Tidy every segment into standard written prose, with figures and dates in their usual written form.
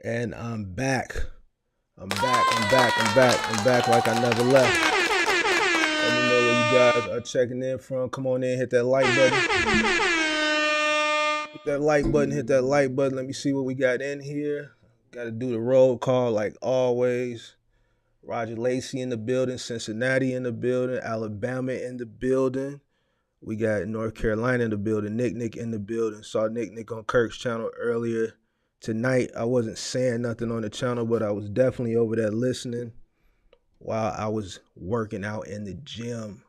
And I'm back. I'm back like I never left. Let me know where you guys are checking in from. Come on in, hit that like button. Hit that like button. Let me see what we got in here. Got to do the roll call like always. Roger Lacey in the building, Cincinnati in the building, Alabama in the building. We got North Carolina in the building, Nick in the building. Saw Nick on Kirk's channel earlier tonight. I wasn't saying nothing on the channel, but I was definitely over there listening while I was working out in the gym.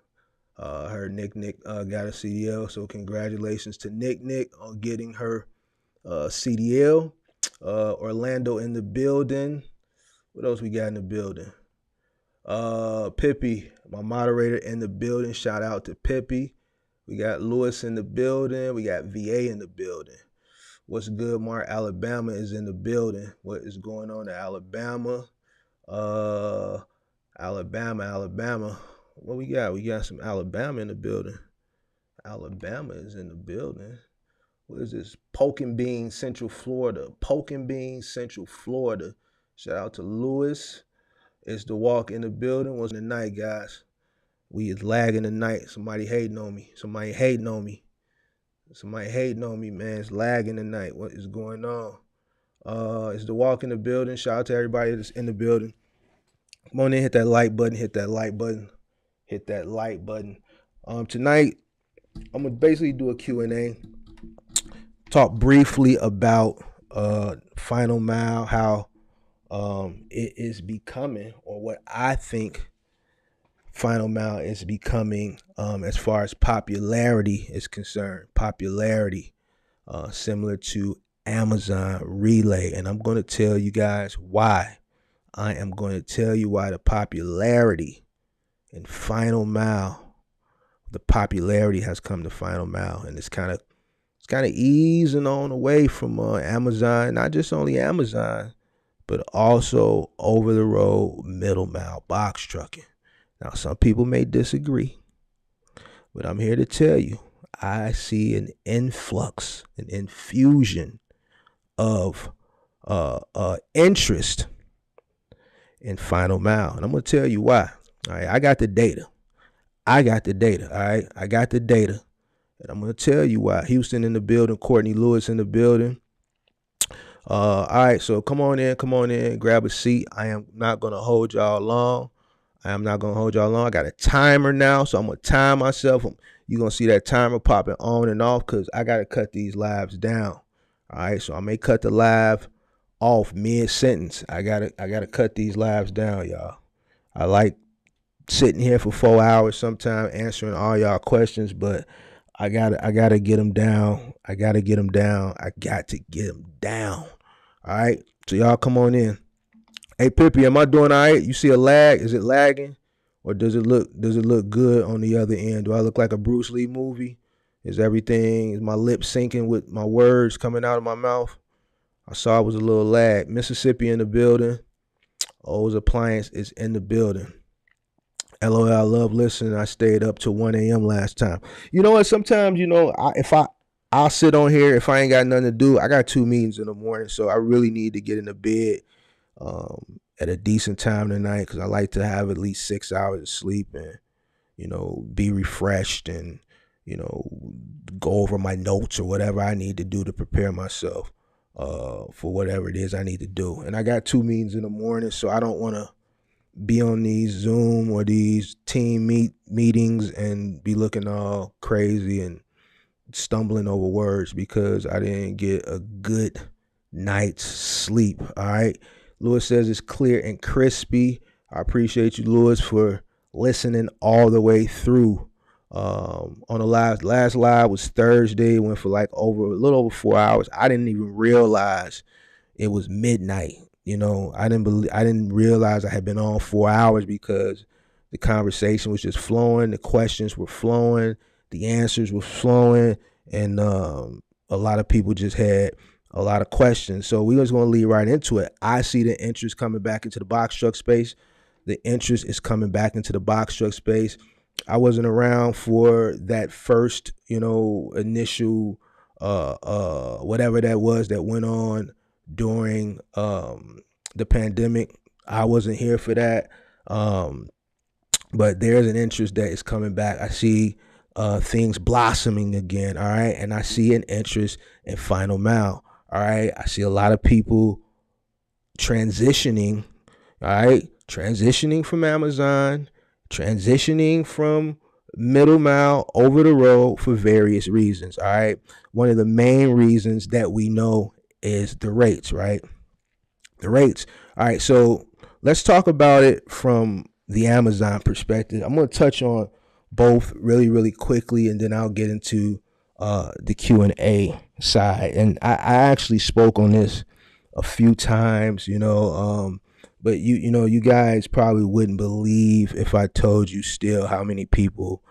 Heard Nick got a CDL, so congratulations to Nick on getting her CDL. Orlando in the building. What else we got in the building? Pippi, my moderator in the building. Shout out to Pippi. We got Lewis in the building. We got VA in the building. What's good, Mark? Alabama is in the building. What is going on in Alabama? Alabama. What we got? We got some Alabama in the building. Alabama is in the building. What is this? Poking Bean, Central Florida. Shout out to Lewis. It's the walk in the building. What's the night, guys? We is lagging tonight. Somebody hating on me, man. It's lagging tonight. What is going on? It's the walk in the building. Shout out to everybody that's in the building. Come on in, hit that like button. Tonight, I'm going to basically do a Q&A. Talk briefly about Final Mile, how it is becoming, or what I think Final Mile is becoming as far as popularity is concerned. Similar to Amazon Relay. And I'm going to tell you guys why. I am going to tell you why the popularity in Final Mile, the popularity has come to Final Mile. And it's kind of easing on away from Amazon, not just only Amazon, but also over the road middle mile box trucking. Now, some people may disagree, but I'm here to tell you, I see an influx, an infusion of interest in Final Mile. And I'm going to tell you why. All right, I got the data. All right, I got the data. And I'm going to tell you why. Houston in the building, Courtney Lewis in the building. All right, so come on in, grab a seat. I am not going to hold y'all long. I got a timer now, so I'm going to time myself. You're going to see that timer popping on and off because I got to cut these lives down. All right, so I may cut the live off mid-sentence. I gotta cut these lives down, y'all. I like sitting here for 4 hours sometimes answering all y'all questions, but I gotta get them down. I got to get them down. All right, so y'all come on in. Hey Pippi, am I doing all right? You see a lag? Is it lagging, or does it look good on the other end? Do I look like a Bruce Lee movie? Is my lips syncing with my words coming out of my mouth? I saw it was a little lag. Mississippi in the building. O's Appliance is in the building. LOL, I love listening. I stayed up till 1 a.m. last time. You know what? Sometimes, I'll sit on here if I ain't got nothing to do. I got 2 meetings in the morning, so I really need to get into bed at a decent time tonight because I like to have at least 6 hours of sleep and, be refreshed and, go over my notes or whatever I need to do to prepare myself for whatever it is I need to do. And I got 2 meetings in the morning, so I don't want to be on these Zoom or these team meetings and be looking all crazy and stumbling over words because I didn't get a good night's sleep. All right. Lewis says it's clear and crispy. I appreciate you, Lewis, for listening all the way through. On the last live was Thursday, went for like a little over 4 hours. I didn't even realize it was midnight. I didn't realize I had been on 4 hours because the conversation was just flowing. The questions were flowing. The answers were flowing. And a lot of people just had a lot of questions. So we was going to lead right into it. I see the interest coming back into the box truck space. The interest is coming back into the box truck space. I wasn't around for that first, initial, whatever that was that went on during the pandemic. I wasn't here for that. But there's an interest that is coming back. I see things blossoming again. All right. And I see an interest in Final Mile. All right. I see a lot of people transitioning. All right. Transitioning from Amazon, transitioning from middle mile over the road for various reasons. All right. One of the main reasons that we know is the rates, right? The rates. All right. So let's talk about it from the Amazon perspective. I'm going to touch on both really, really quickly, and then I'll get into the Q&A side. And I actually spoke on this a few times, but you guys probably wouldn't believe if I told you still how many people,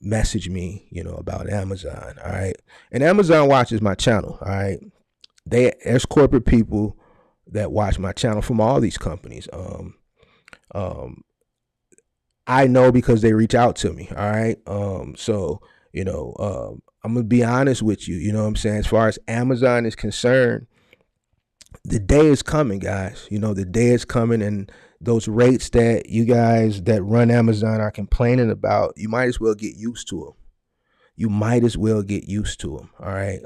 message me, about Amazon. All right. And Amazon watches my channel. All right. There's corporate people that watch my channel from all these companies. I know because they reach out to me. All right. So, I'm going to be honest with you. You know what I'm saying? As far as Amazon is concerned, the day is coming, guys. The day is coming, and those rates that you guys that run Amazon are complaining about, you might as well get used to them. You might as well get used to them. All right.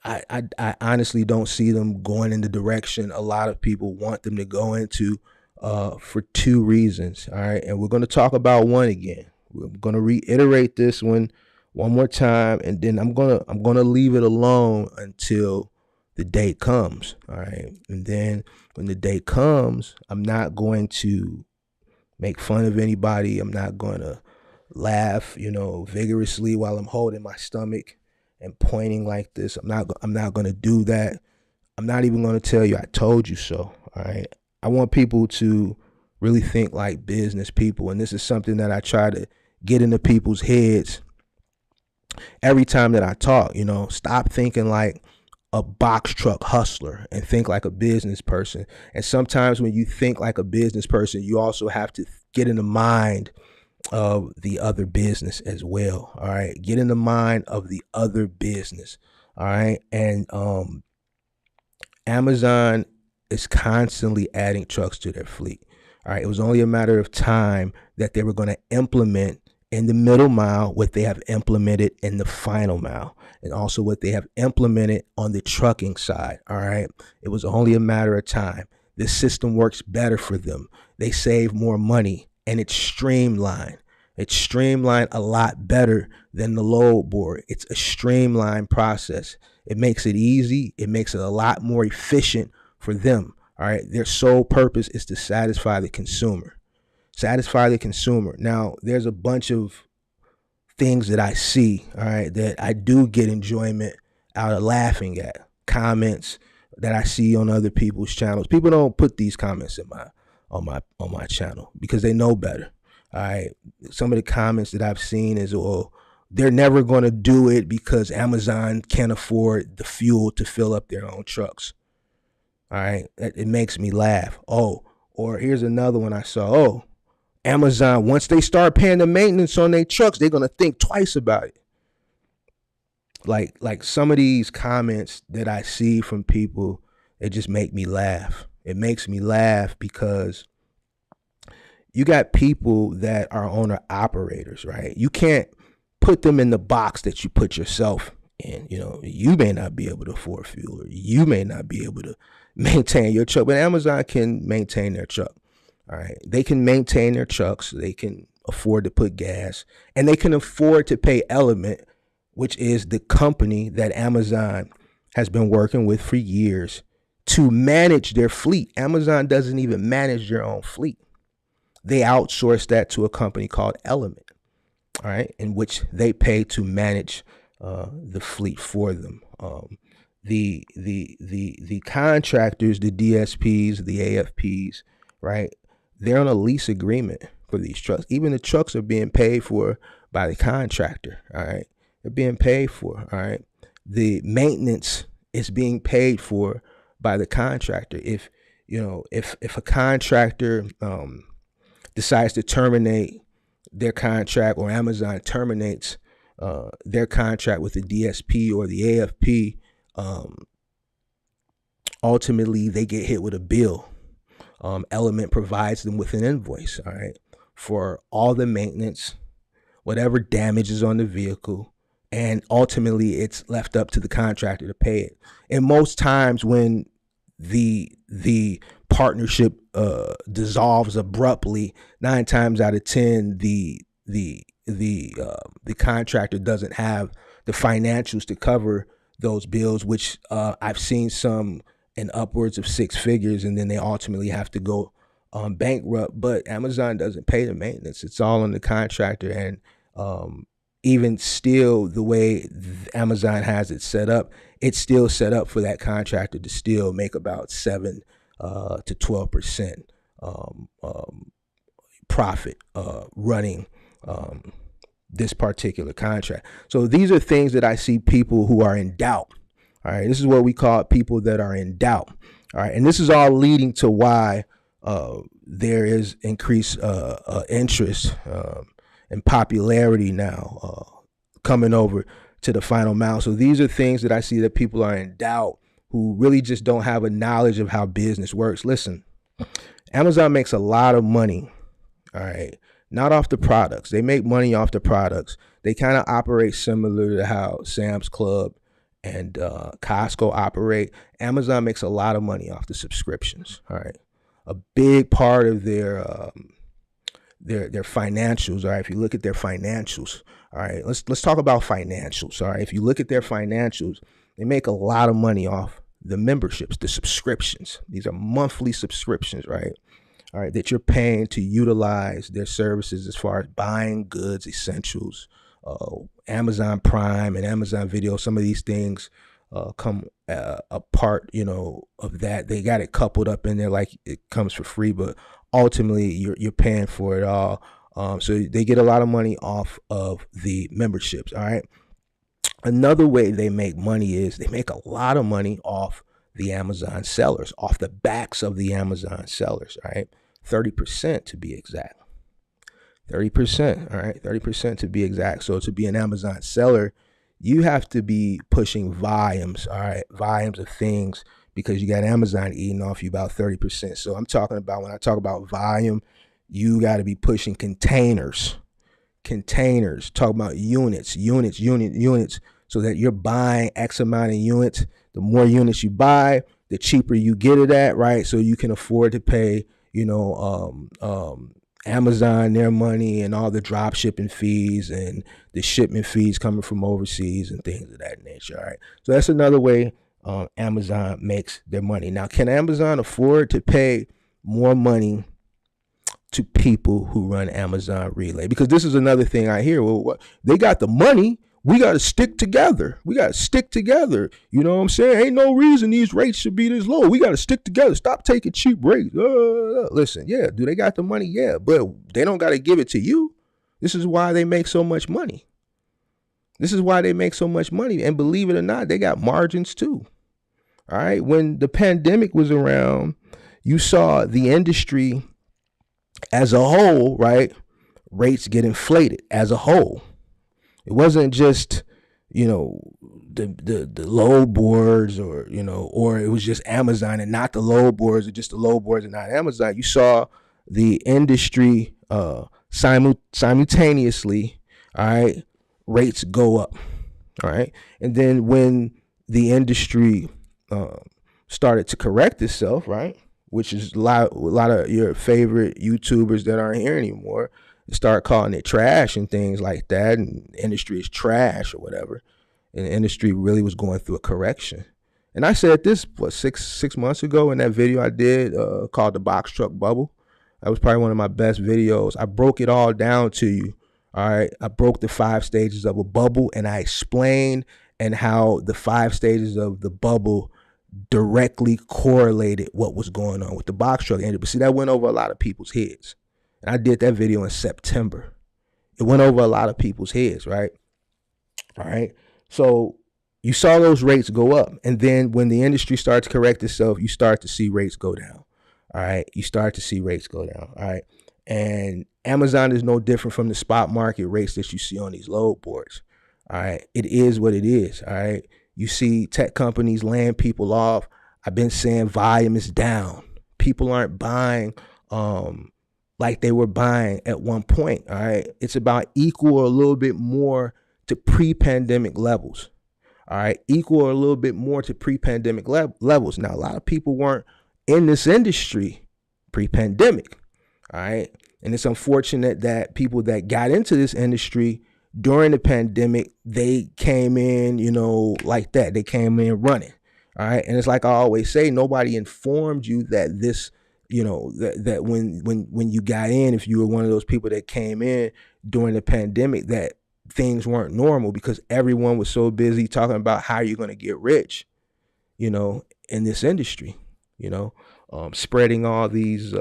I honestly don't see them going in the direction a lot of people want them to go into for two reasons. All right. And we're going to talk about one again. We're going to reiterate this one more time, and then I'm going to leave it alone until the day comes. All right. And then when the day comes, I'm not going to make fun of anybody. I'm not going to laugh, vigorously while I'm holding my stomach and pointing like this. I'm not going to do that. I'm not even going to tell you I told you so. All right. I want people to really think like business people. And this is something that I try to get into people's heads every time that I talk. Stop thinking like a box truck hustler and think like a business person. And sometimes when you think like a business person, you also have to get in the mind of the other business as well. All right. Get in the mind of the other business. All right. And Amazon is constantly adding trucks to their fleet. All right. It was only a matter of time that they were going to implement in the middle mile what they have implemented in the final mile, and also what they have implemented on the trucking side. All right. It was only a matter of time. This system works better for them. They save more money, and it's streamlined. It's streamlined a lot better than the load board. It's a streamlined process. It makes it easy. It makes it a lot more efficient for them. All right. Their sole purpose is to satisfy the consumer. Satisfy the consumer. Now, there's a bunch of things that I see, all right, that I do get enjoyment out of laughing at. Comments that I see on other people's channels. People don't put these comments in on my channel because they know better. All right. Some of the comments that I've seen is, well, they're never going to do it because Amazon can't afford the fuel to fill up their own trucks. All right. It makes me laugh. Oh, or here's another one I saw. Oh, Amazon, once they start paying the maintenance on their trucks, they're going to think twice about it. Like some of these comments that I see from people, it just make me laugh. It makes me laugh because you got people that are owner operators, right? You can't put them in the box that you put yourself in. You may not be able to afford fuel, or you may not be able to maintain your truck, but Amazon can maintain their truck. All right. They can maintain their trucks. They can afford to put gas, and they can afford to pay Element, which is the company that Amazon has been working with for years to manage their fleet. Amazon doesn't even manage their own fleet. They outsource that to a company called Element, all right, in which they pay to manage the fleet for them. The contractors, the DSPs, the AFPs, right? They're on a lease agreement for these trucks. Even the trucks are being paid for by the contractor. All right. They're being paid for. All right. The maintenance is being paid for by the contractor. If a contractor decides to terminate their contract, or Amazon terminates their contract with the DSP or the AFP, ultimately they get hit with a bill. Element provides them with an invoice, all right, for all the maintenance, whatever damage is on the vehicle, and ultimately it's left up to the contractor to pay it. And most times when the partnership dissolves abruptly, 9 times out of 10 the contractor doesn't have the financials to cover those bills, which I've seen some in upwards of 6 figures, and then they ultimately have to go bankrupt. But Amazon doesn't pay the maintenance; it's all on the contractor. And even still, the way Amazon has it set up, it's still set up for that contractor to still make about 7 to 12% profit running this particular contract. So these are things that I see people who are in doubt. All right, this is what we call people that are in doubt. All right, and this is all leading to why there is increased interest and popularity now coming over to the final mile. So these are things that I see that people are in doubt who really just don't have a knowledge of how business works. Listen, Amazon makes a lot of money, all right, not off the products. They make money off the products. They kind of operate similar to how Sam's Club and Costco operate. Amazon makes a lot of money off the subscriptions, all right. A big part of their financials, all right. If you look at their financials, all right, let's talk about financials, all right. If you look at their financials, they make a lot of money off the memberships, the subscriptions. These are monthly subscriptions, right? All right, that you're paying to utilize their services as far as buying goods, essentials, Amazon Prime and Amazon Video. Some of these things come a part, of that. They got it coupled up in there like it comes for free, but ultimately you're paying for it all. So they get a lot of money off of the memberships. All right. Another way they make money is they make a lot of money off the Amazon sellers, off the backs of the Amazon sellers. All right. 30% to be exact. 30%. All right. 30% to be exact. So to be an Amazon seller, you have to be pushing volumes. All right. Volumes of things, because you got Amazon eating off you about 30%. So I'm talking about, when I talk about volume, you got to be pushing containers, talk about units, so that you're buying X amount of units. The more units you buy, the cheaper you get it at, right? So you can afford to pay, Amazon their money and all the drop shipping fees and the shipment fees coming from overseas and things of that nature. All right. So that's another way Amazon makes their money. Now, can Amazon afford to pay more money to people who run Amazon Relay? Because this is another thing I hear. Well, they got the money. We got to stick together. You know what I'm saying? Ain't no reason these rates should be this low. We got to stick together. Stop taking cheap rates. Listen, yeah, do they got the money? Yeah, but they don't got to give it to you. This is why they make so much money. And believe it or not, they got margins too. All right. When the pandemic was around, you saw the industry as a whole, right? Rates get inflated as a whole. It wasn't just, the low boards or it was just Amazon and not the low boards, or just the low boards and not Amazon. You saw the industry simultaneously, all right, rates go up, all right. And then when the industry started to correct itself, right, which is a lot of your favorite YouTubers that aren't here anymore start calling it trash and things like that, and the industry is trash or whatever. And the industry really was going through a correction. And I said this, six months ago in that video I did called The Box Truck Bubble. That was probably one of my best videos. I broke it all down to you. All right. I broke the 5 stages of a bubble, and I explained and how the 5 stages of the bubble directly correlated what was going on with the box truck industry. But see, that went over a lot of people's heads. And I did that video in September. It went over a lot of people's heads, right? All right. So you saw those rates go up. And then when the industry starts to correct itself, you start to see rates go down. All right. All right. And Amazon is no different from the spot market rates that you see on these load boards. All right. It is what it is. All right. You see tech companies laying people off. I've been saying volume is down. People aren't buying like they were buying at one point. All right. It's about equal or a little bit more to pre-pandemic levels. All right. Equal or a little bit more to pre-pandemic levels. Now, a lot of people weren't in this industry pre-pandemic. All right. And it's unfortunate that people that got into this industry during the pandemic, they came in, like that. They came in running. All right. And it's like I always say, nobody informed you that this, that when you got in, if you were one of those people that came in during the pandemic, that things weren't normal because everyone was so busy talking about how you're going to get rich, in this industry, spreading all these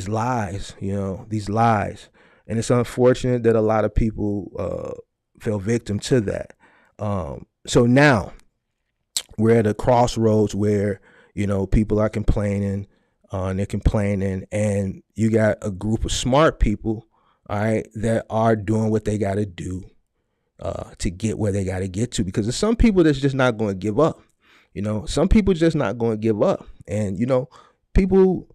lies, these lies. And it's unfortunate that a lot of people fell victim to that. So now we're at a crossroads where, people are complaining, and they're complaining, and you got a group of smart people, all right, that are doing what they got to do to get where they got to get to, because there's some people that's just not going to give up. Some people just not going to give up. And, people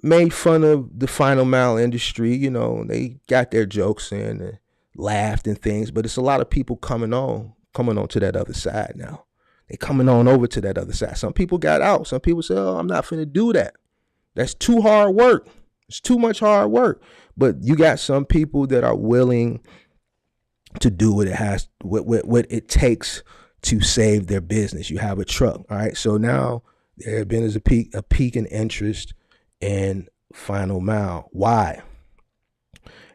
made fun of the final mile industry. They got their jokes in and laughed and things, but it's a lot of people coming on to that other side now. They coming on over to that other side. Some people got out. Some people say, "Oh, I'm not finna do that. That's too hard work. It's too much hard work." But you got some people that are willing to do what it takes to save their business. You have a truck, all right. So now there have been a peak in interest in final mile. Why?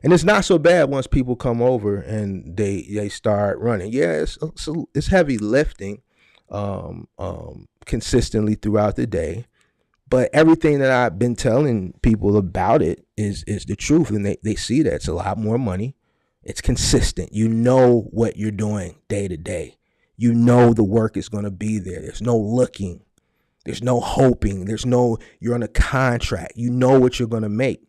And it's not so bad once people come over and they start running. Yeah, it's heavy lifting consistently throughout the day. But everything that I've been telling people about it is the truth. And they see that it's a lot more money. It's consistent. You know what you're doing day to day. You know the work is going to be there. There's no looking. There's no hoping. You're on a contract. You know what you're going to make.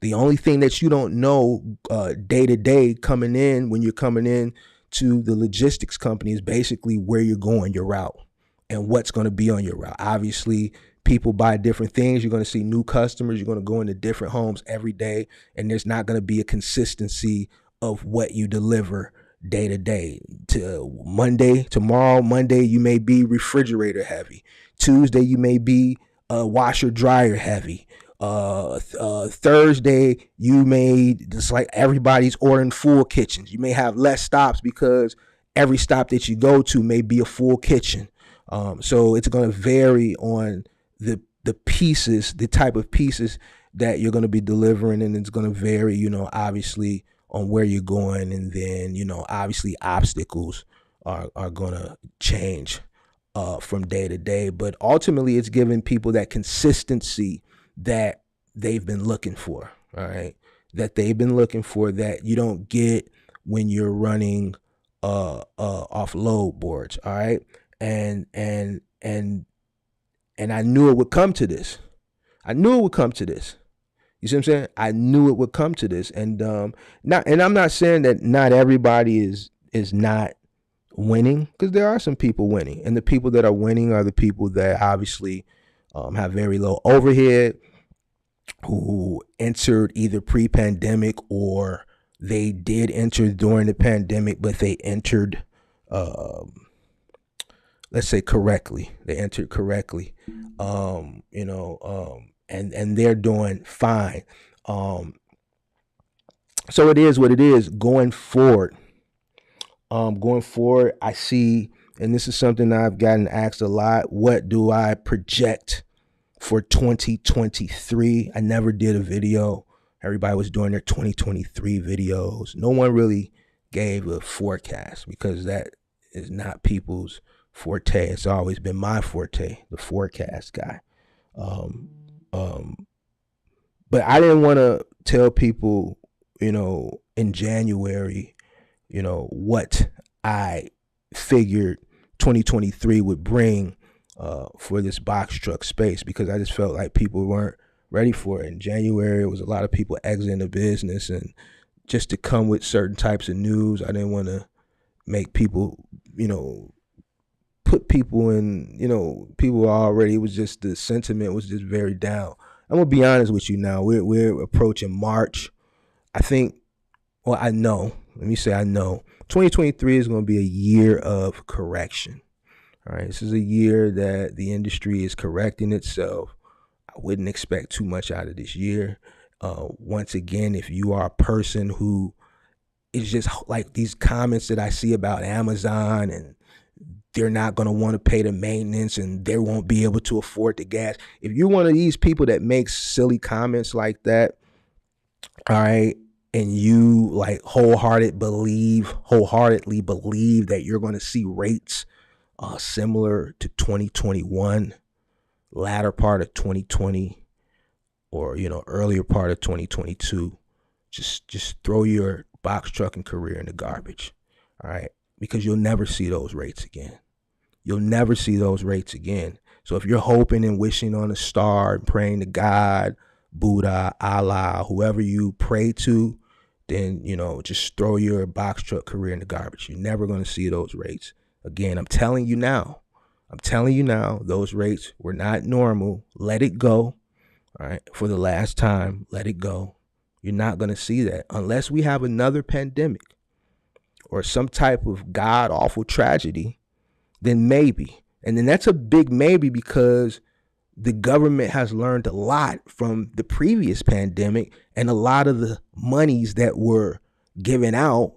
The only thing that you don't know day to day coming in when you're coming in to the logistics company is basically where you're going, your route, and what's going to be on your route. Obviously, people buy different things. You're going to see new customers. You're going to go into different homes every day, and there's not going to be a consistency of what you deliver day to day. Tomorrow, Monday, you may be refrigerator heavy. Tuesday, you may be washer dryer heavy. Thursday, you may, just like everybody's ordering full kitchens. You may have less stops because every stop that you go to may be a full kitchen. So it's going to vary on the pieces, the type of pieces that you're going to be delivering, and it's going to vary, obviously on where you're going, and then, obviously obstacles are going to change from day to day. But ultimately, it's giving people that consistency that they've been looking for, all right, that they've been looking for, that you don't get when you're running off load boards, all right. And I knew it would come to this. You see what I'm saying? I knew it would come to this. And I'm not saying that not everybody is not winning, because there are some people winning, and the people that are winning are the people that obviously have very low overhead, who entered either pre-pandemic or they did enter during the pandemic, but they entered, let's say correctly. They entered correctly, and they're doing fine. So it is what it is. Going forward, I see, and this is something I've gotten asked a lot, what do I project for 2023? I never did a video. Everybody was doing their 2023 videos. No one really gave a forecast, because that is not people's forte. It's always been my forte, the forecast guy. But I didn't want to tell people, in January, what I figured 2023 would bring for this box truck space, because I just felt like people weren't ready for it. In January, it was a lot of people exiting the business, and just to come with certain types of news, I didn't want to make people, put put people in, people already, it was just, the sentiment was just very down. I'm gonna be honest with you now. We're approaching March. I think, well, I know. Let me say I know. 2023 is going to be a year of correction. All right, this is a year that the industry is correcting itself. I wouldn't expect too much out of this year. Once again, if you are a person who is just like these comments that I see about Amazon, and they're not going to want to pay the maintenance and they won't be able to afford the gas. If you're one of these people that makes silly comments like that, all right, and you like wholeheartedly believe that you're going to see rates similar to 2021, latter part of 2020, or earlier part of 2022, just throw your box trucking career in the garbage. All right, because you'll never see those rates again. You'll never see those rates again. So if you're hoping and wishing on a star and praying to God, Buddha, Allah, whoever you pray to, then, just throw your box truck career in the garbage. You're never going to see those rates again. I'm telling you now, those rates were not normal. Let it go. All right. For the last time, let it go. You're not going to see that unless we have another pandemic or some type of god awful tragedy. Then maybe. And then that's a big maybe, because the government has learned a lot from the previous pandemic, and a lot of the monies that were given out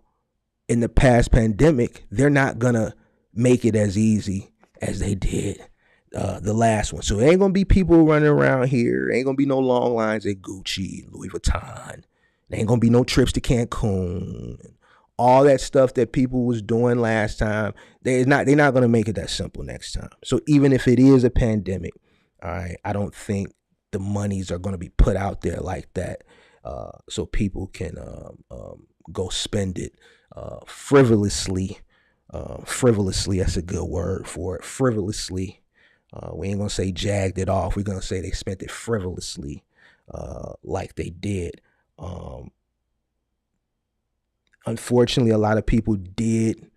in the past pandemic, they're not going to make it as easy as they did the last one. So there ain't going to be people running around here. There ain't going to be no long lines at Gucci, Louis Vuitton. There ain't going to be no trips to Cancun. All that stuff that people was doing last time, they're not going to make it that simple next time. So even if it is a pandemic, all right, I don't think the monies are going to be put out there like that, so people can go spend it frivolously. Frivolously, that's a good word for it. Frivolously. We ain't going to say jagged it off. We're going to say they spent it frivolously, like they did. Unfortunately, a lot of people did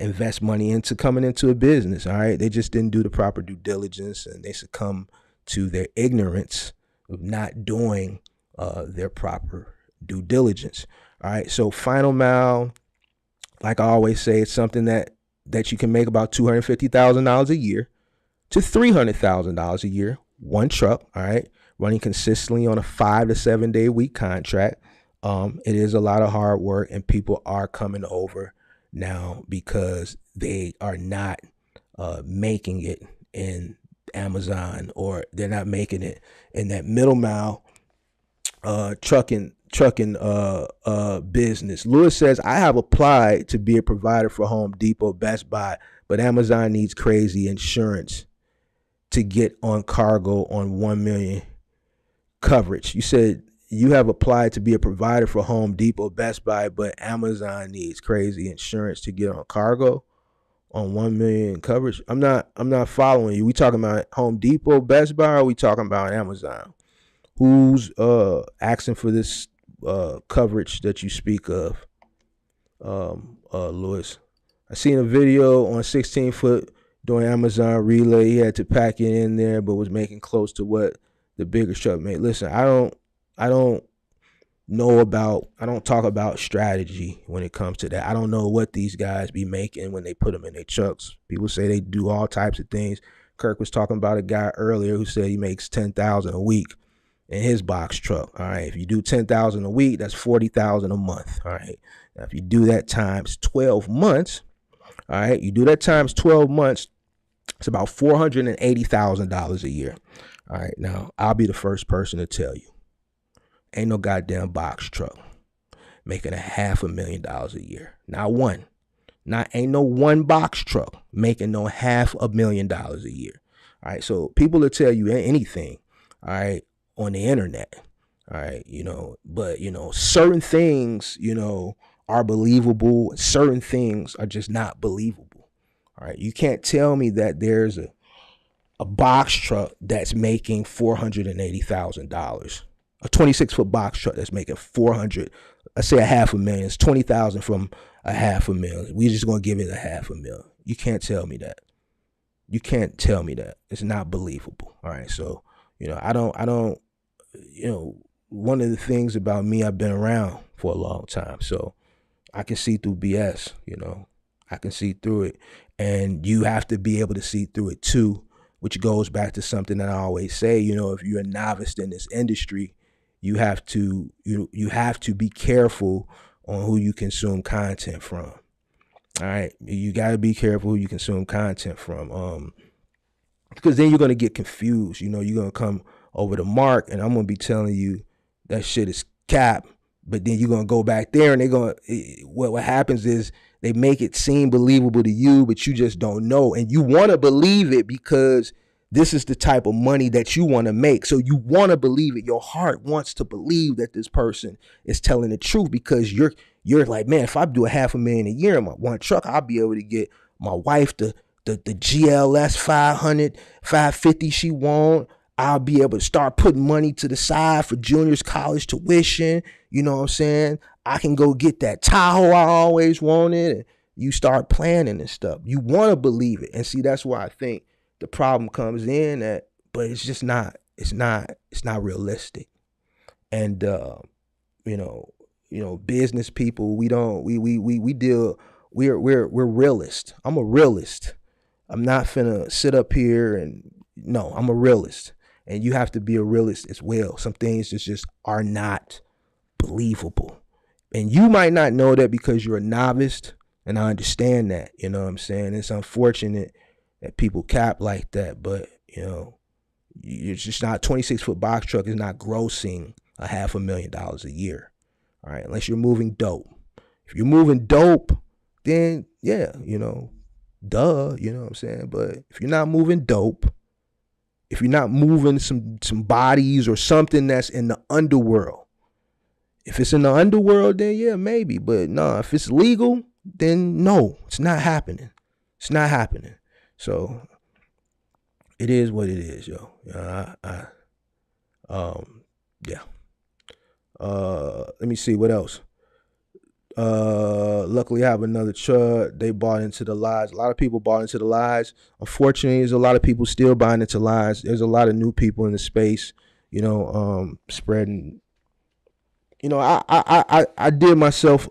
invest money into coming into a business. All right. They just didn't do the proper due diligence, and they succumb to their ignorance of not doing their proper due diligence. All right. So final mile, like I always say, it's something that you can make about $250,000 a year to $300,000 a year, one truck. All right. Running consistently on a 5 to 7 day week contract. It is a lot of hard work, and people are coming over now because they are not making it in Amazon, or they're not making it in that middle mile trucking business. Lewis says, I have applied to be a provider for Home Depot, Best Buy, but Amazon needs crazy insurance to get on cargo on 1 million coverage. You said you have applied to be a provider for Home Depot, Best Buy, but Amazon needs crazy insurance to get on cargo on 1 million coverage. I'm not following you. We talking about Home Depot, Best Buy, or are we talking about Amazon? Who's asking for this coverage that you speak of, Lewis? I seen a video on 16 foot doing Amazon relay. He had to pack it in there, but was making close to what the bigger truck made. Listen, I don't talk about strategy when it comes to that. I don't know what these guys be making when they put them in their trucks. People say they do all types of things. Kirk was talking about a guy earlier who said he makes $10,000 a week in his box truck. All right. If you do $10,000 a week, that's $40,000 a month. All right. Now, if you do that times 12 months, all right, it's about $480,000 a year. All right. Now, I'll be the first person to tell you, ain't no goddamn box truck making $500,000 a year. Ain't no one box truck making no $500,000 a year. All right. So people will tell you anything, all right, on the internet. All right. But certain things, are believable. Certain things are just not believable. All right. You can't tell me that there's a box truck that's making $480,000. A 26-foot box truck that's making 400, let's say $500,000. It's 20,000 from $500,000. We're just gonna give it $500,000. You can't tell me that. You can't tell me that. It's not believable. All right. So, I don't, one of the things about me, I've been around for a long time. So I can see through BS, I can see through it. And you have to be able to see through it too, which goes back to something that I always say, if you're a novice in this industry, you have to be careful on who you consume content from. All right. You got to be careful who you consume content from. Because then you're going to get confused. You're going to come over the mark and I'm going to be telling you that shit is cap. But then you're going to go back there and what happens is they make it seem believable to you, but you just don't know. And you want to believe it because this is the type of money that you want to make. So you want to believe it. Your heart wants to believe that this person is telling the truth because you're like, man, if I do $500,000 a year in my one truck, I'll be able to get my wife the GLS 500, 550 she want. I'll be able to start putting money to the side for juniors college tuition. You know what I'm saying? I can go get that Tahoe I always wanted. And you start planning and stuff. You want to believe it. And see, that's why I think the problem comes in but it's just not, it's not realistic. And, business people, we're realists. I'm a realist. I'm not finna sit up here I'm a realist. And you have to be a realist as well. Some things just are not believable. And you might not know that because you're a novice, and I understand that, you know what I'm saying? It's unfortunate that people cap like that, but, you're just not, 26-foot box truck is not grossing $500,000 a year, all right? Unless you're moving dope. If you're moving dope, then, yeah, duh, you know what I'm saying? But if you're not moving dope, if you're not moving some bodies or something that's in the underworld, if it's in the underworld, then yeah, maybe. But no, if it's legal, then no, it's not happening. It's not happening. So it is what it is, yo. Yeah. Let me see what else. Luckily I have another truck. They bought into the lies. A lot of people bought into the lies. Unfortunately, there's a lot of people still buying into lies. There's a lot of new people in the space, spreading. I did myself.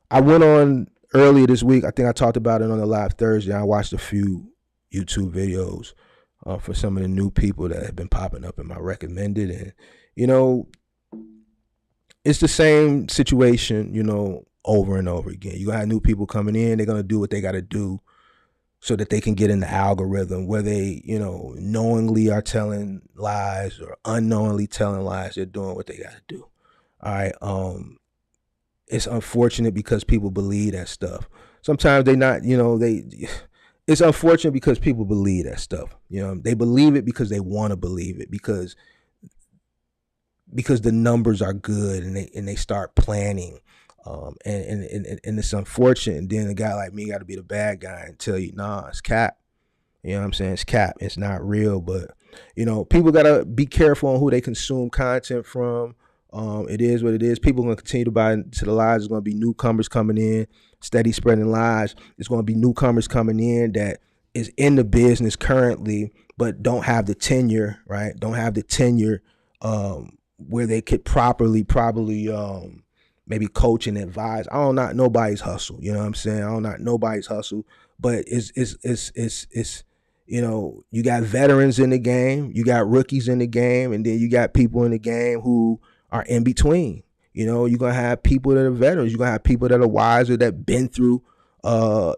I went on earlier this week. I think I talked about it on the live Thursday. I watched a few YouTube videos for some of the new people that have been popping up in my recommended, and it's the same situation, over and over again. You got new people coming in. They're gonna do what they got to do so that they can get in the algorithm, where they, knowingly are telling lies or unknowingly telling lies. They're doing what they got to do. All right. It's unfortunate because people believe that stuff. Sometimes they not, it's unfortunate because people believe that stuff. They believe it because they want to believe it, because the numbers are good, and they start planning. And it's unfortunate. And then a guy like me got to be the bad guy and tell you, nah, it's cap. You know what I'm saying? It's cap. It's not real. But, people got to be careful on who they consume content from. It is what it is. People are going to continue to buy into the lies. There's going to be newcomers coming in, steady spreading lies. There's going to be newcomers coming in that is in the business currently, but don't have the tenure, right? Don't have the tenure where they could probably maybe coach and advise. I don't not nobody's hustle. You know what I'm saying? I don't not nobody's hustle, but it's you got veterans in the game, you got rookies in the game, and then you got people in the game who are in between. You're going to have people that are veterans. You're going to have people that are wiser, that been through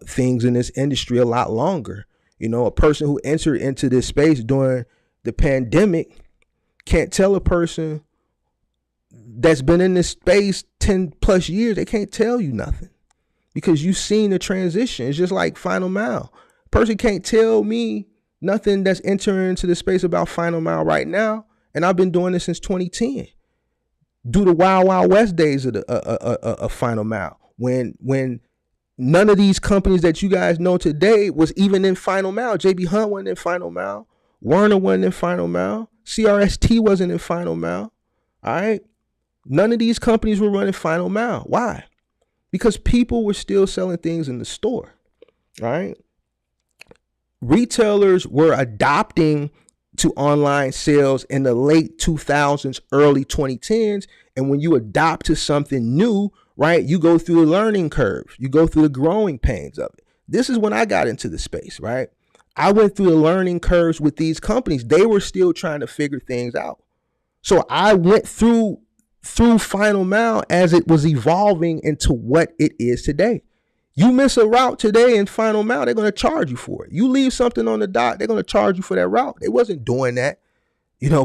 things in this industry a lot longer. A person who entered into this space during the pandemic can't tell a person that's been in this space 10 plus years, they can't tell you nothing because you've seen the transition. It's just like Final Mile. A person can't tell me nothing that's entering into the space about Final Mile right now. And I've been doing this since 2010. Do the Wild Wild West days of Final Mile. When none of these companies that you guys know today was even in Final Mile. JB Hunt wasn't in Final Mile. Werner wasn't in Final Mile. CRST wasn't in Final Mile. All right. None of these companies were running Final Mile. Why? Because people were still selling things in the store. All right. retailers were adopting to online sales in the late 2000s, early 2010s. And when you adopt to something new, right, you go through the learning curve. You go through the growing pains of it. This is when I got into the space, right? I went through the learning curves with these companies. They were still trying to figure things out. So I went through Final Mile as it was evolving into what it is today. You miss a route today in Final Mile, they're going to charge you for it. You leave something on the dock, they're going to charge you for that route. They wasn't doing that,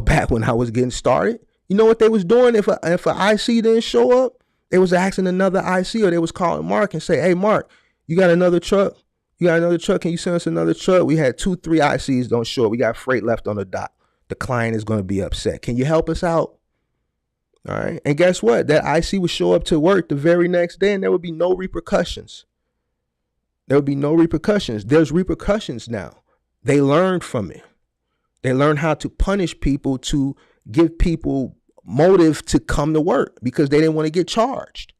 back when I was getting started. You know what they was doing? If an IC didn't show up, they was asking another IC, or they was calling Mark and say, hey, Mark, you got another truck? Can you send us another truck? We had 2-3 ICs don't show up. We got freight left on the dock. The client is going to be upset. Can you help us out? All right. And guess what? That IC would show up to work the very next day, and there would be no repercussions. There's repercussions now. They learned from it. They learned how to punish people, to give people motive to come to work because they didn't want to get charged.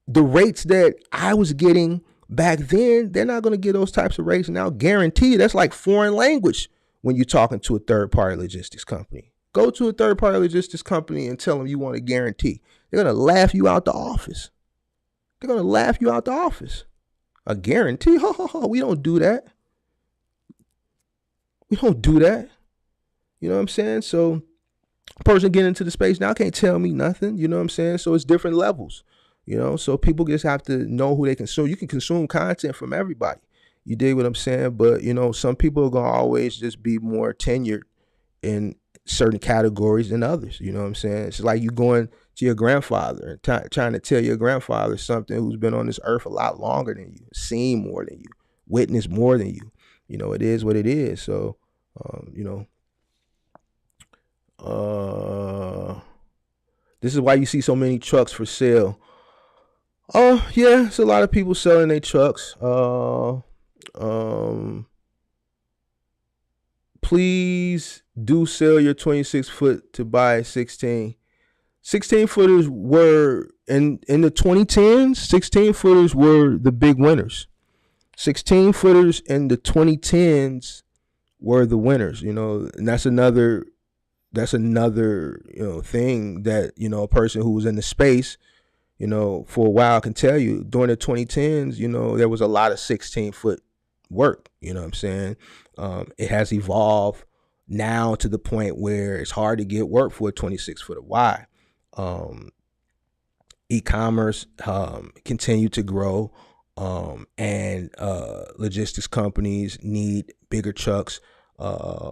The rates that I was getting back then, they're not going to get those types of rates now. Guaranteed. That's like foreign language when you're talking to a third-party logistics company. Go to a third-party logistics company and tell them you want a guarantee. They're going to laugh you out the office. A guarantee? We don't do that. You know what I'm saying? So a person getting into the space now can't tell me nothing. You know what I'm saying? So it's different levels. So people just have to know who they can. So you can consume content from everybody. You dig what I'm saying? But, some people are going to always just be more tenured in certain categories than others. You know what I'm saying? It's like you going to your grandfather and trying to tell your grandfather something who's been on this earth a lot longer than you, seen more than you, witnessed more than you. It is what it is. So, this is why you see so many trucks for sale. Oh, yeah, it's a lot of people selling their trucks. Please do sell your 26 foot to buy 16. 16 footers were in the 2010s. 16 footers were the big winners. 16 footers in the 2010s were the winners. And that's another thing that a person who was in the space for a while can tell you. During the 2010s, there was a lot of 16 foot work. You know what I'm saying? It has evolved now to the point where it's hard to get work for a 26 footer. Why? E-commerce continue to grow, and logistics companies need bigger trucks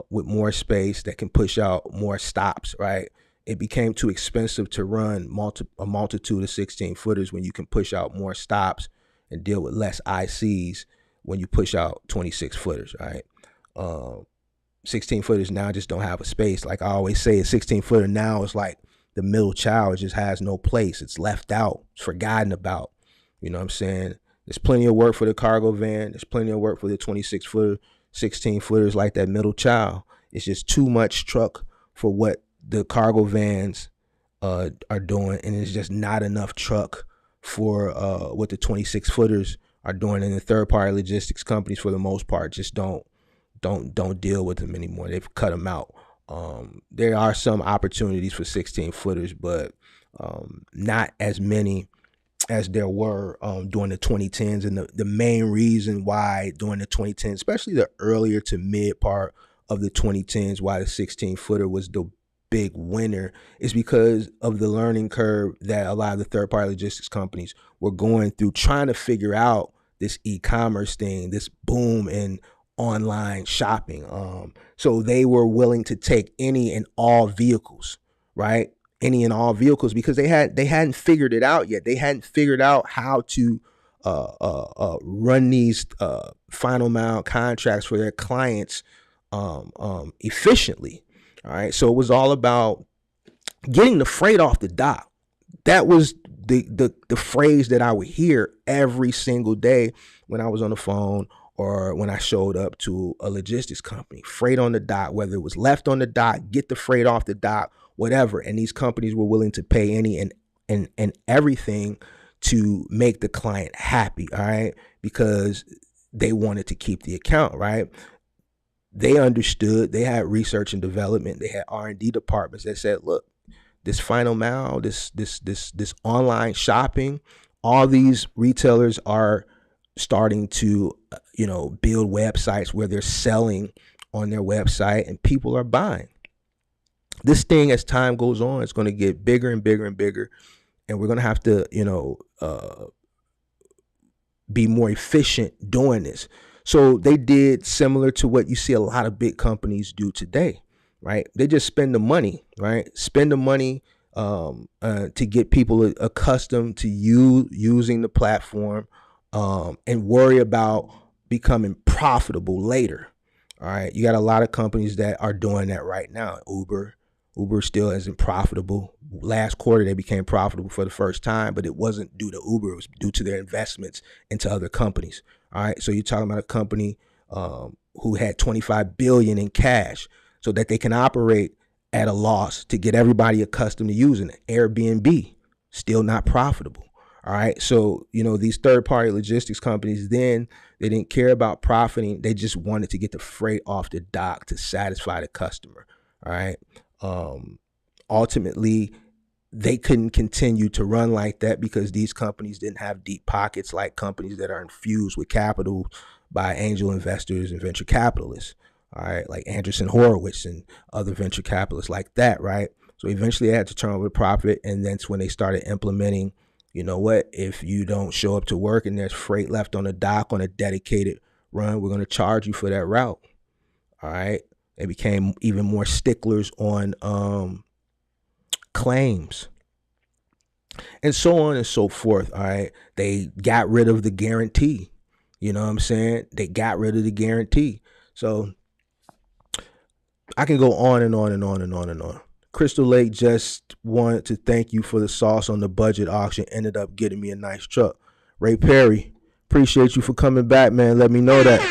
with more space that can push out more stops, right? It became too expensive to run a multitude of 16 footers when you can push out more stops and deal with less ICs when you push out 26 footers, right? 16 footers now just don't have a space. Like I always say, a 16 footer now is like the middle child. It just has no place. It's left out. It's forgotten about. You know what I'm saying? There's plenty of work for the cargo van. There's plenty of work for the 26 footer, 16 footers, like that middle child. It's just too much truck for what the cargo vans are doing, and it's just not enough truck for what the 26 footers are doing. And the third party logistics companies, for the most part, just don't deal with them anymore. They've cut them out. There are some opportunities for 16 footers, but not as many as there were during the 2010s. And the main reason why during the 2010s, especially the earlier to mid part of the 2010s, why the 16 footer was the big winner, is because of the learning curve that a lot of the third party logistics companies were going through, trying to figure out this e-commerce thing, this boom in online shopping. So they were willing to take any and all vehicles, right? Any and all vehicles, because they hadn't figured it out yet. They hadn't figured out how to run these final mile contracts for their clients efficiently. All right. So it was all about getting the freight off the dock. That was the phrase that I would hear every single day when I was on the phone or when I showed up to a logistics company. Freight on the dock, whether it was left on the dock, get the freight off the dock, whatever. And these companies were willing to pay any and everything to make the client happy. All right. Because they wanted to keep the account, right? They understood. They had research and development. They had R&D departments that said, look, this final mile, this online shopping, all these retailers are starting to, build websites where they're selling on their website and people are buying. This thing, as time goes on, it's going to get bigger and bigger and bigger, and we're going to have to, be more efficient doing this. So they did similar to what you see a lot of big companies do today, right? They just spend the money, right? Spend the money to get people accustomed to using the platform, and worry about becoming profitable later. All right. You got a lot of companies that are doing that right now. Uber still isn't profitable. Last quarter, they became profitable for the first time, but it wasn't due to Uber. It was due to their investments into other companies. All right. So you're talking about a company who had $25 billion in cash so that they can operate at a loss to get everybody accustomed to using it. Airbnb, still not profitable. All right. So, these third-party logistics companies, then they didn't care about profiting. They just wanted to get the freight off the dock to satisfy the customer. All right. Ultimately, they couldn't continue to run like that because these companies didn't have deep pockets like companies that are infused with capital by angel investors and venture capitalists. All right. Like Andreessen Horowitz and other venture capitalists like that. Right. So eventually they had to turn over the profit. And that's when they started implementing, if you don't show up to work and there's freight left on the dock on a dedicated run, we're going to charge you for that route. All right. They became even more sticklers on claims and so on and so forth. All right. They got rid of the guarantee. You know what I'm saying? They got rid of the guarantee. So I can go on and on and on and on and on. Crystal Lake just wanted to thank you for the sauce on the budget auction. Ended up getting me a nice truck. Ray Perry, appreciate you for coming back, man. Let me know that.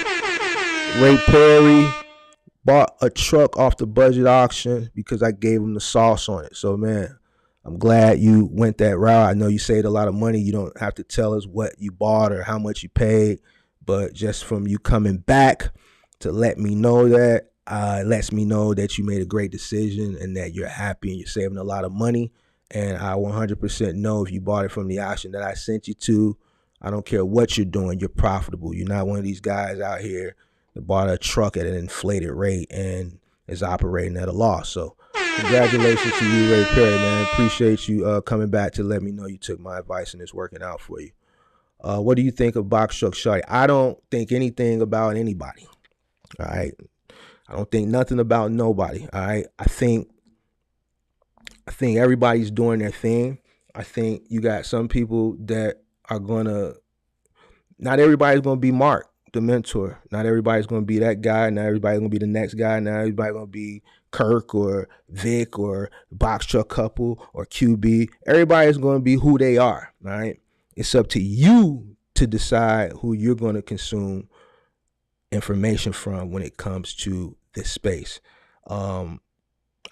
Ray Perry bought a truck off the budget auction because I gave him the sauce on it. So, man, I'm glad you went that route. I know you saved a lot of money. You don't have to tell us what you bought or how much you paid, but just from you coming back to let me know that, it lets me know that you made a great decision and that you're happy and you're saving a lot of money. And I 100% know if you bought it from the auction that I sent you to, I don't care what you're doing, you're profitable. You're not one of these guys out here that bought a truck at an inflated rate and is operating at a loss. So congratulations to you, Ray Perry, man. Appreciate you coming back to let me know you took my advice and it's working out for you. What do you think of Box Truck Shorty? I don't think anything about anybody. All right. I don't think nothing about nobody. All right. I think everybody's doing their thing. I think you got some people that are not everybody's gonna be Mark, the mentor. Not everybody's gonna be that guy. Not everybody's gonna be the next guy. Not everybody's gonna be Kirk or Vic or Box Truck Couple or QB. Everybody's gonna be who they are. All right. It's up to you to decide who you're gonna consume information from when it comes to this space. I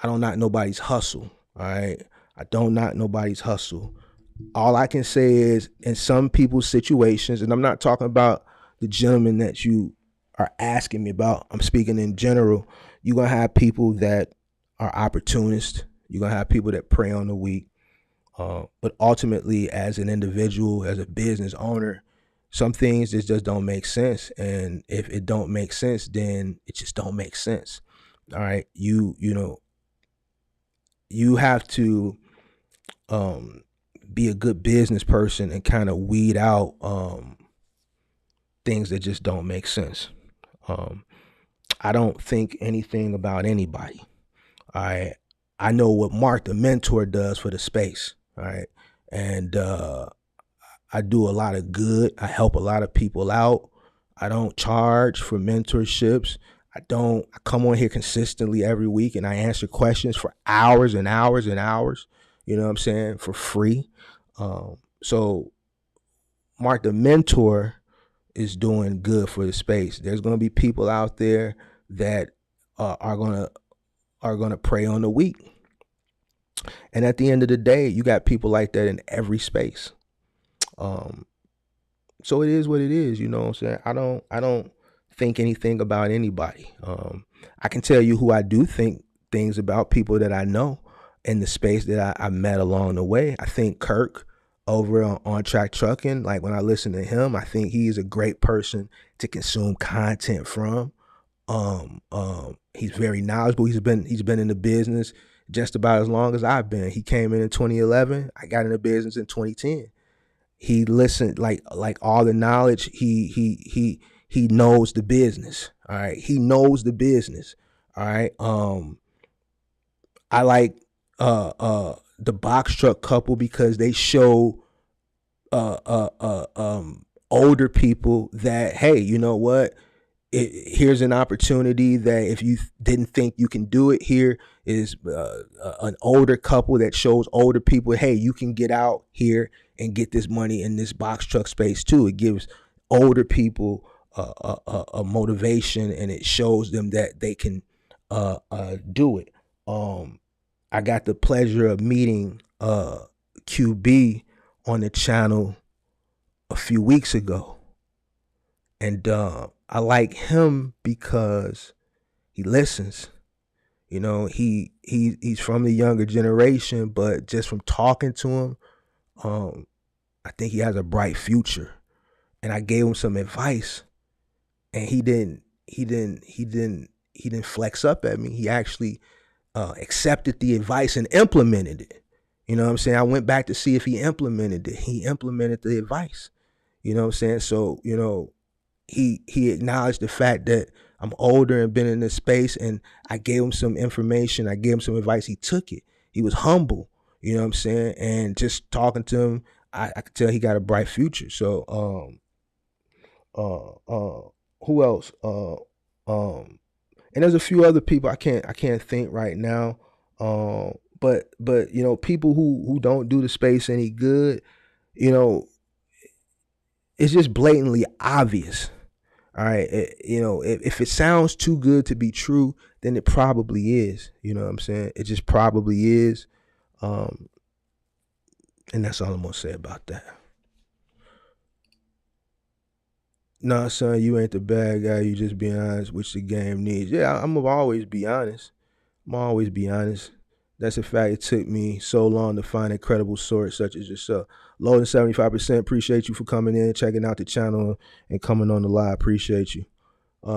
don't knock nobody's hustle. All right. I don't knock nobody's hustle. All I can say is in some people's situations, and I'm not talking about the gentleman that you are asking me about, I'm speaking in general, you're going to have people that are opportunists. You're going to have people that prey on the weak. But ultimately, as an individual, as a business owner, some things just don't make sense. And if it don't make sense, then it just don't make sense. All right. You have to be a good business person and kind of weed out things that just don't make sense. I don't think anything about anybody. I know what Mark the mentor does for the space. All right. And I do a lot of good. I help a lot of people out. I don't charge for mentorships. I come on here consistently every week and I answer questions for hours and hours and hours, you know what I'm saying, for free. So Mark the mentor is doing good for the space. There's going to be people out there that are going to prey on the weak. And at the end of the day, you got people like that in every space. So it is what it is, you know what I'm saying? I don't think anything about anybody. I can tell you who I do think things about, people that I know in the space that I met along the way. I think Kirk over on Track Trucking, like when I listen to him, I think he's a great person to consume content from. He's very knowledgeable. He's been in the business just about as long as I've been. He came in 2011. I got in the business in 2010. He listened, like all the knowledge. He knows the business. All right, he knows the business. All right. I like the box truck couple because they show older people that, hey, you know what? Here's an opportunity that if you didn't think you can do it, here is an older couple that shows older people, hey, you can get out here and get this money in this box truck space too. It gives older people a motivation, and it shows them that they can do it. I got the pleasure of meeting QB on the channel a few weeks ago, and I like him because he listens. You know, he's from the younger generation, but just from talking to him, I think he has a bright future. And I gave him some advice, and he didn't flex up at me. He actually accepted the advice and implemented it. You know what I'm saying? I went back to see if he implemented it. He implemented the advice. You know what I'm saying? So, you know, he acknowledged the fact that I'm older and been in this space, and I gave him some information. I gave him some advice. He took it. He was humble. You know what I'm saying? And just talking to him, I could tell he got a bright future. So, who else? And there's a few other people I can't think right now. But you know, people who don't do the space any good, you know, it's just blatantly obvious. All right, you know, if it sounds too good to be true, then it probably is. You know what I'm saying? It just probably is. And that's all I'm gonna say about that. Nah, son, you ain't the bad guy. You just being honest, which the game needs. Yeah, I'm gonna always be honest. I'm gonna always be honest. That's a fact. It took me so long to find a credible source such as yourself. Lower than 75%. Appreciate you for coming in, checking out the channel, and coming on the live. Appreciate you.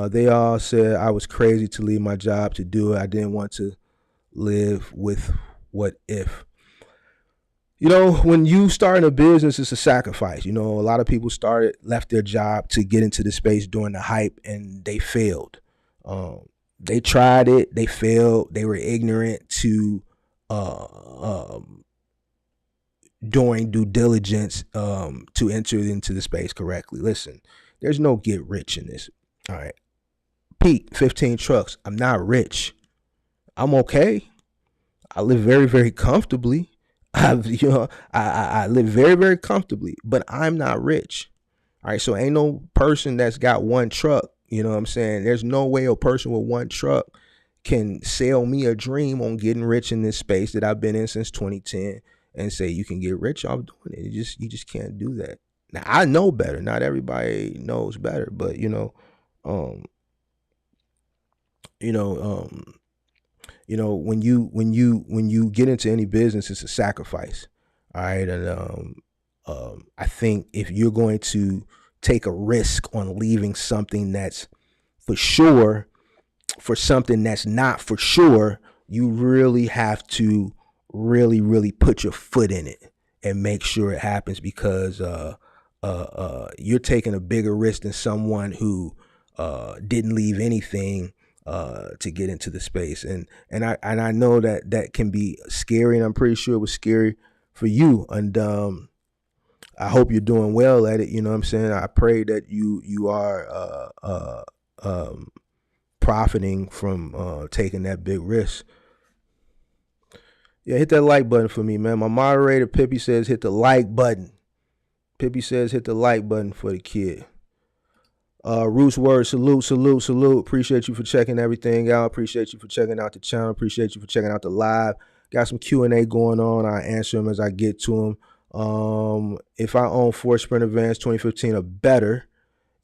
They all said I was crazy to leave my job to do it. I didn't want to live with what if. You know, when you start a business, it's a sacrifice. You know, a lot of people left their job to get into the space during the hype, and they failed. They tried it, they failed. They were ignorant to doing due diligence to enter into the space correctly. Listen, there's no get rich in this. All right. Pete, 15 trucks. I'm not rich. I'm okay. I live very, very comfortably. I live very, very comfortably, but I'm not rich. All right. So ain't no person that's got one truck. You know what I'm saying? There's no way a person with one truck can sell me a dream on getting rich in this space that I've been in since 2010 and say you can get rich off doing it. You just can't do that. Now I know better. Not everybody knows better, but you know, when you get into any business, it's a sacrifice. All right. And I think if you're going to take a risk on leaving something that's for sure for something that's not for sure, you really have to really, really put your foot in it and make sure it happens, because you're taking a bigger risk than someone who didn't leave anything to get into the space. And I know that can be scary, and I'm pretty sure it was scary for you. And I hope you're doing well at it. You know what I'm saying? I pray that you are profiting from taking that big risk. Yeah, hit that like button for me, man. My moderator, Pippi, says hit the like button. Pippi says hit the like button for the kid. Roots word, salute. Appreciate you for checking everything out. Appreciate you for checking out the channel. Appreciate you for checking out the live. Got some Q&A going on. I'll answer them as I get to them. If I own 4 Sprinter vans 2015 or better,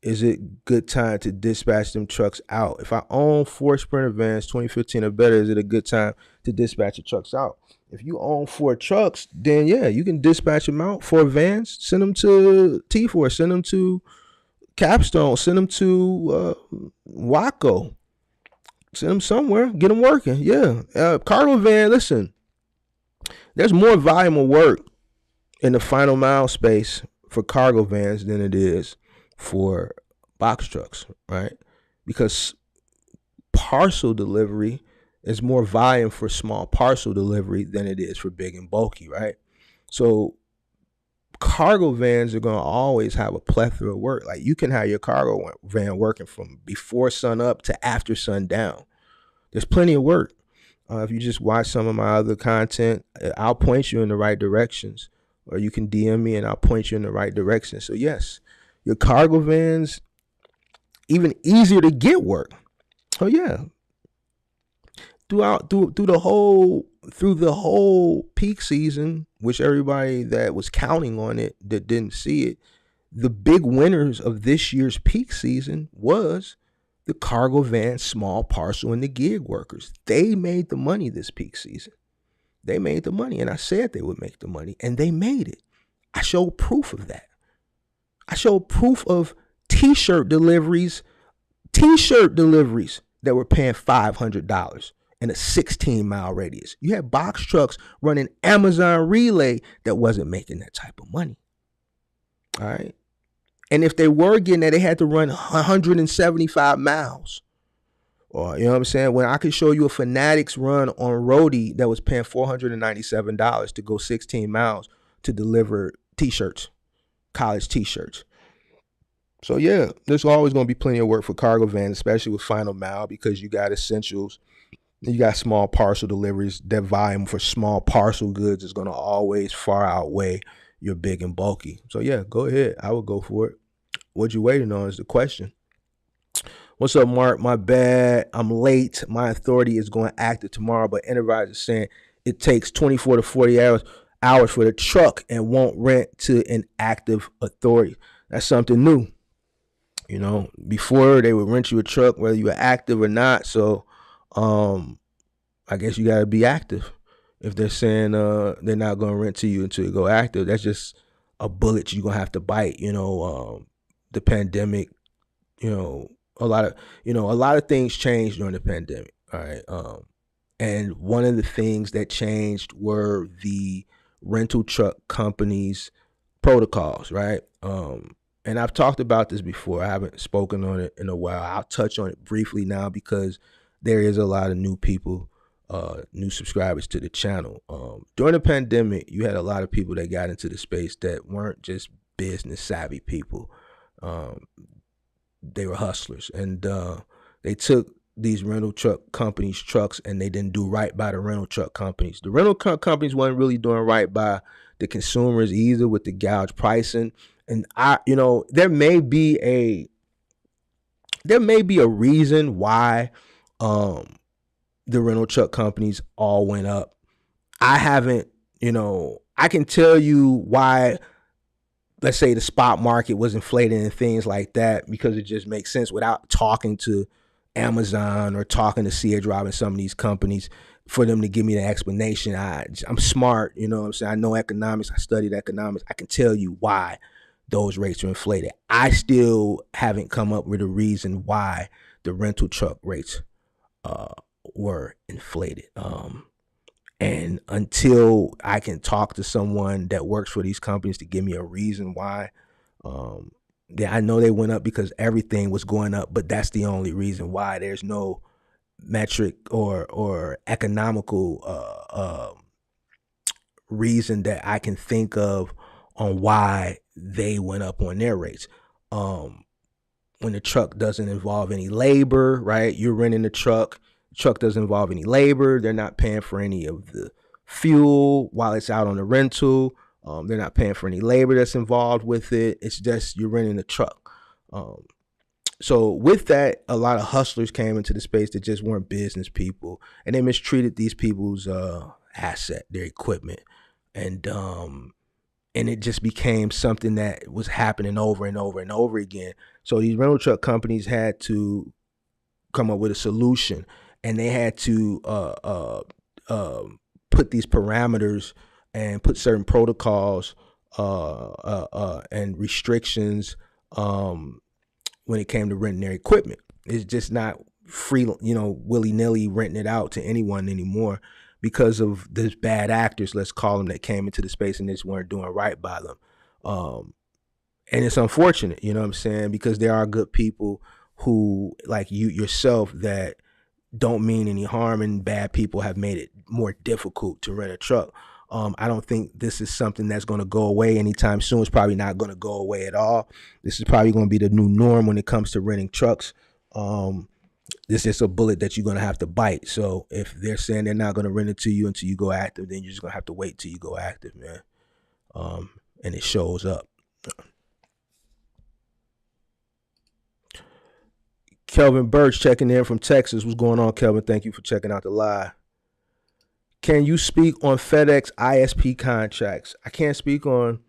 is it good time to dispatch them trucks out? If I own 4 Sprinter vans 2015 or better, is it a good time to dispatch the trucks out? If you own 4 trucks, then yeah, you can dispatch them out. 4 vans, send them to T4, send them to Capstone, send them to Waco, send them somewhere, get them working. Yeah, cargo van. Listen, there's more volume of work in the final mile space for cargo vans than it is for box trucks, right? Because parcel delivery is more volume for small parcel delivery than it is for big and bulky, right? So cargo vans are going to always have a plethora of work. Like you can have your cargo van working from before sun up to after sundown. There's plenty of work. If you just watch some of my other content, I'll point you in the right directions, or you can DM me and I'll point you in the right direction. So yes, your cargo vans, even easier to get work. Oh yeah. Through the whole peak season, which everybody that was counting on it that didn't see it, the big winners of this year's peak season was the cargo van, small parcel, and the gig workers. They made the money this peak season. They made the money, and I said they would make the money, and they made it. I showed proof of that. I showed proof of t-shirt deliveries that were paying $500 in a 16-mile radius. You had box trucks running Amazon Relay that wasn't making that type of money. All right. And if they were getting that, they had to run 175 miles. Or, you know what I'm saying? When I could show you a Fanatics run on Roadie that was paying $497 to go 16 miles to deliver t-shirts, college t-shirts. So yeah, there's always going to be plenty of work for cargo vans, especially with final mile, because you got essentials, you got small parcel deliveries. That volume for small parcel goods is going to always far outweigh your big and bulky. So yeah, go ahead. I would go for it. What you waiting on is the question. What's up, Mark? My bad. I'm late. My authority is going active tomorrow, but Enterprise is saying it takes 24 to 40 hours for the truck and won't rent to an active authority. That's something new. You know, before they would rent you a truck whether you were active or not. So I guess you got to be active. If they're saying they're not going to rent to you until you go active, that's just a bullet you're going to have to bite. You know, the pandemic, you know, a lot of things changed during the pandemic. All right. And one of the things that changed were the rental truck companies' protocols, right? And I've talked about this before. I haven't spoken on it in a while. I'll touch on it briefly now because there is a lot of new people, new subscribers to the channel. During the pandemic, you had a lot of people that got into the space that weren't just business savvy people. They were hustlers, and they took these rental truck companies' trucks and they didn't do right by the rental truck companies. The rental truck companies weren't really doing right by the consumers either with the gouge pricing. And there may be a reason why the rental truck companies all went up. I can tell you why, let's say the spot market was inflated and things like that, because it just makes sense without talking to Amazon or talking to C.H. Robinson, some of these companies, for them to give me the explanation. I'm smart, you know what I'm saying? I know economics. I studied economics. I can tell you why those rates are inflated. I still haven't come up with a reason why the rental truck rates were inflated. And until I can talk to someone that works for these companies to give me a reason why, I know they went up because everything was going up, but that's the only reason why. There's no metric or economical reason that I can think of on why they went up on their rates. When the truck doesn't involve any labor, right? You're renting the truck doesn't involve any labor. They're not paying for any of the fuel while it's out on the rental. They're not paying for any labor that's involved with it. It's just you're renting the truck. So with that, a lot of hustlers came into the space that just weren't business people, and they mistreated these people's asset, their equipment. And and it just became something that was happening over and over and over again. So these rental truck companies had to come up with a solution, and they had to put these parameters and put certain protocols and restrictions when it came to renting their equipment. It's just not free, willy-nilly renting it out to anyone anymore, because of these bad actors, let's call them, that came into the space and just weren't doing right by them. And it's unfortunate, you know what I'm saying, because there are good people who, like you yourself, that don't mean any harm, and bad people have made it more difficult to rent a truck. I don't think this is something that's going to go away anytime soon. It's probably not going to go away at all. This is probably going to be the new norm when it comes to renting trucks. This is a bullet that you're going to have to bite. So if they're saying they're not going to rent it to you until you go active, then you're just going to have to wait till you go active, man. And it shows up. Kelvin Birch checking in from Texas. What's going on, Kelvin? Thank you for checking out the live. Can you speak on FedEx ISP contracts? I can't speak on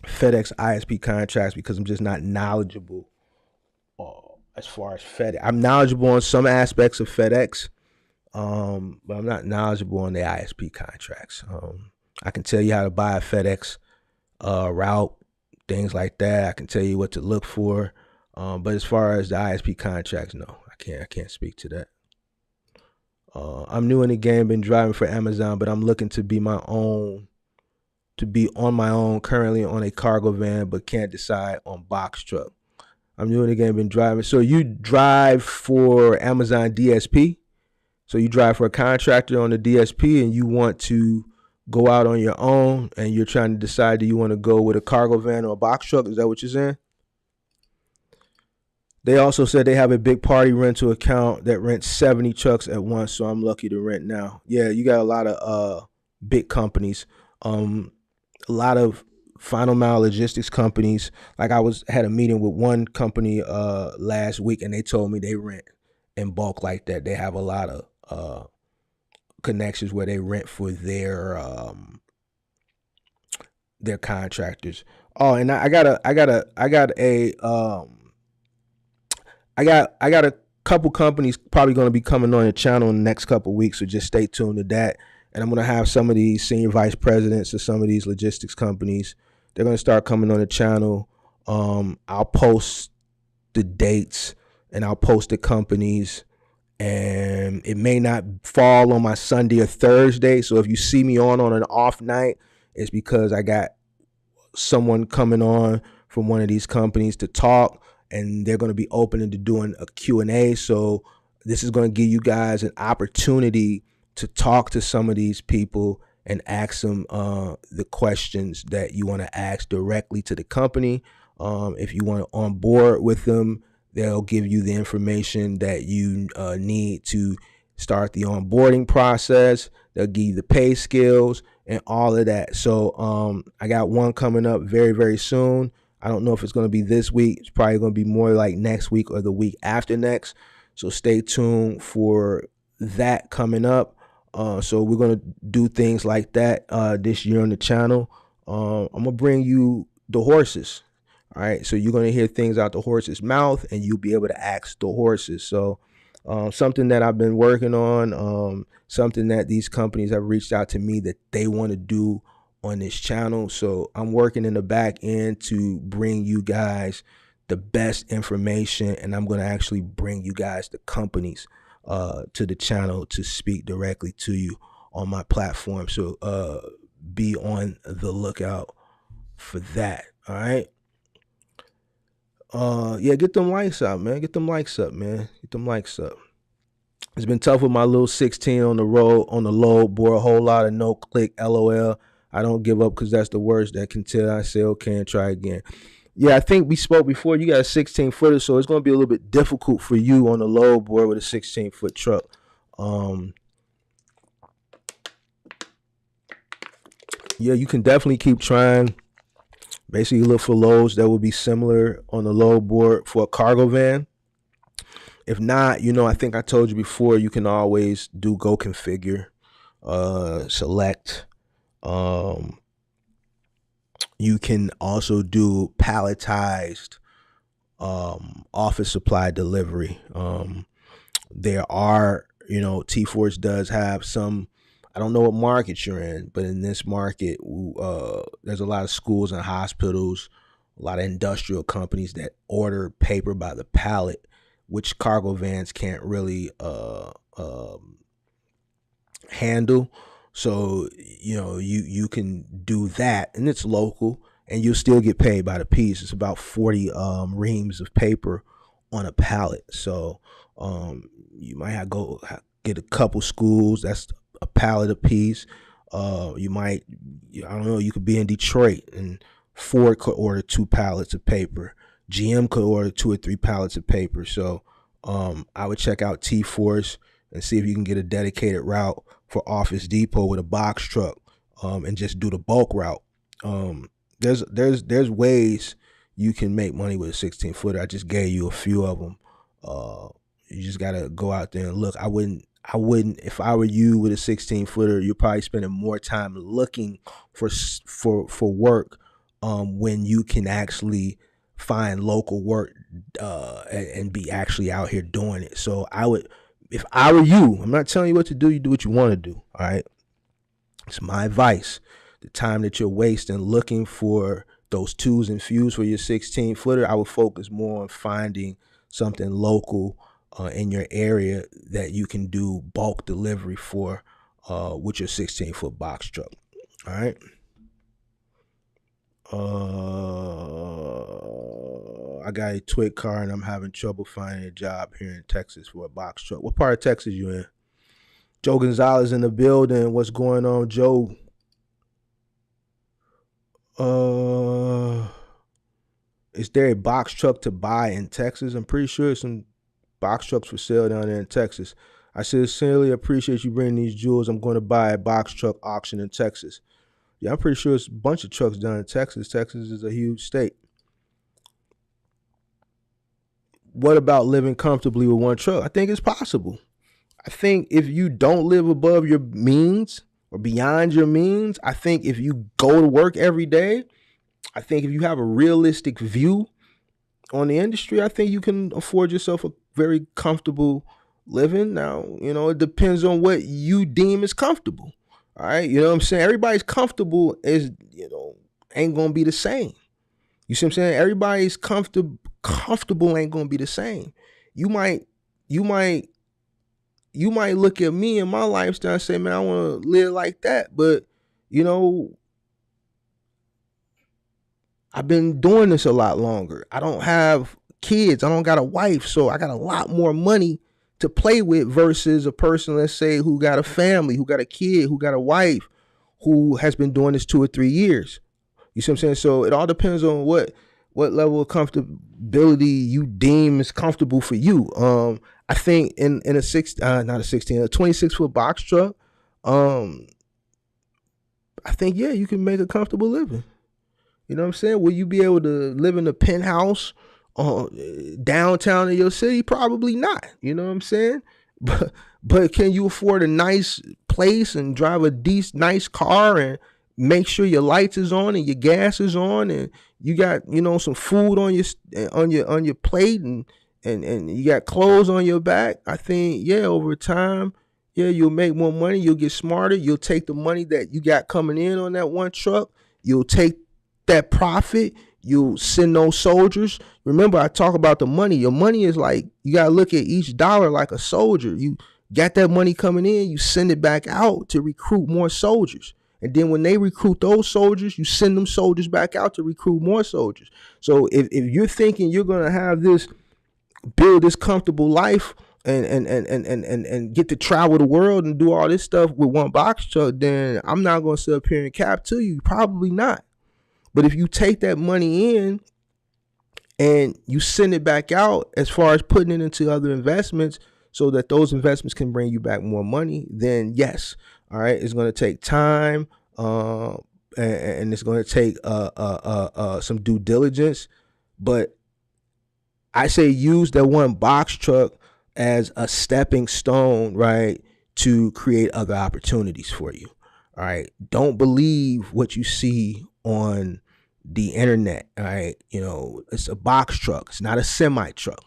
FedEx ISP contracts because I'm just not knowledgeable as far as FedEx. I'm knowledgeable on some aspects of FedEx, but I'm not knowledgeable on the ISP contracts. I can tell you how to buy a FedEx route, things like that. I can tell you what to look for. But as far as the ISP contracts, no, I can't speak to that. I'm new in the game, been driving for Amazon, but I'm looking to be on my own, currently on a cargo van, but can't decide on box truck. I'm new in the game, been driving. So you drive for Amazon DSP? So you drive for a contractor on the DSP, and you want to go out on your own, and you're trying to decide, do you want to go with a cargo van or a box truck? Is that what you're saying? They also said they have a big party rental account that rents 70 trucks at once, so I'm lucky to rent now. Yeah, you got a lot of big companies, a lot of final mile logistics companies. Like I had a meeting with one company last week, and they told me they rent in bulk like that. They have a lot of connections where they rent for their contractors. Oh, and I got a couple companies probably going to be coming on the channel in the next couple of weeks, so just stay tuned to that. And I'm going to have some of these senior vice presidents of some of these logistics companies. They're going to start coming on the channel. I'll post the dates and I'll post the companies, and it may not fall on my Sunday or Thursday. So if you see me on an off night, it's because I got someone coming on from one of these companies to talk, and they're going to be open to doing a Q&A. So this is going to give you guys an opportunity to talk to some of these people and ask them the questions that you want to ask directly to the company. If you want to onboard with them, they'll give you the information that you need to start the onboarding process. They'll give you the pay scales and all of that. So I got one coming up very, very soon. I don't know if it's going to be this week. It's probably going to be more like next week or the week after next. So stay tuned for that coming up. So we're going to do things like that this year on the channel. I'm going to bring you the horses. All right. So you're going to hear things out the horse's mouth, and you'll be able to ask the horses. So something that I've been working on, something that these companies have reached out to me that they want to do on this channel. So I'm working in the back end to bring you guys the best information, and I'm going to actually bring you guys the companies to the channel to speak directly to you on my platform. So be on the lookout for that. All right. Yeah, get them likes out, man. Get them likes up, man. Get them likes up. It's been tough with my little 16 on the road, on the load board, a whole lot of no click, LOL. I don't give up because that's the worst that can tell. I say, okay, and try again. Yeah, I think we spoke before. You got a 16 footer, so it's going to be a little bit difficult for you on the load board with a 16-foot truck. Yeah, you can definitely keep trying. Basically, look for loads that will be similar on the load board for a cargo van. If not, I think I told you before, you can always do go configure, select, You can also do palletized office supply delivery. There are, T-Force does have some, I don't know what market you're in, but in this market, there's a lot of schools and hospitals, a lot of industrial companies that order paper by the pallet, which cargo vans can't really handle. So, you can do that, and it's local, and you'll still get paid by the piece. It's about 40 reams of paper on a pallet. So you might have go get a couple schools. That's a pallet a piece. You might, I don't know, you could be in Detroit and Ford could order 2 pallets of paper. GM could order 2 or 3 pallets of paper. So I would check out T-Force and see if you can get a dedicated route for Office Depot with a box truck, and just do the bulk route. There's ways you can make money with a 16-footer. I just gave you a few of them. You just gotta go out there and look. I wouldn't, if I were you with a 16-footer, you're probably spending more time looking for work, when you can actually find local work, and be actually out here doing it. So I would, if I were you, I'm not telling you what to do. You do what you want to do. All right. It's my advice. The time that you're wasting looking for those twos and fews for your 16-footer, I would focus more on finding something local in your area that you can do bulk delivery for with your 16-foot box truck. All right. I got a twit car and I'm having trouble finding a job here in Texas for a box truck. What part of Texas you in? Joe Gonzalez in the building. What's going on, Joe? Is there a box truck to buy in Texas? I'm pretty sure there's some box trucks for sale down there in Texas. I sincerely appreciate you bringing these jewels. I'm going to buy a box truck auction in Texas. Yeah, I'm pretty sure there's a bunch of trucks down in Texas. Texas is a huge state. What about living comfortably with one truck? I think it's possible. I think if you don't live above your means or beyond your means, I think if you go to work every day, I think if you have a realistic view on the industry, I think you can afford yourself a very comfortable living. Now, it depends on what you deem as comfortable. All right. You know what I'm saying? Everybody's comfortable is, ain't going to be the same. You see what I'm saying? Everybody's comfortable ain't going to be the same. You might look at me and my lifestyle and say, man, I want to live like that. But, I've been doing this a lot longer. I don't have kids. I don't got a wife. So I got a lot more money to play with versus a person, let's say, who got a family, who got a kid, who got a wife, who has been doing this 2 or 3 years. You see what I'm saying? So it all depends on what level of comfortability you deem is comfortable for you. I think in a 26-foot box truck, I think, yeah, you can make a comfortable living. You know what I'm saying? Will you be able to live in a penthouse downtown in your city? Probably not. You know what I'm saying? But can you afford a nice place and drive a nice car and make sure your lights is on and your gas is on and you got, some food on your plate and you got clothes on your back? I think, yeah, over time, yeah, you'll make more money. You'll get smarter. You'll take the money that you got coming in on that one truck. You'll take that profit. You'll send those soldiers. Remember, I talk about the money. Your money is like, you got to look at each dollar like a soldier. You got that money coming in, you send it back out to recruit more soldiers. And then when they recruit those soldiers, you send them soldiers back out to recruit more soldiers. So if you're thinking you're going to have build this comfortable life and get to travel the world and do all this stuff with one box truck, then I'm not going to sit up here and cap to you. Probably not. But if you take that money in and you send it back out as far as putting it into other investments so that those investments can bring you back more money, then yes. All right. It's going to take time and it's going to take some due diligence. But I say use that one box truck as a stepping stone, right, to create other opportunities for you. All right. Don't believe what you see on the internet. All right, it's a box truck. It's not a semi truck.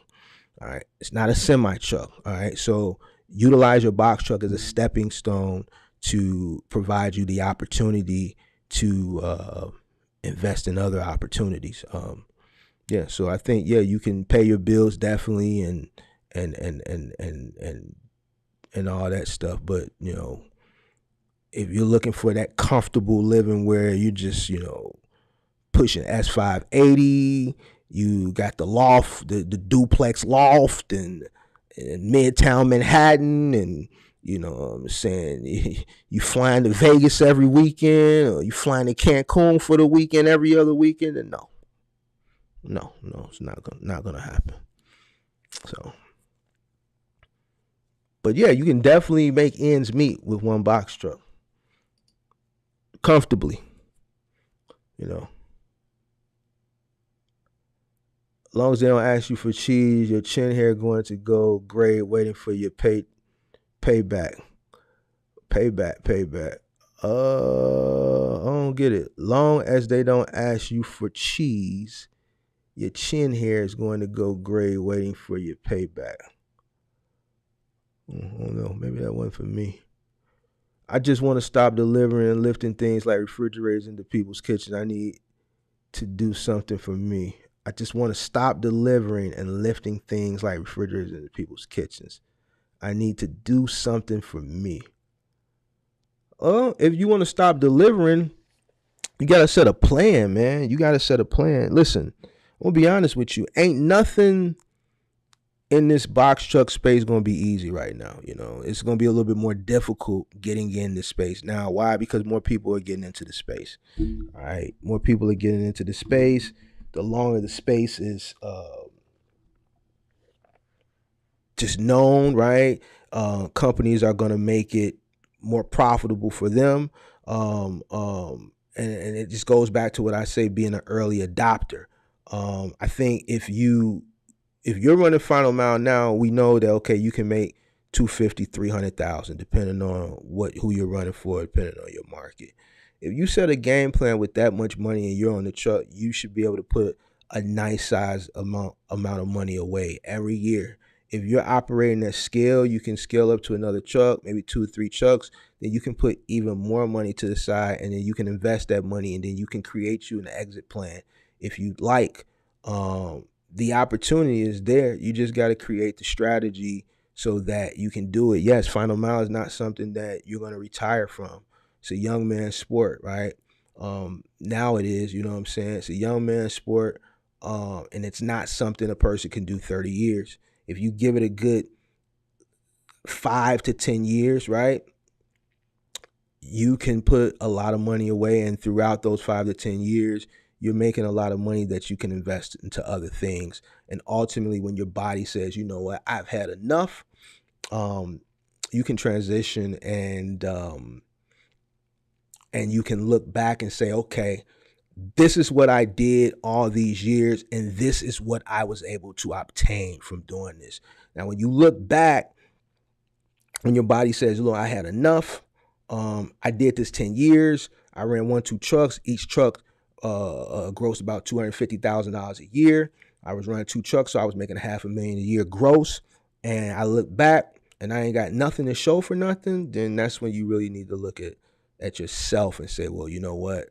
All right, it's not a semi truck. All right, so utilize your box truck as a stepping stone to provide you the opportunity to invest in other opportunities. So I think you can pay your bills definitely and all that stuff, but if you're looking for that comfortable living where you just pushing S580, you got the loft, the duplex loft, and Midtown Manhattan, and what I'm saying, you flying to Vegas every weekend, or you flying to Cancun for the weekend every other weekend, and no, it's not gonna happen. So, but yeah, you can definitely make ends meet with one box truck comfortably. As long as they don't ask you for cheese, your chin hair going to go gray, waiting for your payback. I don't get it. Long as they don't ask you for cheese, your chin hair is going to go gray, waiting for your payback. I don't know. Maybe that wasn't for me. I just want to stop delivering and lifting things like refrigerators into people's kitchens. I need to do something for me. I just want to stop delivering and lifting things like refrigerators into people's kitchens. I need to do something for me. If you want to stop delivering, you got to set a plan, man. You got to set a plan. Listen, I'm going to be honest with you. Ain't nothing in this box truck space going to be easy right now. It's going to be a little bit more difficult getting in this space. Now, why? Because more people are getting into the space. All right. More people are getting into the space. The longer the space is just known, right? Companies are going to make it more profitable for them. And it just goes back to what I say, being an early adopter. I think if you're running Final Mile now, we know that, okay, you can make 250, 300,000, depending on who you're running for, depending on your market. If you set a game plan with that much money and you're on the truck, you should be able to put a nice size amount of money away every year. If you're operating at scale, you can scale up to another truck, maybe 2 or 3 trucks. Then you can put even more money to the side, and then you can invest that money, and then you can create you an exit plan if you like. The opportunity is there. You just got to create the strategy so that you can do it. Yes, Final Mile is not something that you're going to retire from. It's a young man's sport, right? Now it is, you know what I'm saying? It's a young man's sport, and it's not something a person can do 30 years. If you give it a good 5 to 10 years, right, you can put a lot of money away, and throughout those 5 to 10 years, you're making a lot of money that you can invest into other things. And ultimately, when your body says, you know what, I've had enough, you can transition and you can look back and say, okay, this is what I did all these years, and this is what I was able to obtain from doing this. Now, when you look back, when your body says, look, I had enough, I did this 10 years, I ran 1-2 trucks, each truck grossed about $250,000 a year. I was running 2 trucks, so I was making $500,000 a year gross, and I look back and I ain't got nothing to show for nothing, then that's when you really need to look at yourself and say, well, you know what?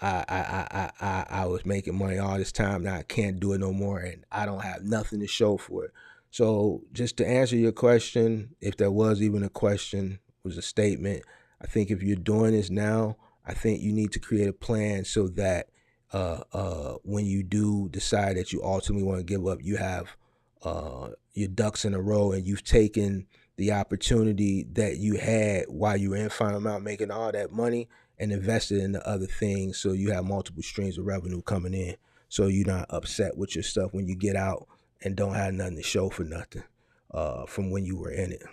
I was making money all this time. Now I can't do it no more, and I don't have nothing to show for it. So just to answer your question, if there was even a question, was a statement. I think if you're doing this now, I think you need to create a plan so that when you do decide that you ultimately want to give up, you have your ducks in a row, and you've taken the opportunity that you had while you were in Final Mile making all that money and invested into other things, so you have multiple streams of revenue coming in, so you're not upset with your stuff when you get out and don't have nothing to show for nothing from when you were in it.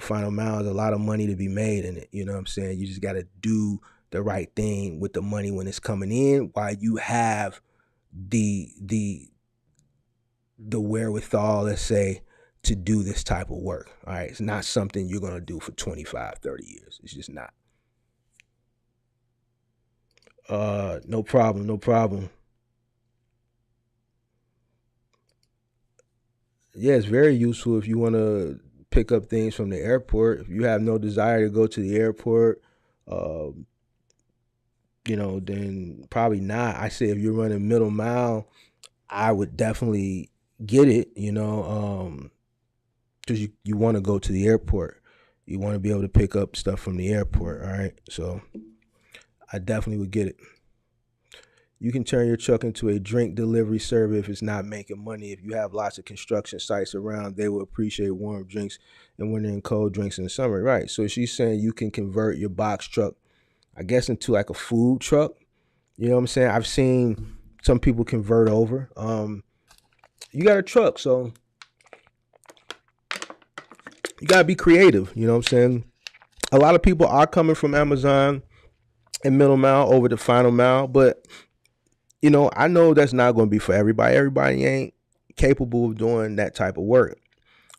Final Mile is a lot of money to be made in it. You know what I'm saying? You just got to do the right thing with the money when it's coming in, while you have the wherewithal, let's say, to do this type of work. All right. It's not something you're going to do for 25, 30 years. It's just not. No problem, no problem. Yeah, it's very useful if you want to pick up things from the airport. If you have no desire to go to the airport, uh, then probably not. I say if you're running middle mile, I would definitely get it, because you want to go to the airport. You want to be able to pick up stuff from the airport, all right? So I definitely would get it. You can turn your truck into a drink delivery service if it's not making money. If you have lots of construction sites around, they will appreciate warm drinks and winter and cold drinks in the summer, right? So she's saying you can convert your box truck, I guess, into like a food truck. You know what I'm saying? I've seen some people convert over. You got a truck, so you gotta be creative. You know what I'm saying? A lot of people are coming from Amazon and middle mile over to final mile, but I know that's not going to be for everybody. Everybody ain't capable of doing that type of work.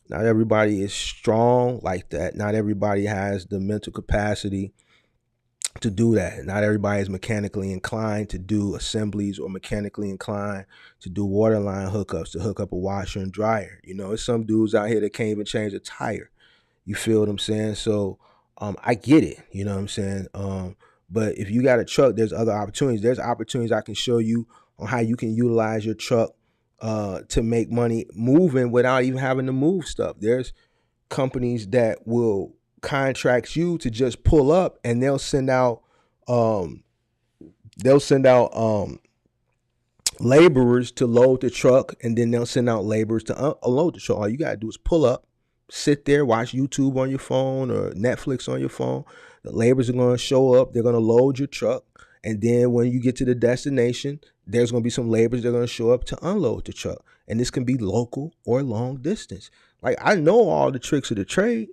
Not everybody is strong like that. Not everybody has the mental capacity to do that. Not everybody is mechanically inclined to do assemblies or mechanically inclined to do water line hookups, to hook up a washer and dryer. There's some dudes out here that can't even change a tire. You feel what I'm saying? So I get it. You know what I'm saying? But if you got a truck, there's other opportunities. There's opportunities I can show you on how you can utilize your truck to make money moving without even having to move stuff. There's companies that will contract you to just pull up, and they'll send out um, laborers to load the truck, and then they'll send out laborers to unload the truck. All you gotta do is pull up, sit there, watch YouTube on your phone or Netflix on your phone. The laborers are going to show up. They're going to load your truck. And then when you get to the destination, there's going to be some laborers that are going to show up to unload the truck. And this can be local or long distance. Like, I know all the tricks of the trade.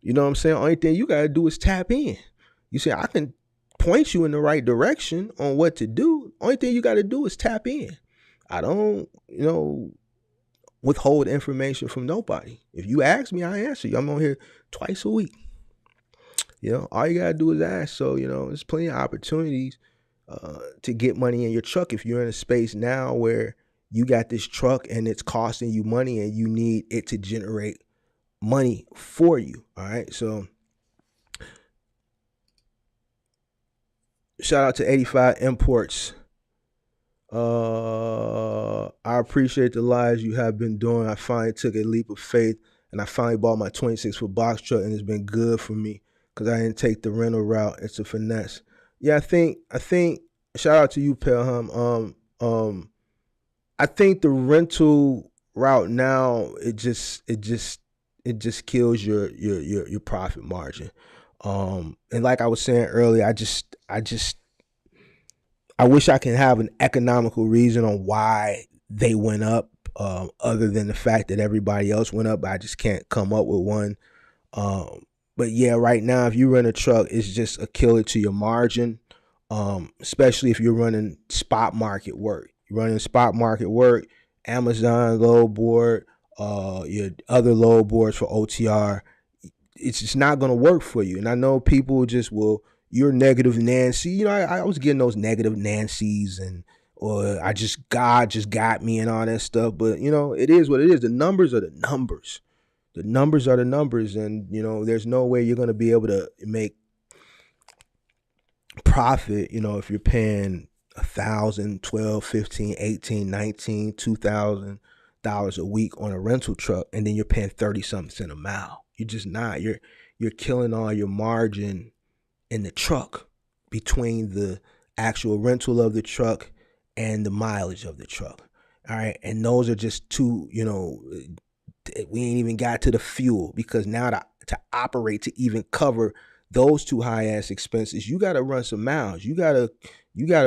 You know what I'm saying? Only thing you got to do is tap in. You say, I can point you in the right direction on what to do. Only thing you got to do is tap in. I don't, withhold information from nobody. If you ask me, I answer you. I'm on here twice a week. All you gotta do is ask. So there's plenty of opportunities to get money in your truck if you're in a space now where you got this truck and it's costing you money and you need it to generate money for you. All right. So shout out to 85 Imports. I appreciate the lives you have been doing. I finally took a leap of faith and I finally bought my 26-foot box truck, and it's been good for me because I didn't take the rental route. It's a finesse. Yeah, I think shout out to you, Pelham. I think the rental route now, it just kills your profit margin. And like I was saying earlier, I wish I can have an economical reason on why they went up, other than the fact that everybody else went up. I just can't come up with one. But yeah, right now, if you rent a truck, it's just a killer to your margin, especially if you're running spot market work. You're running spot market work, Amazon load board, your other load boards for OTR. It's just not going to work for you. And I know people just will, you're negative Nancy. I was getting those negative Nancys or God just got me and all that stuff. But, it is what it is. The numbers are the numbers. The numbers are the numbers. And, there's no way you're going to be able to make profit, if you're paying $1,000, $1,200, $1,500, $1,800, $1,900, $2,000 a week on a rental truck, and then you're paying 30-something cents a mile. You're just not. You're killing all your margin in the truck between the actual rental of the truck and the mileage of the truck. All right. And those are just two, we ain't even got to the fuel, because now to operate, to even cover those two high ass expenses, you got to run some miles. You got to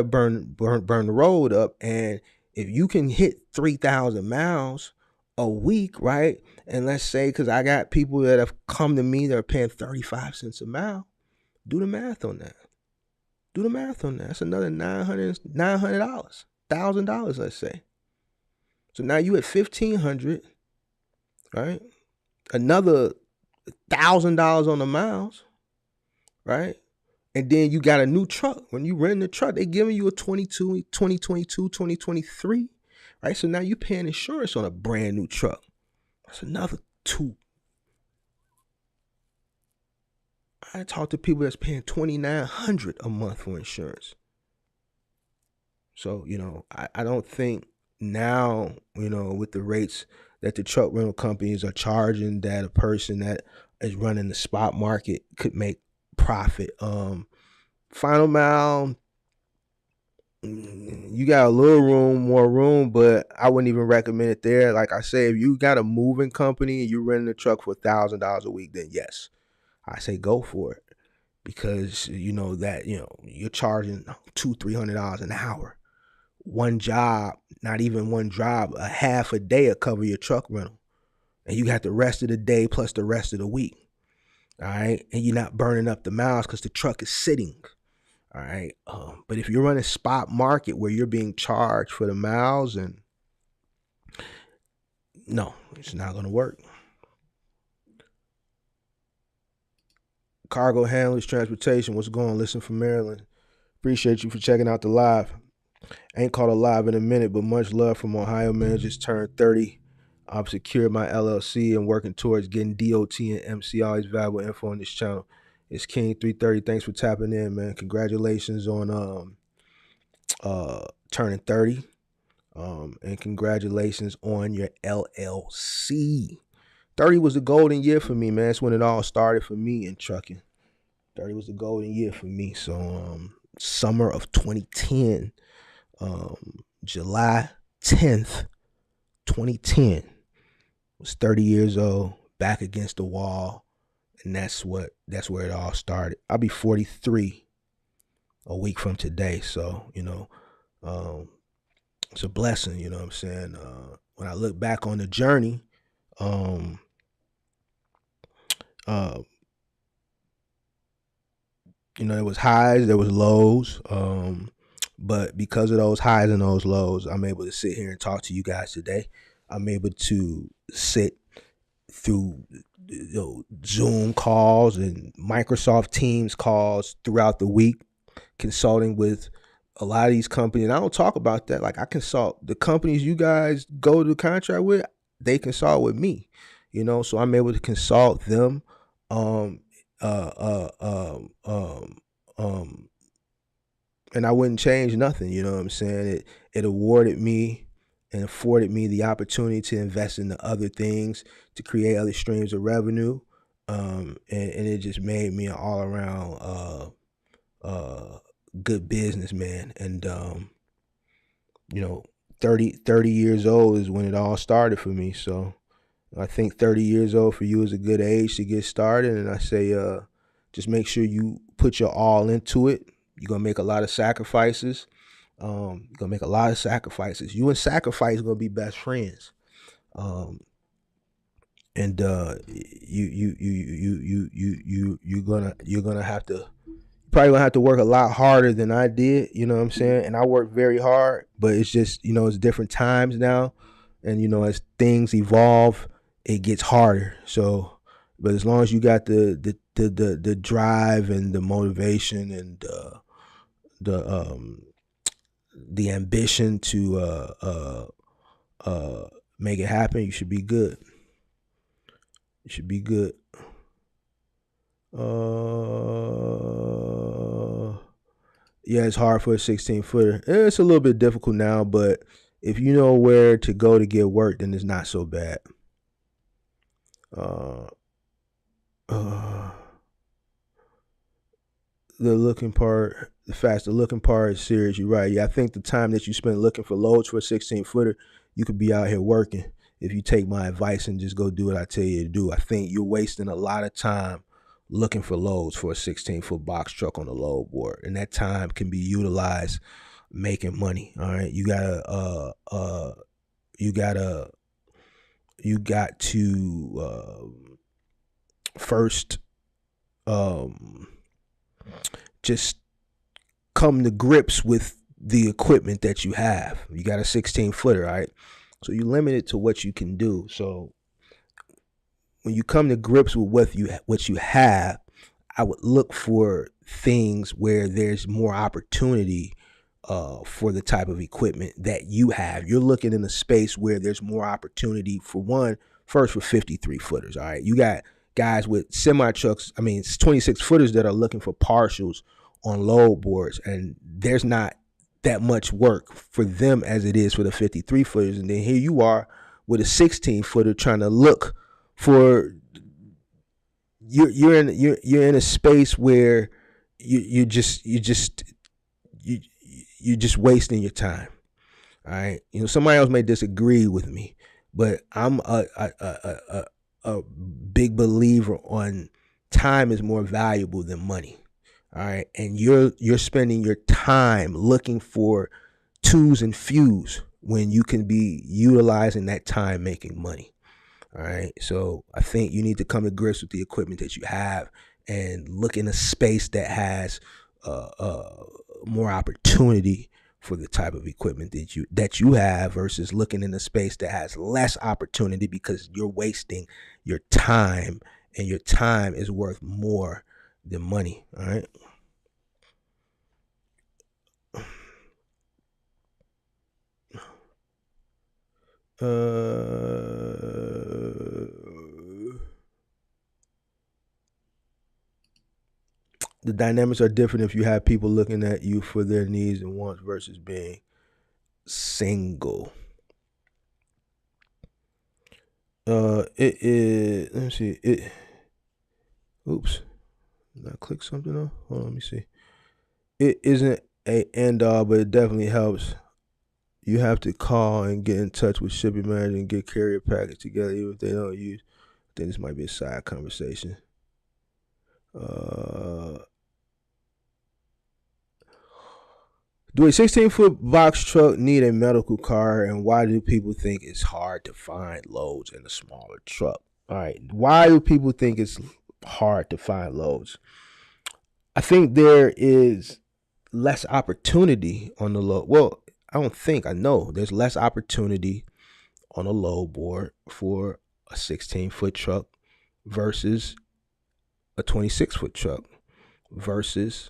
burn the road up. And if you can hit 3,000 miles a week, right? And let's say, because I got people that have come to me that are paying 35 cents a mile. Do the math on that. That's another $900, $1,000, let's say. So now you at $1,500, right? Another $1,000 on the miles, right? And then you got a new truck. When you rent the truck, they giving you a 2022, 2023, right? So now you're paying insurance on a brand new truck. That's another two. I talk to people that's paying $2,900 a month for insurance. So, I don't think now, with the rates that the truck rental companies are charging, that a person that is running the spot market could make profit. Final mile, you got a little more room, but I wouldn't even recommend it there. Like I say, if you got a moving company and you're renting a truck for $1,000 a week, then yes, I say go for it, because you're charging $200-$300 an hour. One job, not even one job, a half a day will cover your truck rental, and you got the rest of the day plus the rest of the week. All right, and you're not burning up the miles because the truck is sitting. All right, but if you're running spot market where you're being charged for the miles, and no, it's not going to work. Cargo handlers, transportation, what's going on? Listen from Maryland. Appreciate you for checking out the live. Ain't caught a live in a minute, but much love from Ohio man. Just turned 30. I've secured my LLC and working towards getting DOT and MC. Always valuable info on this channel. It's King 330. Thanks for tapping in, man. Congratulations on turning 30. And congratulations on your LLC. 30 was the golden year for me, man. That's when it all started for me in trucking. 30 was the golden year for me. So summer of 2010, July 10th, 2010, was 30 years old, back against the wall, and that's where it all started. I'll be 43 a week from today, so it's a blessing. You know what I'm saying? When I look back on the journey, there was highs, there was lows, but because of those highs and those lows, I'm able to sit here and talk to you guys today. I'm able to sit through Zoom calls and Microsoft Teams calls throughout the week, consulting with a lot of these companies. And I don't talk about that. Like, I consult the companies you guys go to contract with, they consult with me, so I'm able to consult them. And I wouldn't change nothing, you know what I'm saying? It awarded me and afforded me the opportunity to invest in the other things, to create other streams of revenue. And it just made me an all around good businessman. And 30 years old is when it all started for me. So I think 30 years old for you is a good age to get started. And I say just make sure you put your all into it. You're going to make a lot of sacrifices. You and sacrifice are going to be best friends. You're probably gonna have to work a lot harder than I did, you know what I'm saying? And I worked very hard, but it's just, it's different times now. And, as things evolve, it gets harder. So, but as long as you got the drive and the motivation and the ambition to make it happen, you should be good. You should be good. Yeah, it's hard for a 16-footer. It's a little bit difficult now, but if you know where to go to get work, then it's not so bad. The looking part is serious. You're right. Yeah, I think the time that you spend looking for loads for a 16-footer, you could be out here working if you take my advice and just go do what I tell you to do. I think you're wasting a lot of time looking for loads for a 16-foot box truck on the load board, and that time can be utilized making money. All right, you got to first just come to grips with the equipment that you have. You got a 16-footer, right? So you limit it to what you can do. So when you come to grips with what you have, I would look for things where there's more opportunity for the type of equipment that you have. You're looking in a space where there's more opportunity for one, first for 53 footers. All right. You got guys with semi trucks, 26 footers that are looking for partials on load boards, and there's not that much work for them as it is for the 53 footers. And then here you are with a 16 footer trying to look for, you're in a space where you're just wasting your time. All right. Somebody else may disagree with me, but I'm a big believer on time is more valuable than money. All right. And you're spending your time looking for twos and fews when you can be utilizing that time making money. All right. So I think you need to come to grips with the equipment that you have and look in a space that has more opportunity for the type of equipment that you have versus looking in a space that has less opportunity, because you're wasting your time, and your time is worth more than money. All right. The dynamics are different if you have people looking at you for their needs and wants versus being single. It is, let me see. Oops. Did I click something off? Hold on, let me see. It isn't a end all, but it definitely helps. You have to call and get in touch with shipping manager and get carrier package together, even if they don't use. I think this might be a side conversation. Do a 16-foot box truck need a medical card, and why do people think it's hard to find loads in a smaller truck? All right. Why do people think it's hard to find loads? I think there is less opportunity on the load. Well, I know there's less opportunity on a load board for a 16-foot truck versus a 26-foot truck versus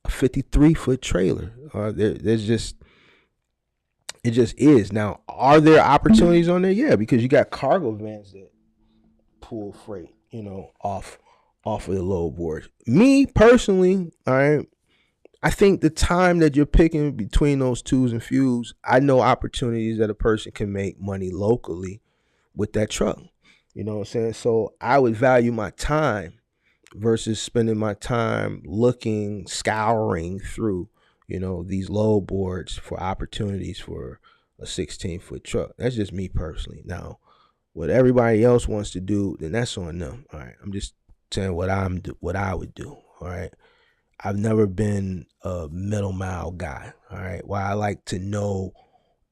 a 53-foot trailer. It just is. Now, are there opportunities on there? Yeah, because you got cargo vans that pull freight, off of the load board. Me personally, all right, I think the time that you're picking between those twos and fews, I know opportunities that a person can make money locally with that truck. You know what I'm saying? So I would value my time versus spending my time scouring through, these load boards for opportunities for a 16-foot truck. That's just me personally. Now, what everybody else wants to do, then that's on them. All right. I'm just saying what I would do. All right. I've never been a middle mile guy. All right. While I like to know,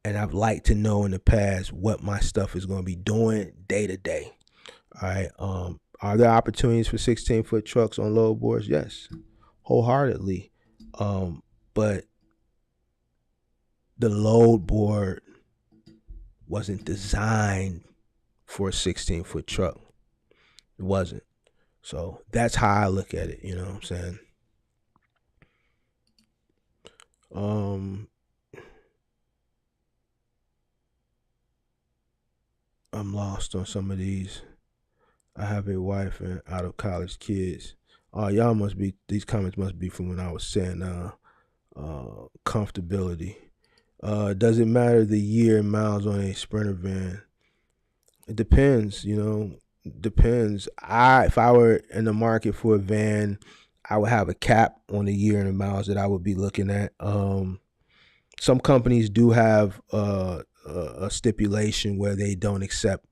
and I've liked to know in the past what my stuff is going to be doing day to day. All right. Are there opportunities for 16-foot trucks on load boards? Yes, wholeheartedly. But the load board wasn't designed for a 16-foot truck. It wasn't. So that's how I look at it. You know what I'm saying? I'm lost on some of these. I have a wife and out of college kids. These comments must be from when I was saying comfortability. Does it matter the year and miles on a Sprinter van? It depends, depends. If I were in the market for a van, I would have a cap on the year and the miles that I would be looking at. Some companies do have a stipulation where they don't accept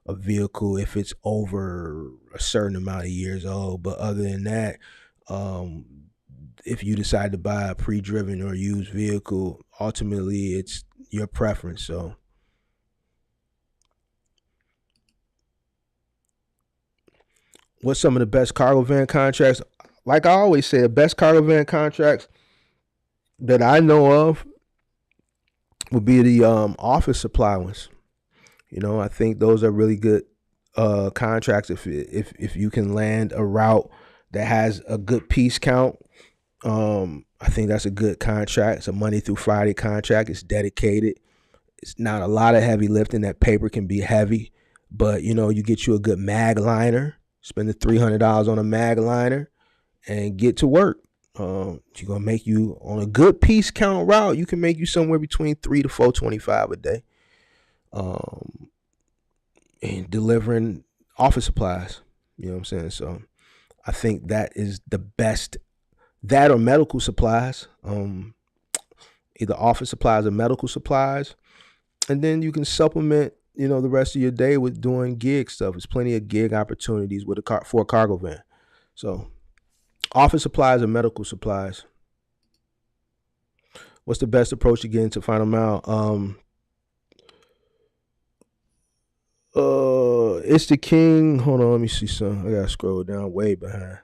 a vehicle if it's over a certain amount of years old. But other than that, if you decide to buy a pre-driven or used vehicle, ultimately it's your preference. So what's some of the best cargo van contracts? Like I always say, the best cargo van contracts that I know of would be the office supply ones. I think those are really good contracts if you can land a route that has a good piece count. I think that's a good contract. It's a Monday through Friday contract. It's dedicated. It's not a lot of heavy lifting. That paper can be heavy, but you get you a good mag liner, spend the $300 on a mag liner, and get to work. You're gonna make you on a good piece count route. You can make you somewhere between $3 to $425 a day, and delivering office supplies. You know what I'm saying? So I think that is the best. That or medical supplies, either office supplies or medical supplies, and then you can supplement, the rest of your day with doing gig stuff. There's plenty of gig opportunities with for a cargo van. So office supplies or medical supplies. What's the best approach to getting to final mile? It's the King. Hold on, let me see some. I gotta scroll down way behind.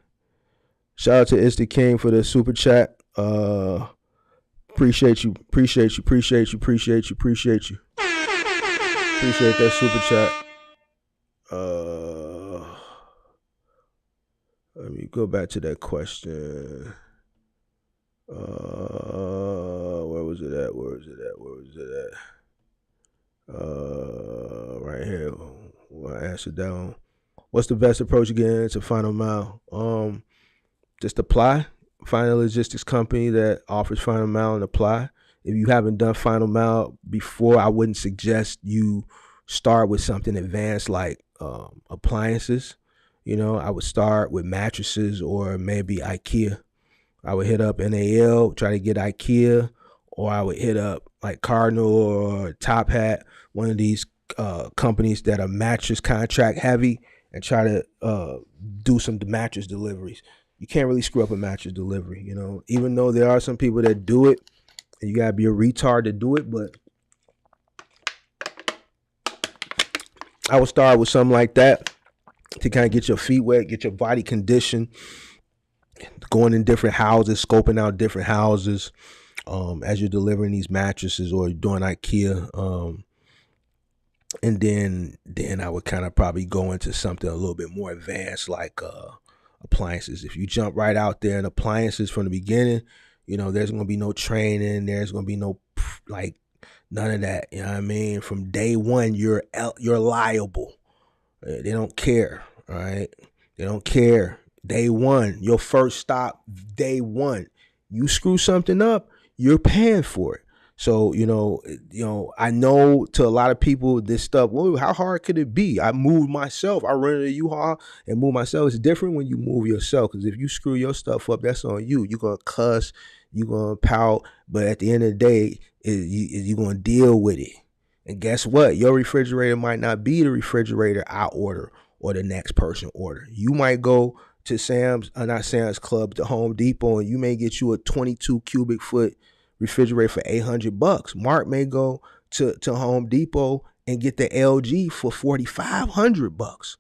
Shout out to It's the King for the super chat. Appreciate you. Appreciate that super chat. Let me go back to that question. Where was it at? Right here. Well, I answered that one. What's the best approach to getting into final mile? Just apply. Find a logistics company that offers final mile and apply. If you haven't done final mile before, I wouldn't suggest you start with something advanced like appliances. I would start with mattresses or maybe IKEA. I would hit up NAL, try to get IKEA, or I would hit up like Cardinal or Top Hat, one of these companies that are mattress contract heavy, and try to do some mattress deliveries. You can't really screw up a mattress delivery, even though there are some people that do it, and you gotta be a retard to do it. But I would start with something like that to kind of get your feet wet, get your body conditioned, going in different houses, scoping out different houses as you're delivering these mattresses or doing IKEA. And then I would kind of probably go into something a little bit more advanced like appliances. If you jump right out there in appliances from the beginning, there's going to be no training. There's going to be no none of that. You know what I mean? From day one, you're liable. They don't care. All right. They don't care. Day one, your first stop, day one, you screw something up, you're paying for it. So, I know to a lot of people, this stuff, well, how hard could it be? I moved myself. I rented a U-Haul and moved myself. It's different when you move yourself, because if you screw your stuff up, that's on you. You're going to cuss, you're going to pout, but at the end of the day, you're going to deal with it. And guess what? Your refrigerator might not be the refrigerator I order or the next person order. You might go to not Sam's Club, to Home Depot, and you may get you a 22 cubic foot refrigerator for $800. Mark may go to Home Depot and get the LG for $4,500.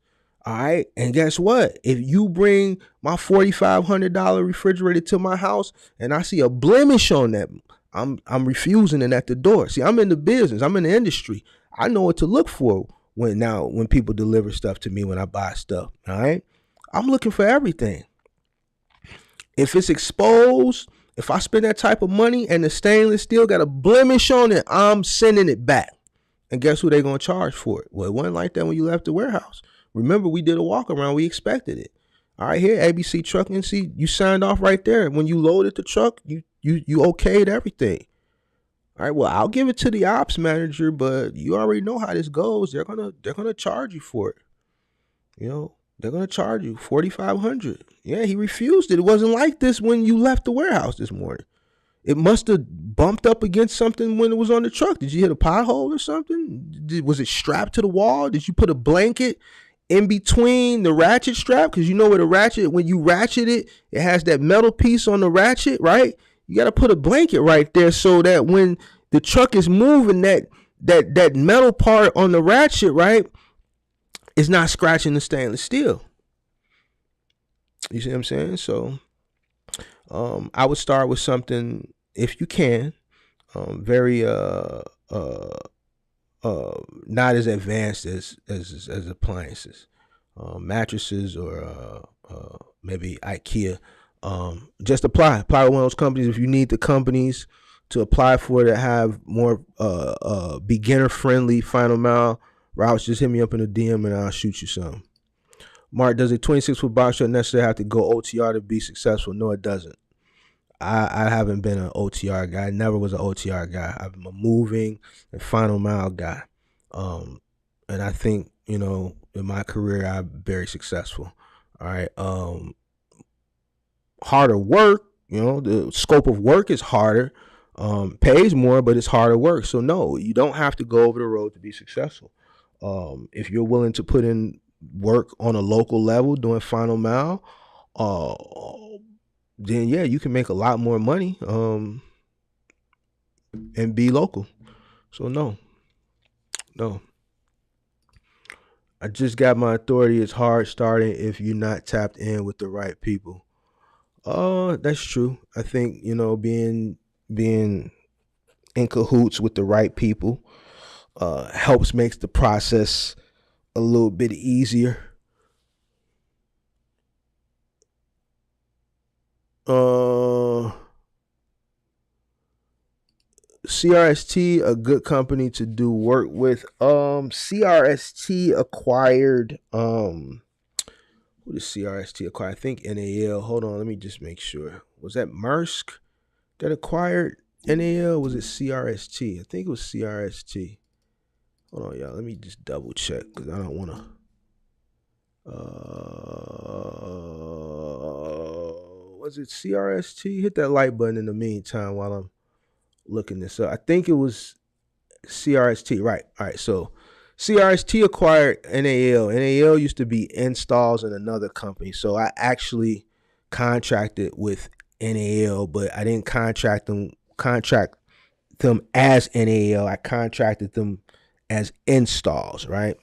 All right. And guess what? If you bring my $4,500 refrigerator to my house and I see a blemish on that, I'm refusing it at the door. See, I'm in the business. I'm in the industry. I know what to look for when people deliver stuff to me, when I buy stuff. All right. I'm looking for everything. If it's exposed, if I spend that type of money and the stainless steel got a blemish on it, I'm sending it back. And guess who they're going to charge for it? Well, it wasn't like that when you left the warehouse. Remember, we did a walk around. We expected it. All right, here, ABC Trucking. See, you signed off right there. When you loaded the truck, you okayed everything. All right, well, I'll give it to the ops manager, but you already know how this goes. They're gonna charge you for it. They're gonna charge you $4,500. Yeah, he refused it. It wasn't like this when you left the warehouse this morning. It must have bumped up against something when it was on the truck. Did you hit a pothole or something? Was it strapped to the wall? Did you put a blanket in between the ratchet strap? Because where the ratchet, when you ratchet it, it has that metal piece on the ratchet, right? You got to put a blanket right there so that when the truck is moving, that metal part on the ratchet, right, is not scratching the stainless steel. You see what I'm saying? So I would start with something, if you can, very not as advanced as appliances, mattresses or maybe IKEA. Just apply with one of those companies. If you need the companies to apply for that have more beginner friendly final mile routes, just hit me up in a DM and I'll shoot you some. Mark, does a 26-foot box truck necessarily have to go OTR to be successful? No, it doesn't. I haven't been an OTR guy. I never was an OTR guy. I'm a moving and final mile guy. And I think, in my career, I'm very successful. All right. Harder work, the scope of work is harder, pays more, but it's harder work. So no, you don't have to go over the road to be successful. If you're willing to put in work on a local level doing final mile, then yeah, you can make a lot more money, and be local. So no. I just got my authority. It's hard starting if you're not tapped in with the right people. That's true. I think, being in cahoots with the right people helps makes the process a little bit easier. CRST, a good company to do work with. CRST acquired who did CRST acquire? I think NAL. Hold on, let me just make sure. Was that Maersk that acquired NAL? Was it CRST? I think it was CRST. Hold on, y'all. Let me just double check because I don't want to. Was it CRST? Hit that like button in the meantime while I'm looking this up. I think it was CRST. Right. All right. So CRST acquired NAL. NAL used to be installs in another company. So I actually contracted with NAL, but I didn't contract them as NAL. I contracted them as installs, right?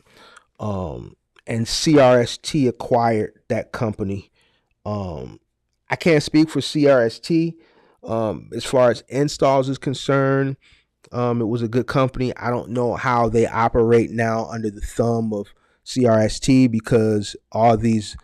And CRST acquired that company. I can't speak for CRST. As far as installs is concerned, it was a good company. I don't know how they operate now under the thumb of CRST because all these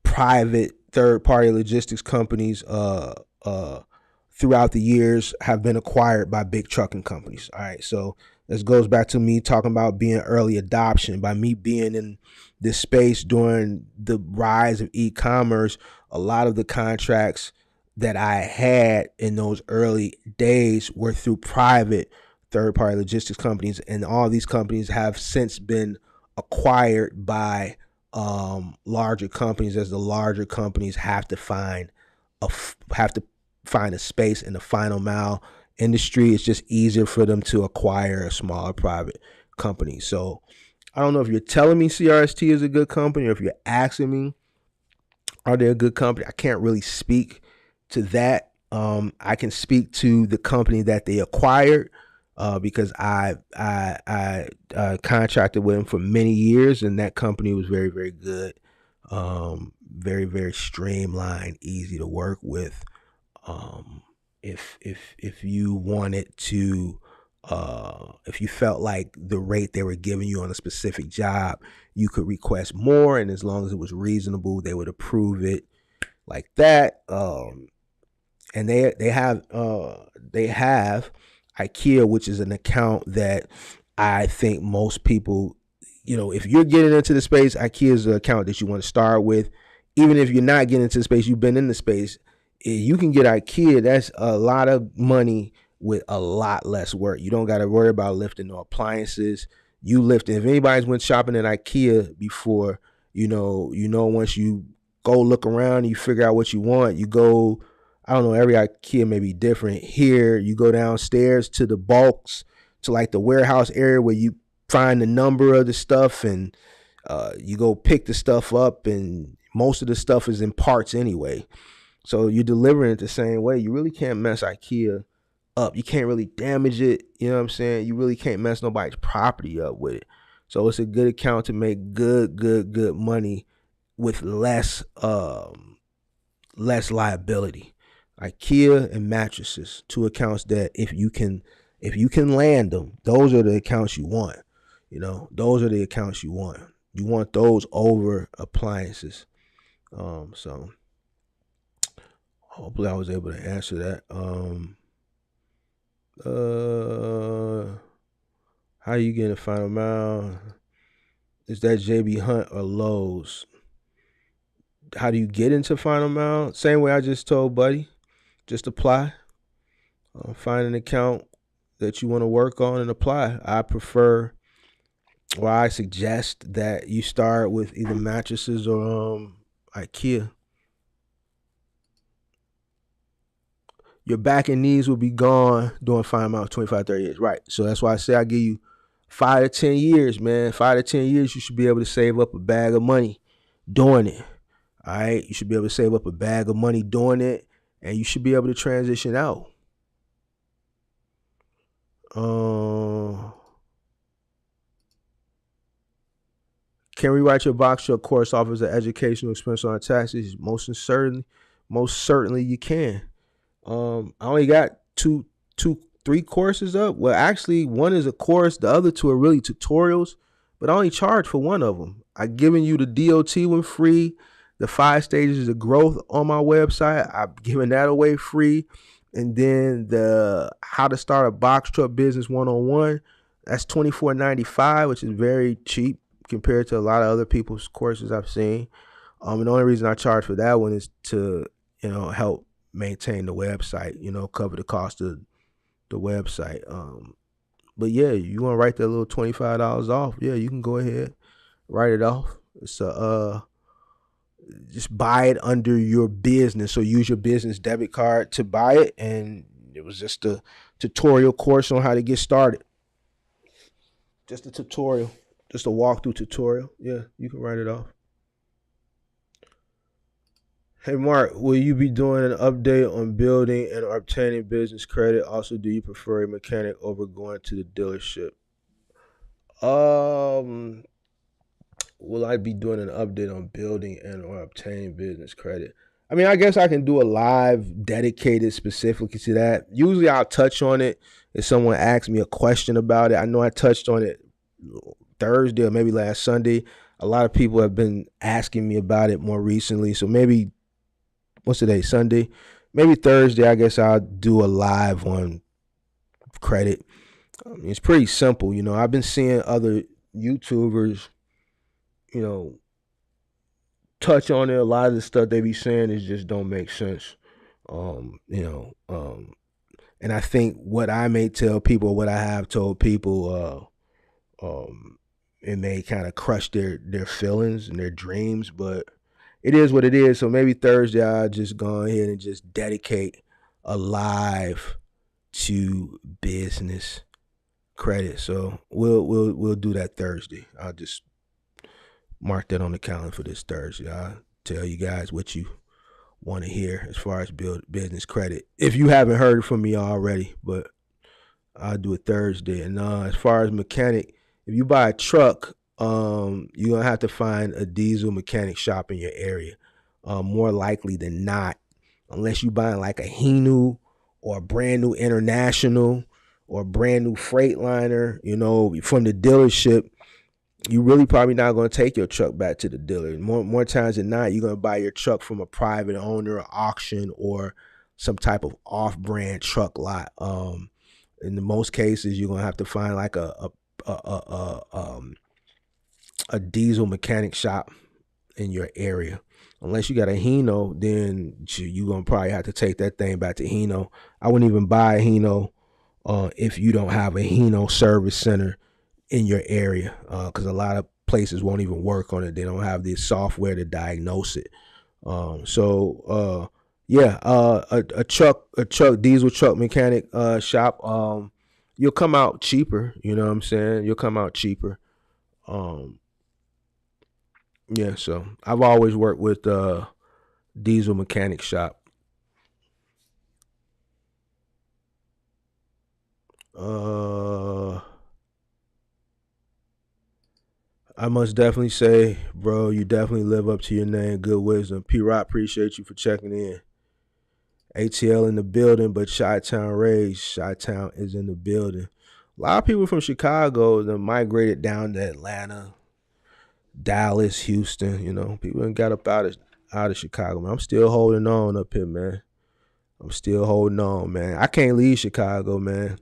private third-party logistics companies throughout the years have been acquired by big trucking companies. All right, so this goes back to me talking about being early adoption. By me being in this space during the rise of e-commerce, a lot of the contracts that I had in those early days were through private third-party logistics companies, and all these companies have since been acquired by larger companies, as the larger companies have to find a space in the final mile industry. It's just easier for them to acquire a smaller private company. So I don't know if you're telling me CRST is a good company or if you're asking me, are they a good company? I can't really speak to that. I can speak to the company that they acquired because I contracted with them for many years, and that company was very, very good. Very, very streamlined, easy to work with. If you wanted to, if you felt like the rate they were giving you on a specific job, you could request more, and as long as it was reasonable, they would approve it like that. And they have IKEA, which is an account that I think most people, if you're getting into the space, IKEA is the account that you want to start with. Even if you're not getting into the space, you've been in the space, you can get IKEA. That's a lot of money with a lot less work. You don't got to worry about lifting no appliances. You lift it. If anybody's went shopping at IKEA before, once you go look around, you figure out what you want, you go, I don't know, every IKEA may be different. Here, you go downstairs to the bulks, to like the warehouse area where you find the number of the stuff, and you go pick the stuff up, and most of the stuff is in parts anyway. So you're delivering it the same way. You really can't mess IKEA up. You can't really damage it. You know what I'm saying? You really can't mess nobody's property up with it. So it's a good account to make good money with less liability. IKEA and mattresses, two accounts that if you can land them, those are the accounts you want. Those are the accounts you want. You want those over appliances. So Hopefully I was able to answer that. How you getting a final mile? Is that JB Hunt or Lowe's? How do you get into final mile? Same way I just told Buddy. Just apply. Find an account that you want to work on and apply. I prefer, or I suggest that you start with either mattresses or IKEA. Your back and knees will be gone doing final mile 25, 30 years. Right. So that's why I say I give you 5 to 10 years, man. 5 to 10 years, you should be able to save up a bag of money doing it. All right. You should be able to save up a bag of money doing it, and you should be able to transition out. Can rewrite your box truck course off as an educational expense on taxes? Most certainly you can. I only got three courses up. Well, actually, one is a course. The other two are really tutorials, but I only charge for one of them. I've given you the DOT one free. The 5 stages of growth on my website, I've given that away free. And then the how to start a box truck business 101, that's $24.95, which is very cheap compared to a lot of other people's courses I've seen. And the only reason I charge for that one is to, help maintain the website, cover the cost of the website. But yeah, you want to write that little $25 off? Yeah, you can go ahead, write it off. It's just buy it under your business. So use your business debit card to buy it, and it was just a tutorial course on how to get started. Just a tutorial, just a walkthrough tutorial. Yeah, you can write it off. Hey Mark, will you be doing an update on building and obtaining business credit? Also, do you prefer a mechanic over going to the dealership? Will I be doing an update on building and or obtaining business credit? I mean, I guess I can do a live dedicated specifically to that. Usually I'll touch on it if someone asks me a question about it. I know I touched on it Thursday or maybe last Sunday. A lot of people have been asking me about it more recently. So maybe, what's today, Sunday? Maybe Thursday, I guess I'll do a live on credit. It's pretty simple. I've been seeing other YouTubers, touch on it. A lot of the stuff they be saying is just don't make sense. And I think what I may tell people, what I have told people, it may kind of crush their feelings and their dreams, but it is what it is. So maybe Thursday I'll just go ahead and just dedicate a live to business credit. So we'll do that Thursday. I'll just mark that on the calendar for this Thursday. I'll tell you guys what you want to hear as far as business credit, if you haven't heard from me already, but I'll do it Thursday. And as far as mechanic, if you buy a truck, you're gonna have to find a diesel mechanic shop in your area. More likely than not, unless you buying like a Hino or a brand new International or a brand new Freightliner, from the dealership, you really probably not going to take your truck back to the dealer. More times than not, you're going to buy your truck from a private owner, or auction, or some type of off-brand truck lot. In the most cases, you're going to have to find like a diesel mechanic shop in your area. Unless you got a Hino, then you're going to probably have to take that thing back to Hino. I wouldn't even buy a Hino if you don't have a Hino service center in your area, because a lot of places won't even work on it. They don't have the software to diagnose it. A diesel truck mechanic shop, you'll come out cheaper. You know what I'm saying? You'll come out cheaper. So I've always worked with diesel mechanic shop. I must definitely say, bro, you definitely live up to your name. Good wisdom. P-Rock, appreciate you for checking in. ATL in the building, but Chi-Town raised. Chi-Town is in the building. A lot of people from Chicago that migrated down to Atlanta, Dallas, Houston. People got up out of Chicago, man. I'm still holding on up here, man. I'm still holding on, man. I can't leave Chicago, man.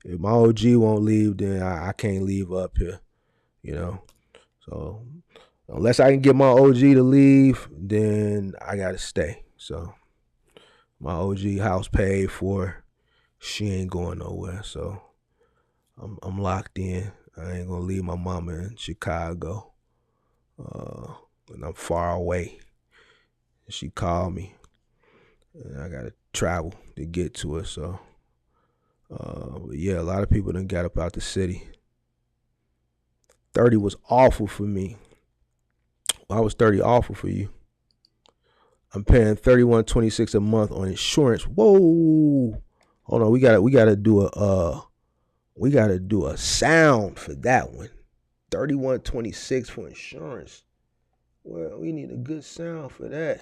If my OG won't leave, then I can't leave up here, you know. So unless I can get my OG to leave, then I gotta stay. So my OG house paid for. She ain't going nowhere. So I'm locked in. I ain't gonna leave my mama in Chicago. And I'm far away. She called me. And I gotta travel to get to her. So but yeah, a lot of people done got up out the city. 30 was awful for me. Why was 30 awful for you? I'm paying $31.26 a month on insurance. Whoa. Hold on, we gotta do a sound for that one. $31.26 for insurance. Well, we need a good sound for that.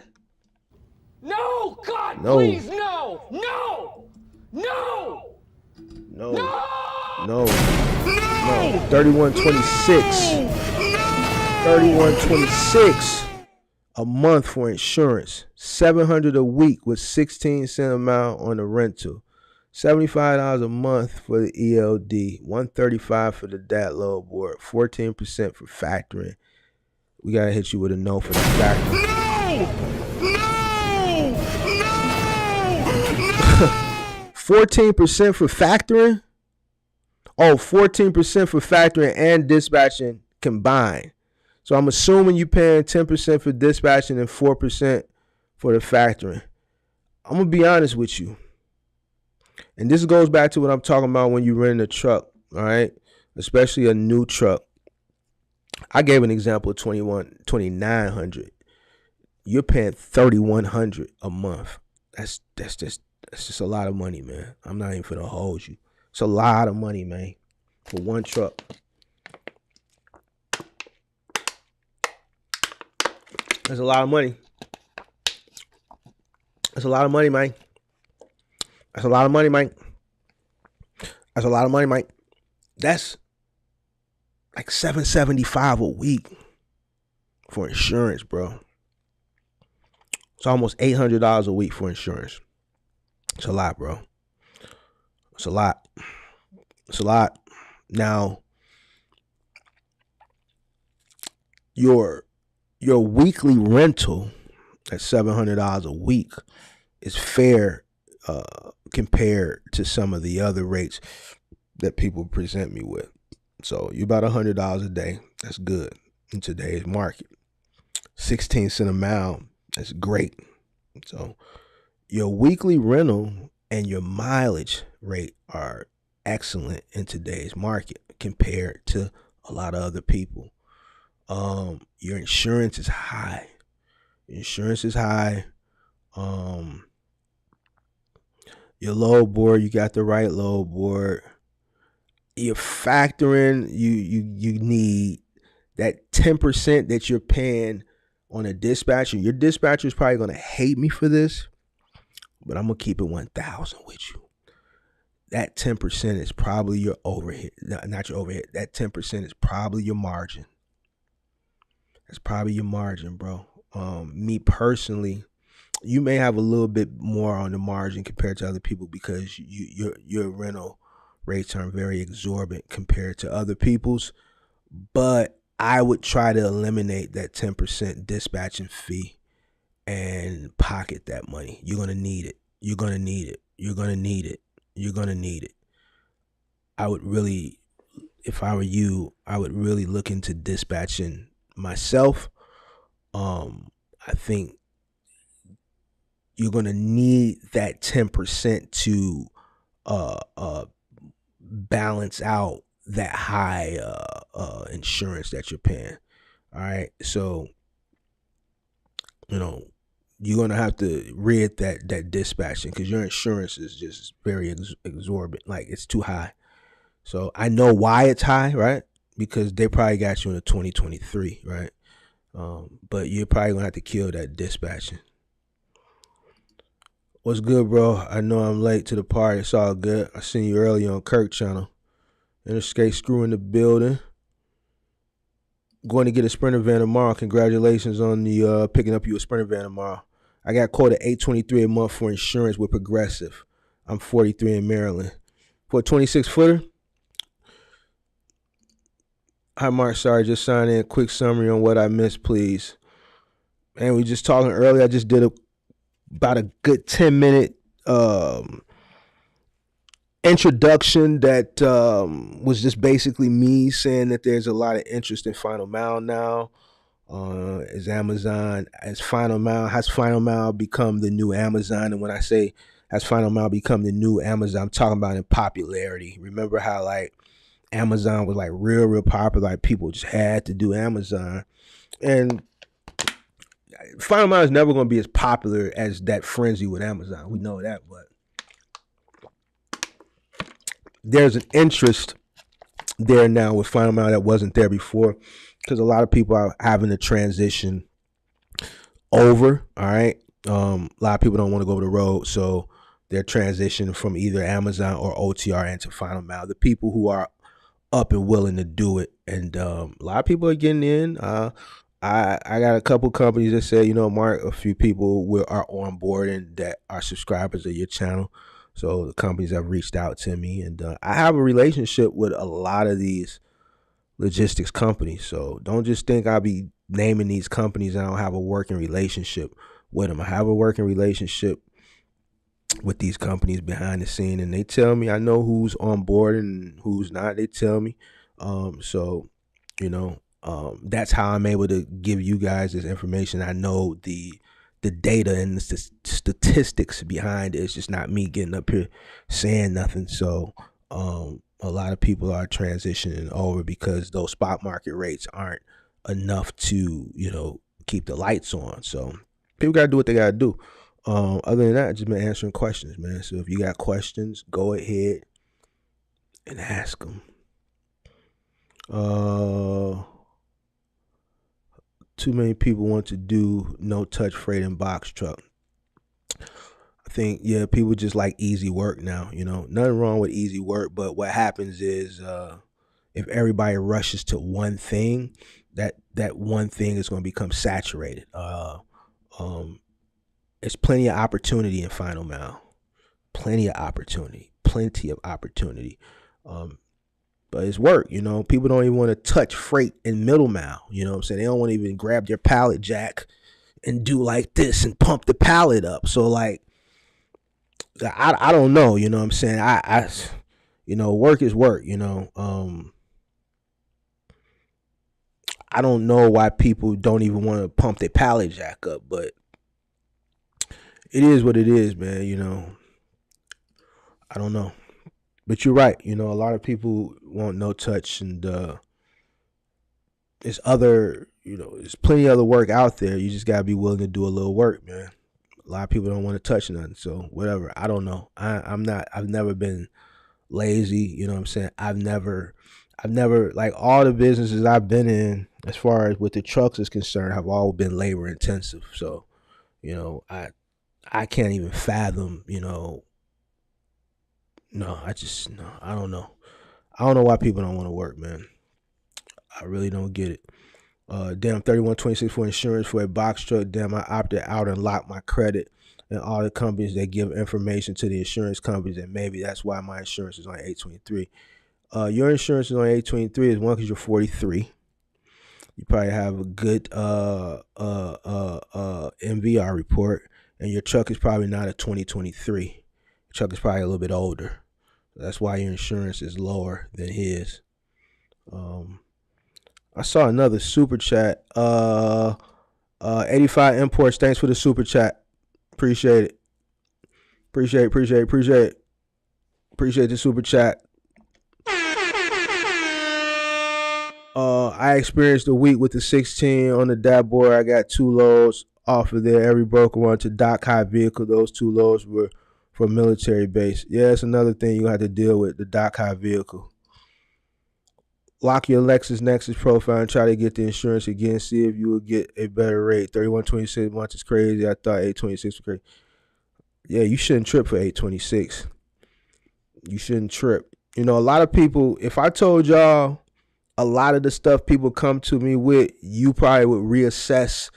No, God, No. please, no, no, no, no, no, no, no. $31.26. $31.26 a month for insurance. $700 a week with 16-cent amount on the rental. $75 a month for the ELD. $135 for the DAT load board. 14% for factoring. We gotta hit you with a no for the factoring. no, 14% for factoring? Oh, 14% for factoring and dispatching combined. So I'm assuming you paying 10% for dispatching and 4% for the factoring. I'm going to be honest with you. And this goes back to what I'm talking about when you rent a truck, all right? Especially a new truck. I gave an example of $2,900. You're paying $3,100 a month. That's just a lot of money, man. I'm not even finna hold you. It's a lot of money, man, for one truck. That's a lot of money. That's a lot of money, man. That's a lot of money, man. That's a lot of money, man. That's like $775 a week for insurance, bro. It's almost $800 a week for insurance. It's a lot, bro. It's a lot. It's a lot. Now, your weekly rental at $700 a week is fair compared to some of the other rates that people present me with. So you're about $100 a day. That's good in today's market. 16 cents a mile. That's great. So your weekly rental and your mileage rate are excellent in today's market compared to a lot of other people. Your insurance is high. Insurance is high. Your load board, you got the right load board. You're factoring, you need that 10% that you're paying on a dispatcher. Your dispatcher is probably gonna hate me for this, but I'm gonna keep it 1,000 with you. That 10% is probably your overhead, not your overhead. That 10% is probably your margin. That's probably your margin, bro. Me personally, you may have a little bit more on the margin compared to other people because your rental rates are very exorbitant compared to other people's. But I would try to eliminate that 10% dispatching fee and pocket that money. You're gonna need it. You're gonna need it. You're gonna need it. You're gonna need it. I would really, if I were you, I would really look into dispatching myself. I think you're gonna need that 10% to balance out that high insurance that you're paying. All right, so you're gonna have to read that dispatching because your insurance is just very exorbitant. Like, it's too high. So I know why it's high, right? Because they probably got you in a 2023, right? But you're probably gonna have to kill that dispatching. What's good, bro? I know I'm late to the party. It's all good. I seen you earlier on Kirk channel. Interstate Screw in the building. Going to get a Sprinter van tomorrow. Congratulations on the picking up you a Sprinter van tomorrow. I got quoted $823 a month for insurance with Progressive. I'm 43 in Maryland. For a 26 footer. Hi, Mark. Sorry, just sign in. Quick summary on what I missed, please. And we just talking earlier. I just did about a good 10-minute introduction that was just basically me saying that there's a lot of interest in Final Mile now. Has Final Mile become the new Amazon? And when I say has Final Mile become the new Amazon, I'm talking about in popularity. Remember how like Amazon was like real popular, like people just had to do Amazon, and Final Mile is never going to be as popular as that frenzy with Amazon. We know that, but there's an interest there now with Final Mile that wasn't there before, because a lot of people are having to transition over. All right, a lot of people don't want to go over the road, so they're transitioning from either Amazon or OTR into Final Mile. The people who are up and willing to do it, and a lot of people are getting in. I got a couple companies that say, Mark, a few people are on board and that are subscribers of your channel. So the companies have reached out to me, and I have a relationship with a lot of these logistics companies. So don't just think I'll be naming these companies and I don't have a working relationship with them. I have a working relationship with these companies behind the scene, and they tell me, I know who's on board and who's not. They tell me. That's how I'm able to give you guys this information. I know the data and the statistics behind it. It's just not me getting up here saying nothing. So a lot of people are transitioning over because those spot market rates aren't enough to, keep the lights on. So people got to do what they got to do. Other than that, I've just been answering questions, man. So if you got questions, go ahead and ask them. Too many people want to do no-touch freight and box truck. I think, people just like easy work now. Nothing wrong with easy work, but what happens is if everybody rushes to one thing, that one thing is going to become saturated. There's plenty of opportunity in Final Mile. Plenty of opportunity. But it's work, People don't even want to touch freight in middle mile. You know what I'm saying? They don't want to even grab their pallet jack and do like this and pump the pallet up. So like, I don't know, you know what I'm saying? I work is work, I don't know why people don't even want to pump their pallet jack up, but it is what it is, man. I don't know. But you're right. A lot of people want no touch, and there's plenty of other work out there. You just got to be willing to do a little work, man. A lot of people don't want to touch nothing. So whatever. I don't know. I've never been lazy. You know what I'm saying? I've never, like all the businesses I've been in, as far as with the trucks is concerned, have all been labor intensive. So, I can't even fathom, I don't know. I don't know why people don't want to work, man. I really don't get it. Damn, $31.26 for insurance for a box truck. Damn, I opted out and locked my credit and all the companies that give information to the insurance companies, and maybe that's why my insurance is on $823. Your insurance is on $823 is one because you're 43. You probably have a good MVR report, and your truck is probably not a 2023. Your truck is probably a little bit older. That's why your insurance is lower than his. I saw another super chat. 85 Imports. Thanks for the super chat. Appreciate it. Appreciate the super chat. I experienced a week with the 16 on the dashboard. I got 2 loads off of there. Every broker wanted to dock high vehicle. Those 2 loads were for military base. Yeah, it's another thing you have to deal with, the dock high vehicle. Lock your LexisNexis profile and try to get the insurance again. See if you will get a better rate. 31.26 months is crazy. I thought 8.26 was crazy. Yeah, you shouldn't trip for 8.26. You shouldn't trip. A lot of people, if I told y'all a lot of the stuff people come to me with, you probably would reassess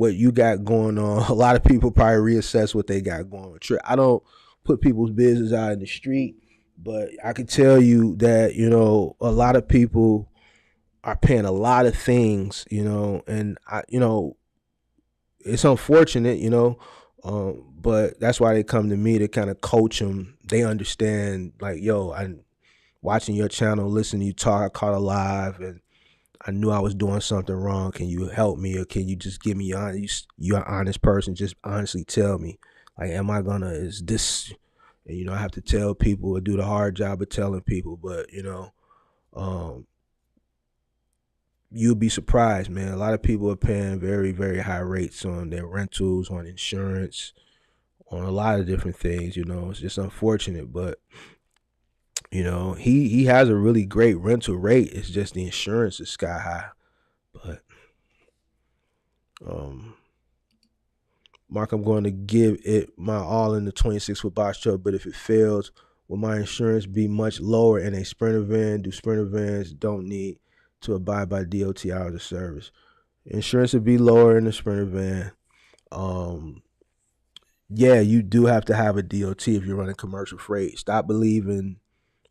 what you got going on. A lot of people probably reassess what they got going on. I don't put people's business out in the street, but I can tell you that, you know, a lot of people are paying a lot of things, you know, and it's unfortunate, you know, but that's why they come to me to kind of coach them. They understand, like, yo, I'm watching your channel, listening to you talk. I caught a live, and I knew I was doing something wrong. Can you help me, or can you just give me you're an honest person? Just honestly tell me, like, is this? And, you know, I have to tell people or do the hard job of telling people, but, you know, you'll be surprised, man. A lot of people are paying very, very high rates on their rentals, on insurance, on a lot of different things. You know, it's just unfortunate, but, you know, he has a really great rental rate. It's just the insurance is sky high. But Mark, I'm going to give it my all in the 26-foot box truck, but if it fails, will my insurance be much lower in a Sprinter van? Do Sprinter vans don't need to abide by DOT hours of service? Insurance would be lower in the Sprinter van. Yeah, you do have to have a DOT if you're running commercial freight. Stop believing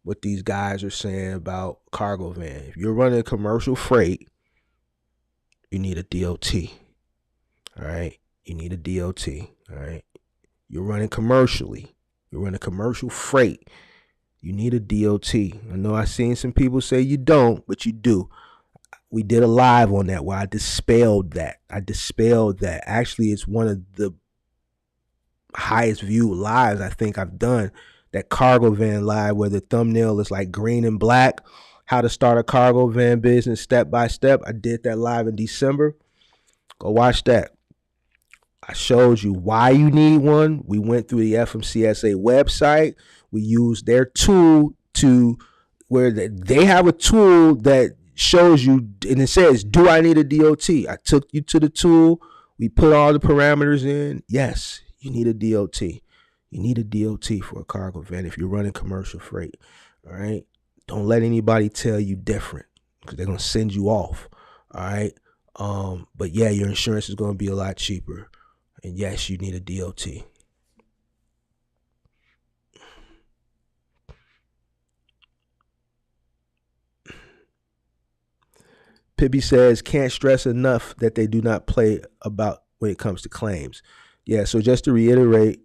what these guys are saying about cargo van. If you're running commercial freight, you need a DOT. All right, you need a DOT. All right, you're running commercially. You're running commercial freight. You need a DOT. I know I've seen some people say you don't, but you do. We did a live on that where I dispelled that. Actually, it's one of the highest viewed lives I think I've done. That cargo van live where the thumbnail is like green and black. How to start a cargo van business step by step. I did that live in December. Go watch that. I showed you why you need one. We went through the FMCSA website. We used their tool where they have a tool that shows you, and it says, do I need a DOT? I took you to the tool. We put all the parameters in. Yes, you need a DOT. You need a DOT for a cargo van if you're running commercial freight. All right. Don't let anybody tell you different, because they're going to send you off. All right. But yeah, your insurance is going to be a lot cheaper. And yes, you need a DOT. Pibby says, can't stress enough that they do not play about when it comes to claims. Yeah, so just to reiterate,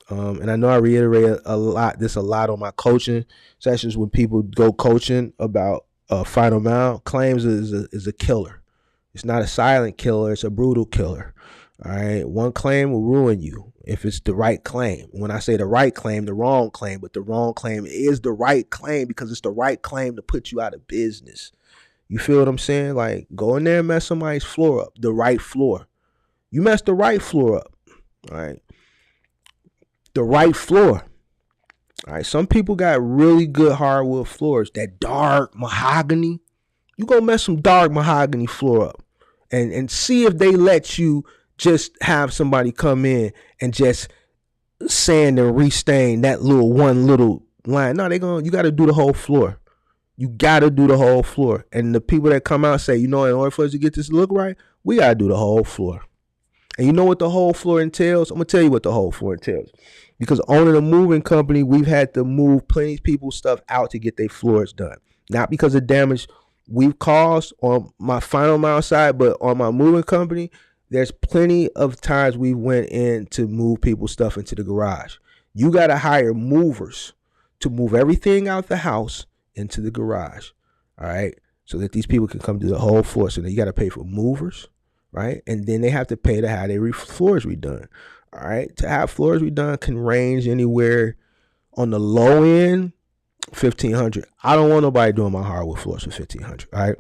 and I know I reiterate a lot on my coaching sessions when people go coaching about final mile. Claims is a killer. It's not a silent killer. It's a brutal killer. All right. One claim will ruin you if it's the right claim. When I say the right claim, the wrong claim, but the wrong claim is the right claim because it's the right claim to put you out of business. You feel what I'm saying? Like, go in there and mess somebody's floor up, the right floor. You messed the right floor up. All right. The right floor. All right. Some people got really good hardwood floors, that dark mahogany. You go mess some dark mahogany floor up and see if they let you just have somebody come in and just sand and restain that one little line. No, you got to do the whole floor. You got to do the whole floor. And the people that come out say, you know, in order for us to get this look right, we got to do the whole floor. And you know what the whole floor entails? I'm going to tell you what the whole floor entails. Because owning a moving company, we've had to move plenty of people's stuff out to get their floors done. Not because of damage we've caused on my final mile side, but on my moving company, there's plenty of times we went in to move people's stuff into the garage. You got to hire movers to move everything out the house into the garage. All right. So that these people can come do the whole floor. So then you got to pay for movers. Right. And then they have to pay to have their floors redone. All right. To have floors redone can range anywhere on the low end, $1,500. I don't want nobody doing my hardwood floors for $1,500. All right.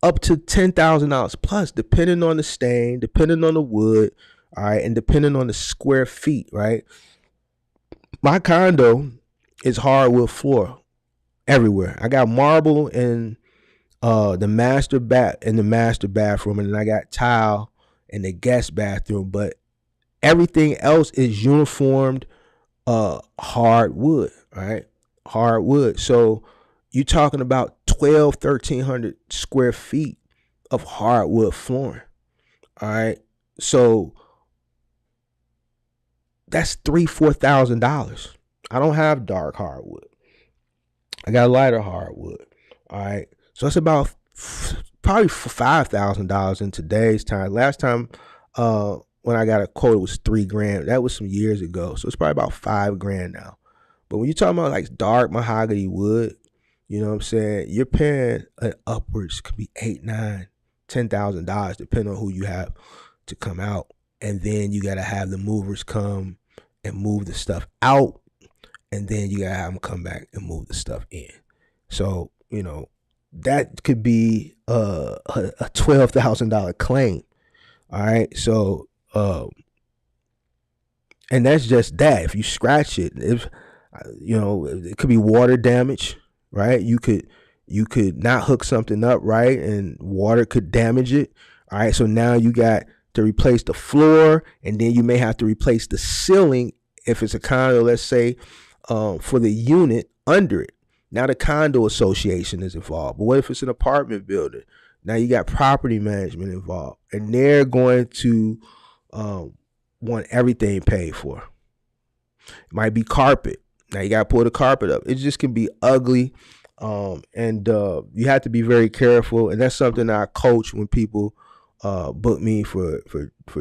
Up to $10,000 plus, depending on the stain, depending on the wood. All right. And depending on the square feet. Right. My condo is hardwood floor everywhere. I got marble in the master bathroom, and then I got tile in the guest bathroom, but everything else is uniformed hardwood, right? Hardwood. So you're talking about 1,300 square feet of hardwood flooring. All right. So that's $4,000. I don't have dark hardwood. I got lighter hardwood. All right. So it's about probably $5,000 in today's time. Last time when I got a quote, it was $3,000. That was some years ago. So it's probably about $5,000 now. But when you're talking about like dark mahogany wood, you know what I'm saying? You're paying upwards, could be $8,000, $9,000, $10,000, depending on who you have to come out. And then you got to have the movers come and move the stuff out. And then you got to have them come back and move the stuff in. So, you know, that could be a $12,000 claim. All right. So, and that's just that. If you scratch it, if, you know, it could be water damage, right? You could not hook something up right, and water could damage it. All right. So now you got to replace the floor, and then you may have to replace the ceiling if it's a condo, let's say, for the unit under it. Now the condo association is involved. But what if it's an apartment building? Now you got property management involved, and they're going to want everything paid for. It might be carpet. Now you got to pull the carpet up. It just can be ugly, and you have to be very careful. And that's something that I coach when people book me for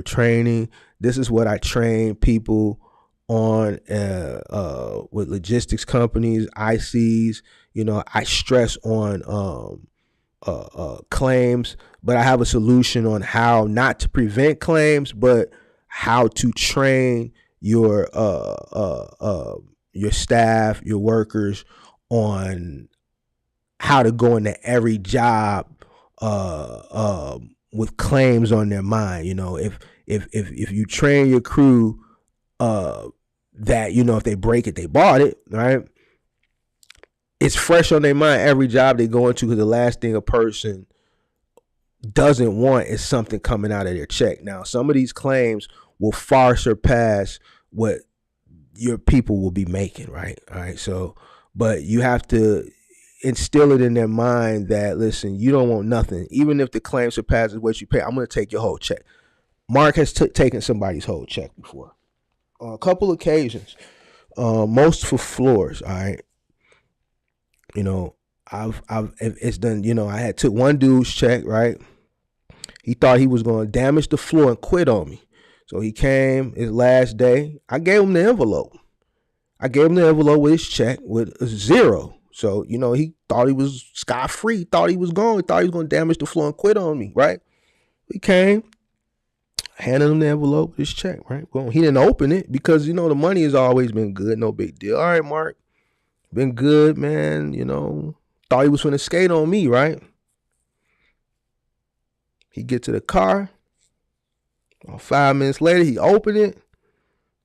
training. This is what I train people on with logistics companies, ICs. You know, I stress on claims, but I have a solution on how not to prevent claims, but how to train your staff, your workers on how to go into every job with claims on their mind. You know, if you train your crew that, you know, if they break it, they bought it, right? It's fresh on their mind every job they go into, because the last thing a person doesn't want is something coming out of their check. Now, some of these claims will far surpass what your people will be making, right? All right. So, but you have to instill it in their mind that, listen, you don't want nothing. Even if the claim surpasses what you pay, I'm going to take your whole check. Mark has taken somebody's whole check before. On a couple occasions, most for floors. All right. You know, it's done, you know, I had took one dude's check, right? He thought he was going to damage the floor and quit on me. So he came his last day. I gave him the envelope. With his check with a zero. So, you know, he thought he was scot-free, thought he was going to damage the floor and quit on me, right? He came, handed him the envelope with his check, right? Well, he didn't open it because, you know, the money has always been good. No big deal. All right, Mark. Been good, man. You know, thought he was finna skate on me, right? He get to the car. 5 minutes later, he opened it.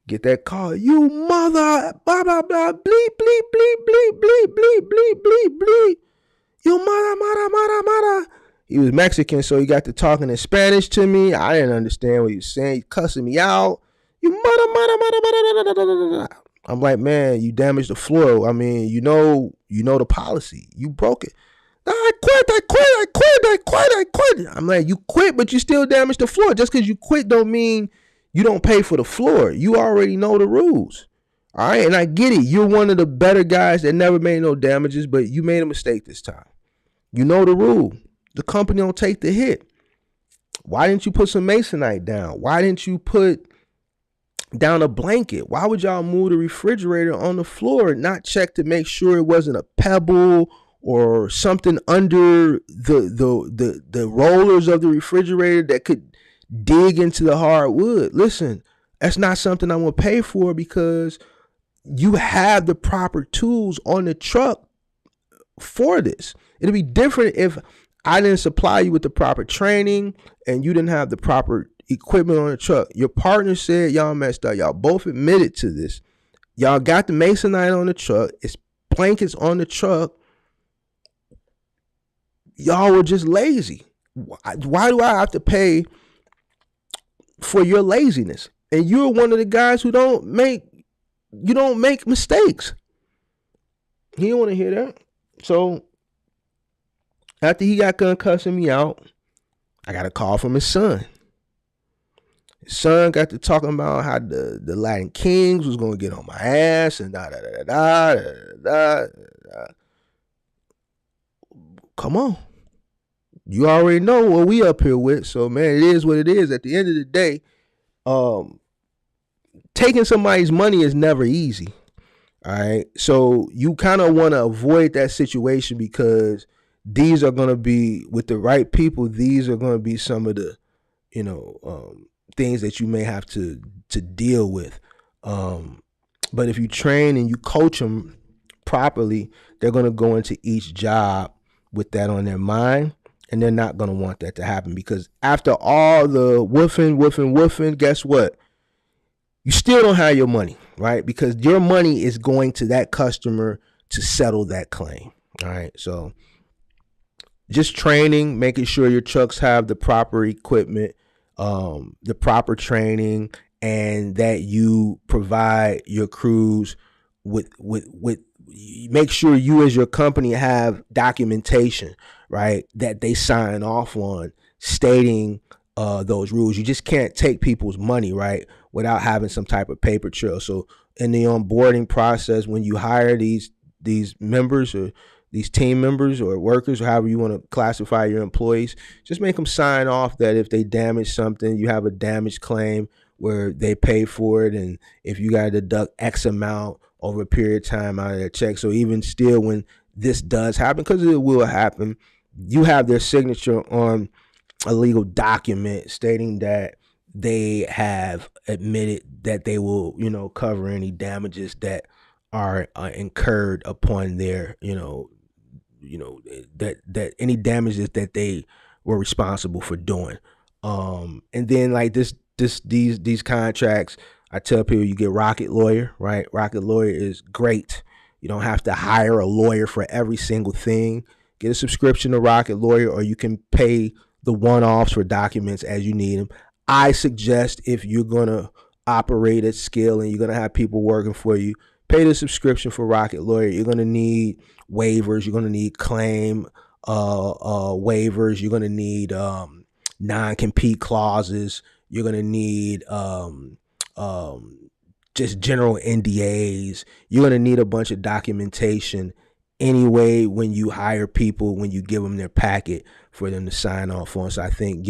Get that call. You mother, blah, blah, blah, bleep, bleep, bleep, bleep, bleep, bleep, bleep, bleep, bleep. You mother. He was Mexican, so he got to talking in Spanish to me. I didn't understand what he was saying. He cussing me out. You mother. I'm like, man, you damaged the floor. I mean, you know the policy. You broke it. I quit. I'm like, you quit, but you still damaged the floor. Just because you quit don't mean you don't pay for the floor. You already know the rules. All right, and I get it. You're one of the better guys that never made no damages, but you made a mistake this time. You know the rule. The company don't take the hit. Why didn't you put some masonite down? Why didn't you put down a blanket? Why would y'all move the refrigerator on the floor and not check to make sure it wasn't a pebble or something under the rollers of the refrigerator that could dig into the hardwood? Listen, that's not something I'm going to pay for, because you have the proper tools on the truck for this. It'll be different if I didn't supply you with the proper training and you didn't have the proper equipment on the truck. Your partner said y'all messed up. Y'all both admitted to this. Y'all got the masonite on the truck. It's blankets on the truck. Y'all were just lazy. Why do I have to pay for your laziness? And you're one of the guys who don't make mistakes. He didn't want to hear that. So after he got done cussing me out, I got a call from his son. His son got to talking about how the Latin Kings was gonna get on my ass and da da da da da da da. Come on. You already know what we up here with. So man, it is what it is. At the end of the day, taking somebody's money is never easy. All right. So you kind of want to avoid that situation because these are going to be, with the right people, these are going to be some of the, things that you may have to deal with. But if you train and you coach them properly, they're going to go into each job with that on their mind, and they're not going to want that to happen, because after all the woofing, guess what? You still don't have your money, right? Because your money is going to that customer to settle that claim. All right. So just training, making sure your trucks have the proper equipment, the proper training, and that you provide your crews with make sure you as your company have documentation, right, that they sign off on stating those rules. You just can't take people's money, right, without having some type of paper trail. So in the onboarding process, when you hire these members or these team members or workers, or however you want to classify your employees, just make them sign off that if they damage something, you have a damage claim where they pay for it, and if you got to deduct X amount over a period of time out of their check. So even still, when this does happen, because it will happen, you have their signature on a legal document stating that they have admitted that they will, cover any damages that are incurred upon their, that any damages that they were responsible for doing. And then like these contracts, I tell people you get Rocket Lawyer, right? Rocket Lawyer is great. You don't have to hire a lawyer for every single thing. Get a subscription to Rocket Lawyer, or you can pay the one-offs for documents as you need them. I suggest, if you're going to operate at scale and you're going to have people working for you, pay the subscription for Rocket Lawyer. You're going to need waivers. You're going to need claim waivers. You're going to need non-compete clauses. You're going to need just general NDAs. You're going to need a bunch of documentation anyway when you hire people, when you give them their packet for them to sign off on. So I think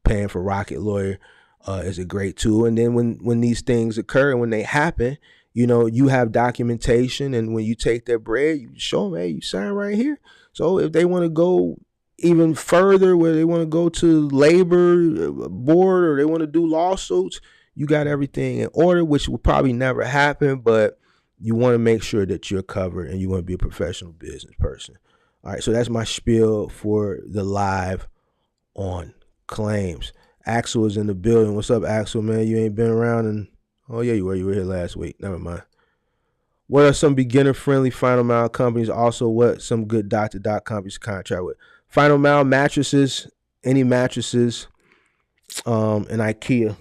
paying for Rocket Lawyer is a great tool. And then when these things occur and when they happen, you have documentation, and when you take their bread, you show them, hey, you sign right here. So if they want to go even further, where they want to go to labor board or they want to do lawsuits, you got everything in order, which will probably never happen, but you want to make sure that you're covered and you want to be a professional business person. All right, so that's my spiel for the live on claims. Axel is in the building. What's up, Axel, man? You ain't been around, and oh yeah, you were here last week. Never mind. What are some beginner-friendly final mile companies? Also, what some good dot-to-dot companies contract with? Final mile mattresses, any mattresses, and IKEA.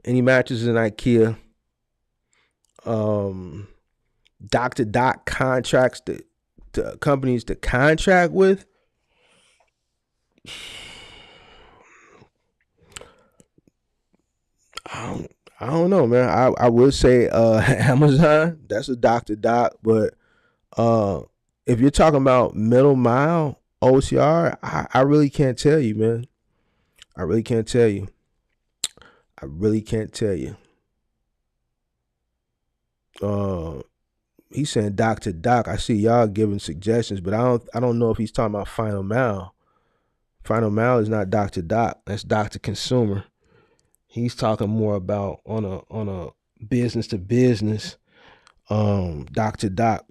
Any mattresses in IKEA. Dot-to-dot contracts to companies to contract with. I don't know, man. I would say Amazon. That's a dot-to-dot, but if you're talking about middle mile OCR, I really can't tell you, man. I really can't tell you. He's saying doc to doc. I see y'all giving suggestions, but I don't know if he's talking about final mile. Final mile is not doc to doc. That's doc to consumer. He's talking more about on a business to business, doc to doc.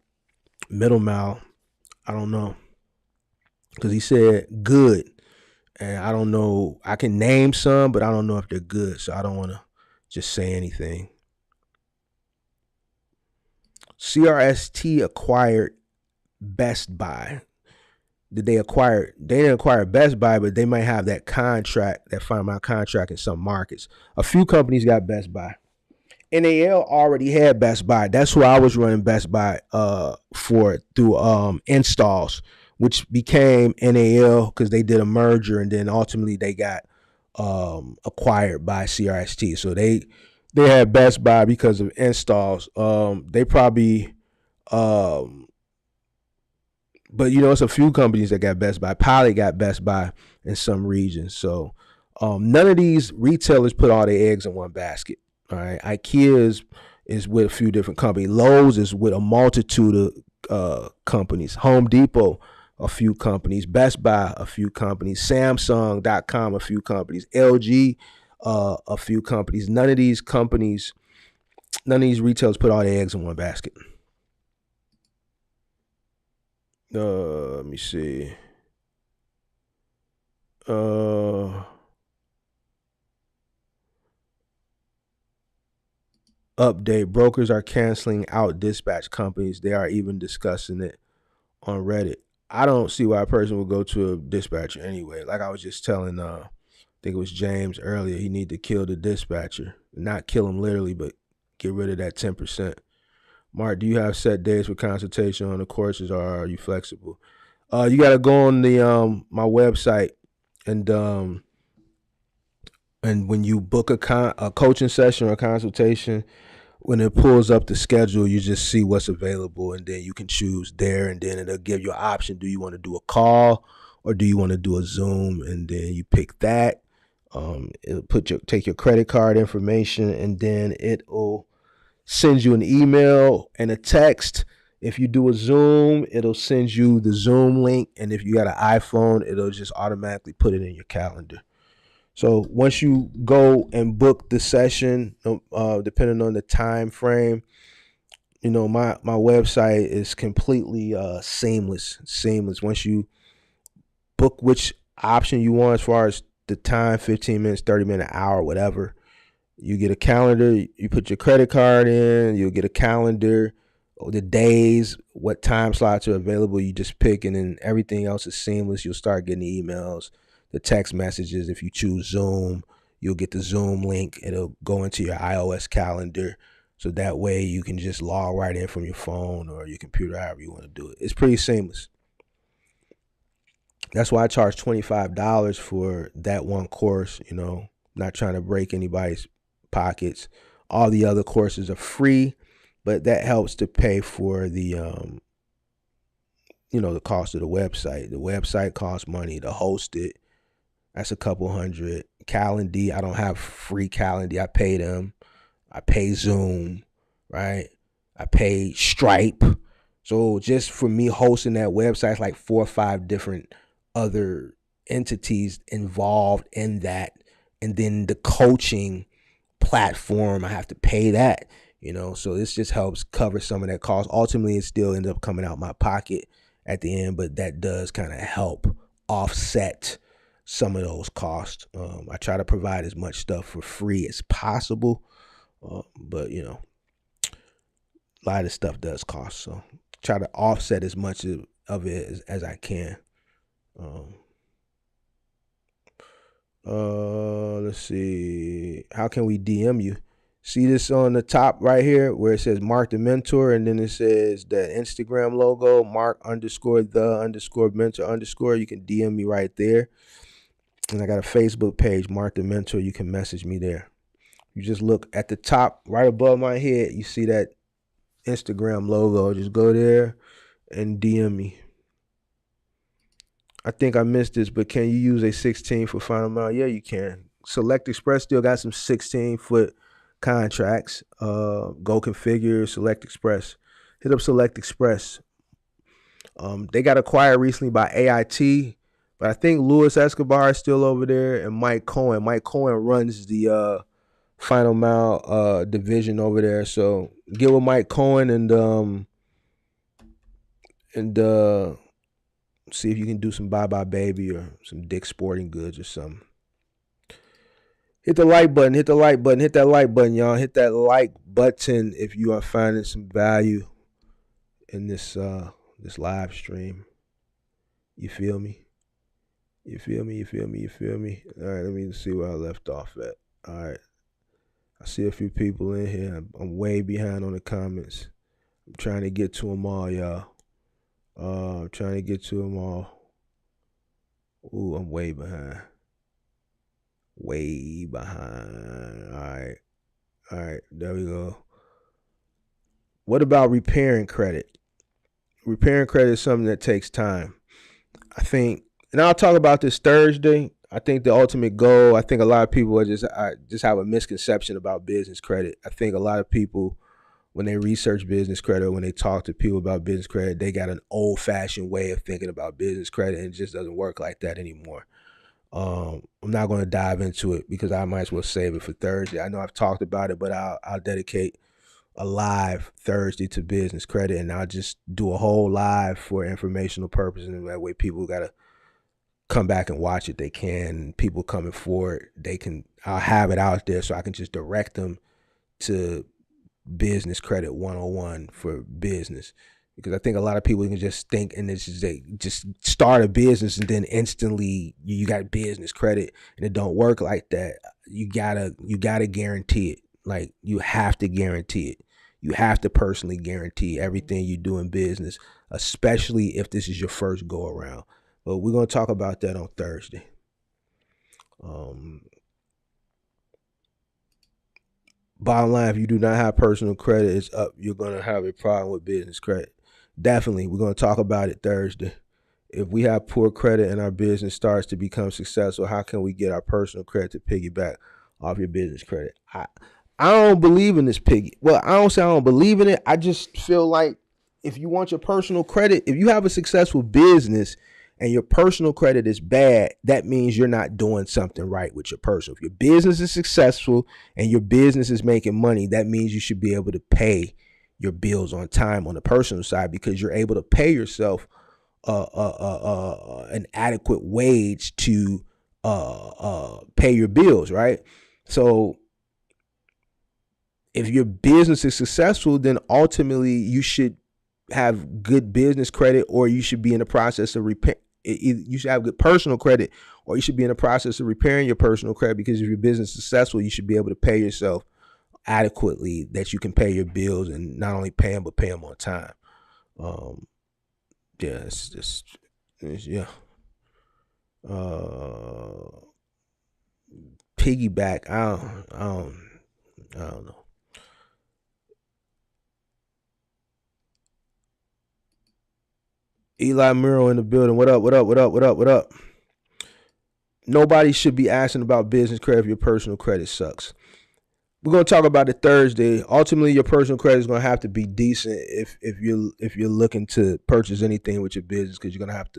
Middle mile, I don't know, because he said good, and I don't know. I can name some, but I don't know if they're good, so I don't want to just say anything. CRST acquired Best Buy. They didn't acquire Best Buy, but they might have that contract, that final mile contract in some markets. A few companies got Best Buy. NAL already had Best Buy. That's who I was running Best Buy for through installs, which became NAL because they did a merger, and then ultimately they got acquired by CRST. So they had Best Buy because of installs. They probably but it's a few companies that got Best Buy. Pilot got Best Buy in some regions. So none of these retailers put all their eggs in one basket. All right. IKEA is with a few different companies. Lowe's is with a multitude of companies. Home Depot, a few companies. Best Buy, a few companies. Samsung.com, a few companies. LG, a few companies. None of these retailers put all their eggs in one basket. Let me see. Update. Brokers are canceling out dispatch companies. They are even discussing it on Reddit. I don't see why a person would go to a dispatcher anyway. Like I was just telling, I think it was James earlier, he need to kill the dispatcher. Not kill him literally, but get rid of that 10%. Mark, do you have set days for consultation on the courses, or are you flexible? You got to go on the my website, and when you book a coaching session or a consultation, when it pulls up the schedule, you just see what's available, and then you can choose there, and then it'll give you an option. Do you want to do a call or do you want to do a Zoom? And then you pick that. It'll take your credit card information, and then it'll send you an email and a text. If you do a Zoom, it'll send you the Zoom link, and if you got an iPhone, it'll just automatically put it in your calendar. So once you go and book the session, depending on the time frame, my website is completely seamless. Once you book which option you want as far as the time, 15 minutes, 30 minutes, hour, whatever, you get a calendar. You put your credit card in, you'll get a calendar, the days, what time slots are available. You just pick, and then everything else is seamless. You'll start getting the emails, the text messages. If you choose Zoom, you'll get the Zoom link. It'll go into your iOS calendar. So that way you can just log right in from your phone or your computer, however you want to do it. It's pretty seamless. That's why I charge $25 for that one course, not trying to break anybody's pockets. All the other courses are free, but that helps to pay for the the cost of the website. The website costs money to host it. That's a couple $100. Calendly, I don't have free Calendly. I pay them. I pay Zoom, right? I pay Stripe. So just for me hosting that website, it's like 4 or 5 different other entities involved in that. And then the coaching platform, I have to pay that, so this just helps cover some of that cost. Ultimately, it still ends up coming out my pocket at the end, but that does kind of help offset some of those costs. I try to provide as much stuff for free as possible, but a lot of stuff does cost, so try to offset as much of it as I can. Let's see. How can we DM you? See this on the top right here where it says Mark the Mentor, and then it says the Instagram logo, Mark_the_mentor_. You can DM me right there. And I got a Facebook page, Mark the Mentor. You can message me there. You just look at the top right above my head. You see that Instagram logo. Just go there and DM me. I think I missed this, but can you use a 16 for final mile? Yeah, you can. Select Express still got some 16-foot contracts. Go configure Select Express. Hit up Select Express. They got acquired recently by AIT, but I think Luis Escobar is still over there, and Mike Cohen. Mike Cohen runs the final mile division over there. So get with Mike Cohen and see if you can do some Bye Bye Baby or some Dick's Sporting Goods or something. Hit the like button. Hit the like button. Hit that like button, y'all. Hit that like button if you are finding some value in this live stream. You feel me? You feel me? All right, let me see where I left off at. All right. I see a few people in here. I'm way behind on the comments. I'm trying to get to them all, y'all. I'm trying to get to them all. Ooh, I'm way behind. Way behind. All right, there we go. What about repairing credit? Repairing credit is something that takes time. I think, and I'll talk about this Thursday. I think the ultimate goal, I think a lot of people are just have a misconception about business credit. I think a lot of people, when they research business credit, when they talk to people about business credit, they got an old-fashioned way of thinking about business credit, and it just doesn't work like that anymore. I'm not going to dive into it because I might as well save it for Thursday. I know I've talked about it, but I'll dedicate a live Thursday to business credit, and I'll just do a whole live for informational purposes, and that way people got to come back and watch it. They can. People coming forward, they can. I'll have it out there so I can just direct them to business credit 101 for business, because I think a lot of people can just think, and it's just, they just start a business and then instantly you got business credit, and it don't work like that. You gotta guarantee it. Like, you have to guarantee it. You have to personally guarantee everything you do in business, especially if this is your first go around. But we're gonna talk about that on Thursday. Bottom line, if you do not have personal credit, it's up. You're going to have a problem with business credit. Definitely, we're going to talk about it Thursday. If we have poor credit and our business starts to become successful, how can we get our personal credit to piggyback off your business credit? I don't believe in this piggy. Well, I don't say I don't believe in it. I just feel like if you want your personal credit, if you have a successful business and your personal credit is bad, that means you're not doing something right with your personal. If your business is successful and your business is making money, that means you should be able to pay your bills on time on the personal side, because you're able to pay yourself an adequate wage to pay your bills, right? So if your business is successful, then ultimately you should have good business credit, or you should be in the process of repair. You should have good personal credit, or you should be in the process of repairing your personal credit, because if your business is successful, you should be able to pay yourself adequately, that you can pay your bills, and not only pay them, but pay them on time. Yeah, it's just, yeah. Piggyback, I don't know. Eli Muro in the building. What up? Nobody should be asking about business credit if your personal credit sucks. We're going to talk about it Thursday. Ultimately, your personal credit is going to have to be decent if you're looking to purchase anything with your business, because you're going to have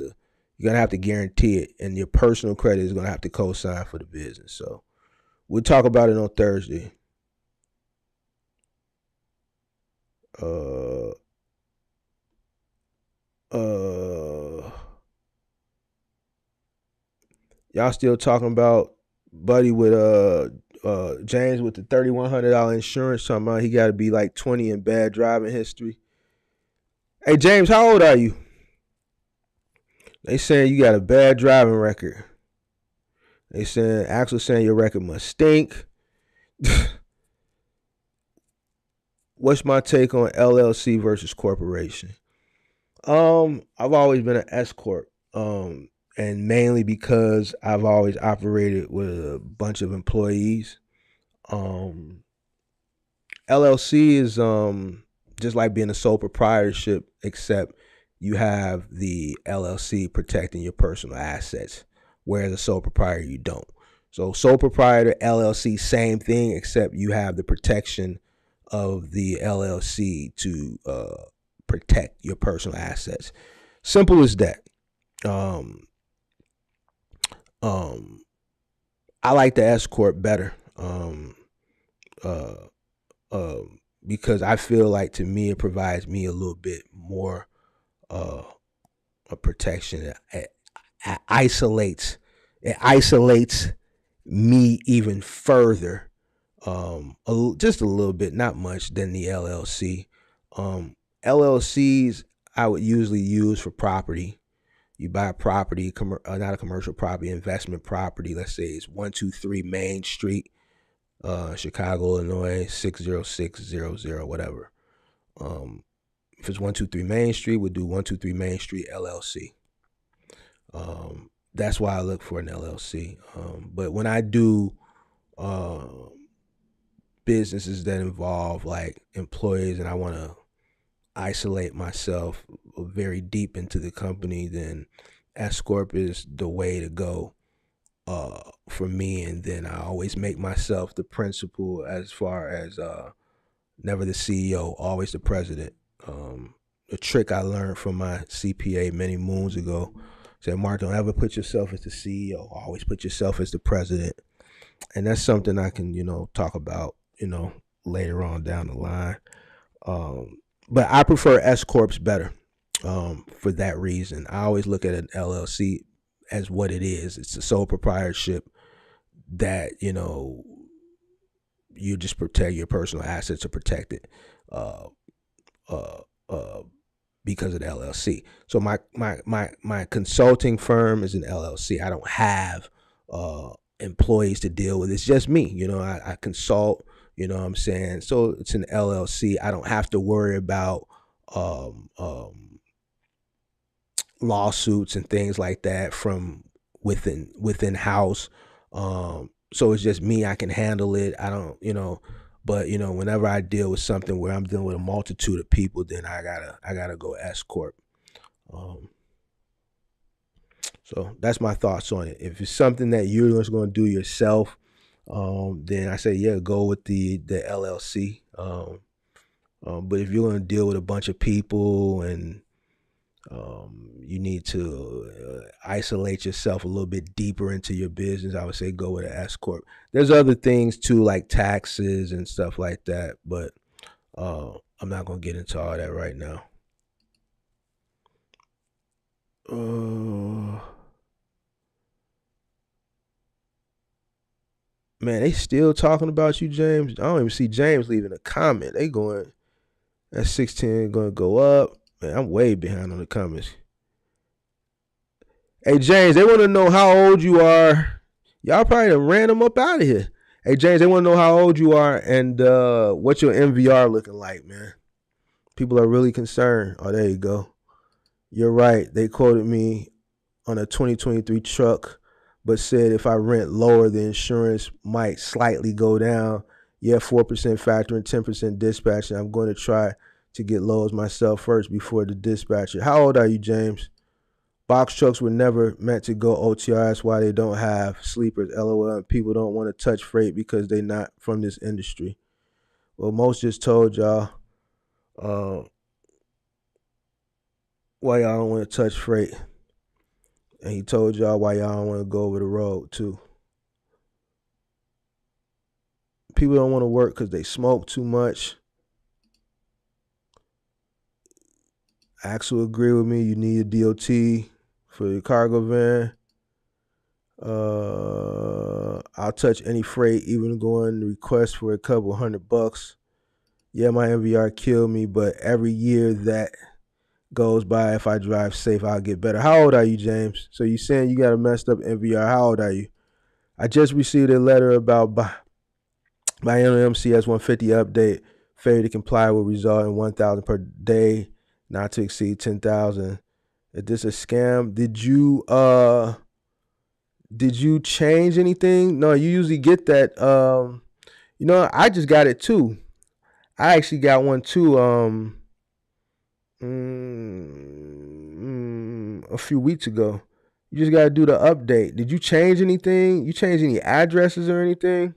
to guarantee it, and your personal credit is going to have to co-sign for the business. So we'll talk about it on Thursday. Y'all still talking about Buddy with James with the $3,100 insurance, talking about he got to be like 20 in bad driving history. Hey James, how old are you? They saying you got a bad driving record. They saying Axel saying your record must stink. What's my take on LLC versus corporation? I've always been an S corp. And mainly because I've always operated with a bunch of employees. LLC is just like being a sole proprietorship, except you have the LLC protecting your personal assets, whereas a sole proprietor, you don't. So sole proprietor, LLC, same thing, except you have the protection of the LLC to protect your personal assets. Simple as that. I like the S corp better, because I feel like, to me, it provides me a little bit more a protection. It isolates me even further, just a little bit, not much, than the LLC. LLCs I would usually use for property. You buy a property, not a commercial property, investment property. Let's say it's 123 Main Street, Chicago, Illinois, 60600, whatever. If it's 123 Main Street, we'll do 123 Main Street LLC. that's why I look for an LLC. But when I do businesses that involve like employees and I want to isolate myself very deep into the company, then S corp is the way to go for me. And then I always make myself the principal, as far as never the CEO, always the president. A trick I learned from my CPA many moons ago said, Mark, don't ever put yourself as the CEO. Always put yourself as the president. And that's something I can, talk about, later on down the line. But I prefer S corps better for that reason. I always look at an LLC as what it is. It's a sole proprietorship that, you just protect your personal assets are protected because of the LLC. So my consulting firm is an LLC. I don't have employees to deal with. It's just me. I consult. You know what I'm saying? So it's an LLC. I don't have to worry about lawsuits and things like that from within house. So it's just me. I can handle it. I don't, but whenever I deal with something where I'm dealing with a multitude of people, then I gotta go S corp. So that's my thoughts on it. If it's something that you're just going to do yourself, then I say, yeah, go with the LLC. But if you're going to deal with a bunch of people and you need to isolate yourself a little bit deeper into your business, I would say go with an S corp. There's other things too, like taxes and stuff like that, but I'm not going to get into all that right now. Man, they still talking about you, James. I don't even see James leaving a comment. They going, that 16 going to go up. Man, I'm way behind on the comments. Hey, James, they want to know how old you are. Y'all probably done ran them up out of here. Hey, James, they want to know how old you are and what your MVR looking like, man. People are really concerned. Oh, there you go. You're right. They quoted me on a 2023 truck, but said if I rent lower, the insurance might slightly go down. Yeah, 4% factoring, 10% dispatching. I'm going to try to get lows myself first before the dispatcher. How old are you, James? Box trucks were never meant to go OTR. That's why they don't have sleepers, LOL. And people don't want to touch freight because they're not from this industry. Well, most just told y'all why y'all don't want to touch freight. And he told y'all why y'all don't want to go over the road, too. People don't want to work because they smoke too much. Axel agree with me. You need a DOT for your cargo van. I'll touch any freight, even going to request for a couple $100. Yeah, my MVR killed me, but every year that goes by, if I drive safe, I'll get better. How old are you, James? So you saying you got a messed up MVR. How old are you? I just received a letter about my NMCS 150 update. Failure to comply will result in 1,000 per day, not to exceed 10,000. Is this a scam? Did you change anything? No, you usually get that. I just got it too. I actually got one too. A few weeks ago. You just got to do the update. Did you change anything? You change any addresses or anything?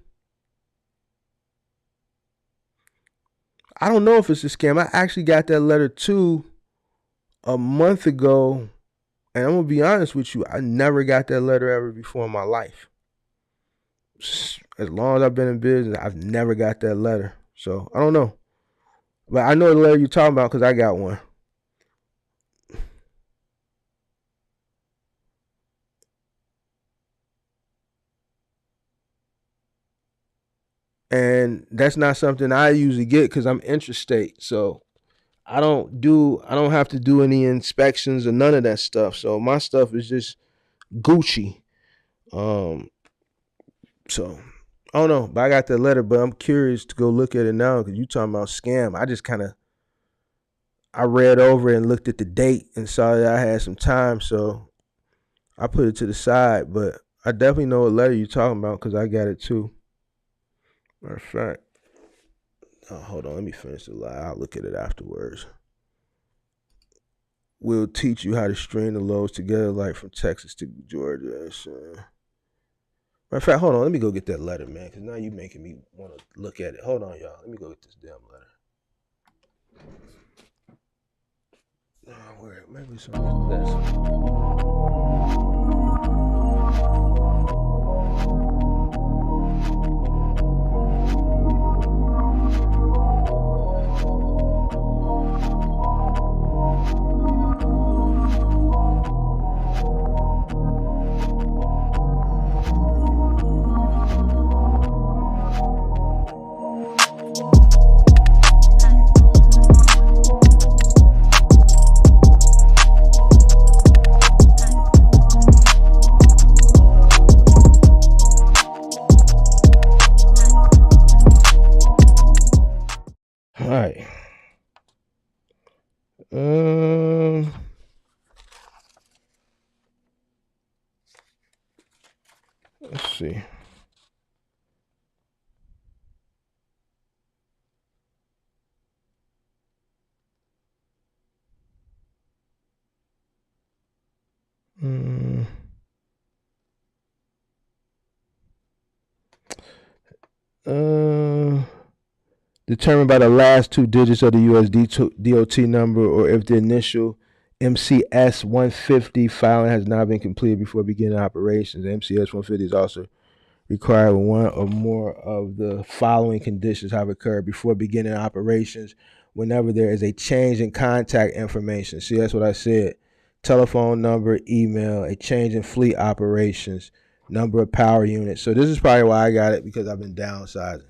I don't know if it's a scam. I actually got that letter too a month ago. And I'm going to be honest with you. I never got that letter ever before in my life. As long as I've been in business, I've never got that letter. So I don't know. But I know the letter you're talking about because I got one. And that's not something I usually get because I'm interstate. So I don't have to do any inspections or none of that stuff. So my stuff is just Gucci. So I don't know, but I got that letter, but I'm curious to go look at it now because you talking about scam. I just I read over it and looked at the date and saw that I had some time. So I put it to the side, but I definitely know what letter you're talking about because I got it too. Matter of fact, hold on, let me finish the lie. I'll look at it afterwards. We'll teach you how to string the loads together, like from Texas to Georgia. Matter of fact, hold on, let me go get that letter, man, because now you're making me want to look at it. Hold on, y'all. Let me go get this damn letter. Where? Maybe some of this. All right. Let's see. Determined by the last two digits of the US DOT number, or if the initial MCS 150 filing has not been completed before beginning operations. The MCS 150 is also required when one or more of the following conditions have occurred before beginning operations: whenever there is a change in contact information. See, that's what I said. Telephone number, email, a change in fleet operations, number of power units. So this is probably why I got it, because I've been downsizing.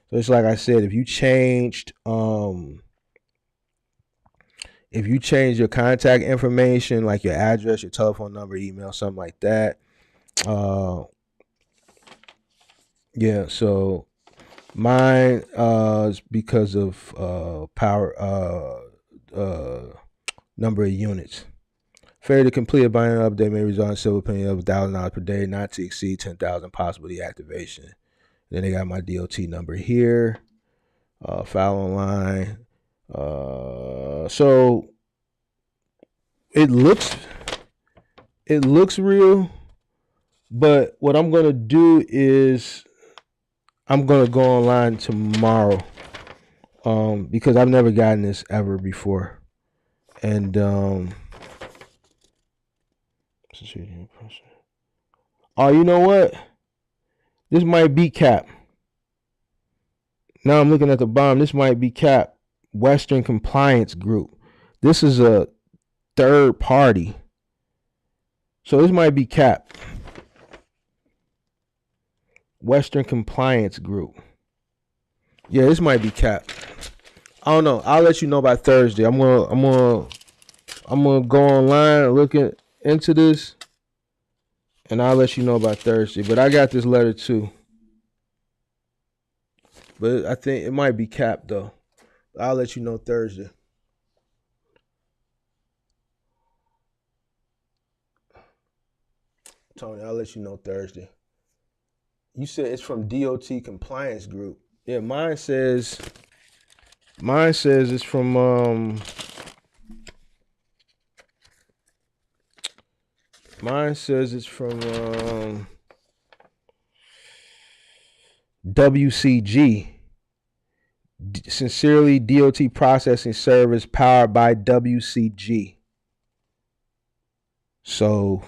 So it's like I said, if you changed your contact information, like your address, your telephone number, email, something like that, yeah, so mine is because of power number of units. Failure to complete a binding update may result in civil penalty of $1,000 per day, not to exceed 10,000, possible deactivation. Then they got my DOT number here, file online. So it looks real, but what I'm gonna do is I'm gonna go online tomorrow, because I've never gotten this ever before, and oh, you know what? This might be cap. Now I'm looking at the bottom. This might be cap. Western Compliance Group. This is a third party. So this might be cap. Western Compliance Group. Yeah, this might be cap. I don't know. I'll let you know by Thursday. I'm gonna go online and look into this, and I'll let you know by Thursday. But I got this letter too. But I think it might be cap though. I'll let you know Thursday. Tony, I'll let you know Thursday. You said it's from DOT Compliance Group. Yeah, mine says it's from WCG. Sincerely, DOT Processing Service, powered by WCG. So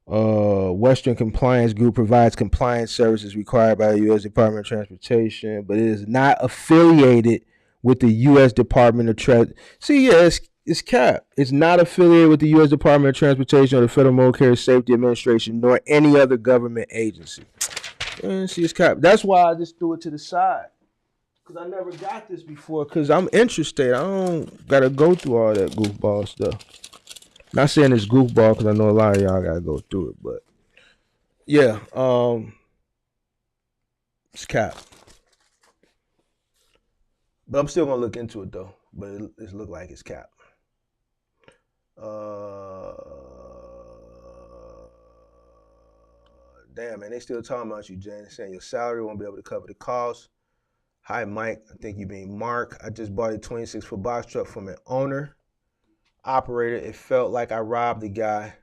Western Compliance Group provides compliance services required by the U.S. Department of Transportation, but it is not affiliated with the U.S. Department of Transportation. See, yeah, it's cap. It's not affiliated with the U.S. Department of Transportation or the Federal Motor Carrier Safety Administration, nor any other government agency. And see, it's cap. That's why I just threw it to the side, because I never got this before, because I'm interested. I don't got to go through all that goofball stuff. Not saying it's goofball, because I know a lot of y'all got to go through it, but yeah, it's cap. But I'm still going to look into it, though. But it looks like it's cap. Damn, man, they still talking about you, Jen. Saying your salary won't be able to cover the cost. Hi, Mike. I think you mean Mark. I just bought a 26-foot box truck from an owner, operator. It felt like I robbed the guy.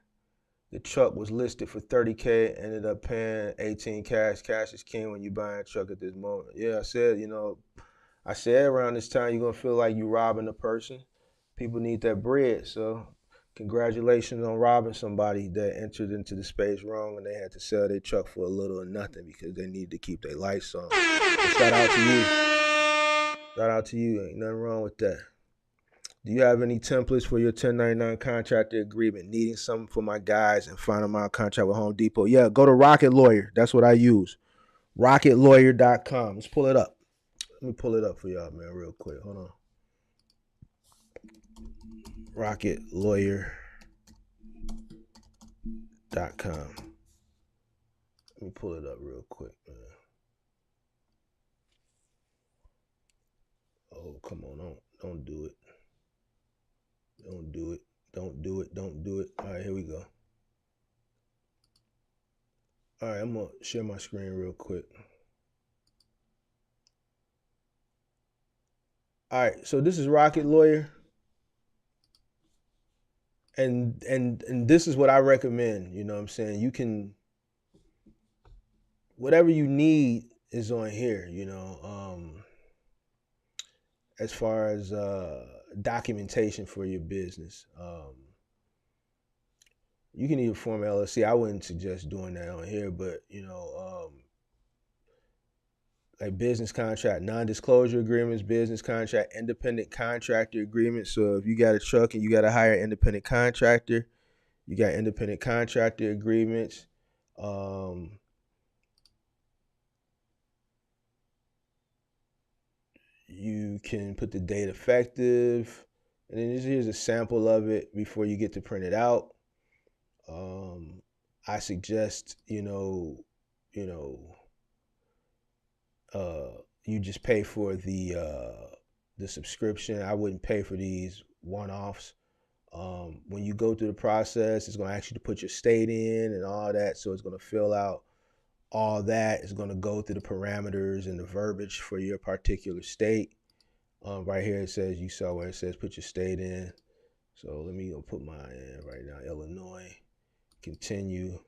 The truck was listed for $30K, ended up paying $18 cash. Cash is king when you buy a truck at this moment. Yeah, I said around this time you're gonna feel like you robbing a person. People need that bread, so congratulations on robbing somebody that entered into the space wrong and they had to sell their truck for a little or nothing because they needed to keep their lights on. So shout out to you. Shout out to you. Ain't nothing wrong with that. Do you have any templates for your 1099 contractor agreement? Needing something for my guys and final mile contract with Home Depot? Yeah, go to Rocket Lawyer. That's what I use. RocketLawyer.com. Let's pull it up. Let me pull it up for y'all, man, real quick. Hold on. RocketLawyer.com. Let me pull it up real quick, man. Oh, come on. Don't do it. Don't do it. Don't do it. Don't do it. All right, here we go. All right, I'm going to share my screen real quick. All right, so this is Rocket Lawyer. And this is what I recommend, you know what I'm saying? You can, whatever you need is on here, you know, as far as documentation for your business. You can even form an LLC. I wouldn't suggest doing that on here, but, you know, like business contract, non-disclosure agreements, business contract, independent contractor agreements. So if you got a truck and you got to hire an independent contractor, you got independent contractor agreements. You can put the date effective, and then here's a sample of it before you get to print it out. I suggest, you just pay for the subscription. I wouldn't pay for these one-offs. When you go through the process, it's going to ask you to put your state in and all that. So it's going to fill out all that. It's going to go through the parameters and the verbiage for your particular state. Right here, it says, you saw where it says put your state in. So let me go put mine in right now, Illinois. Continue.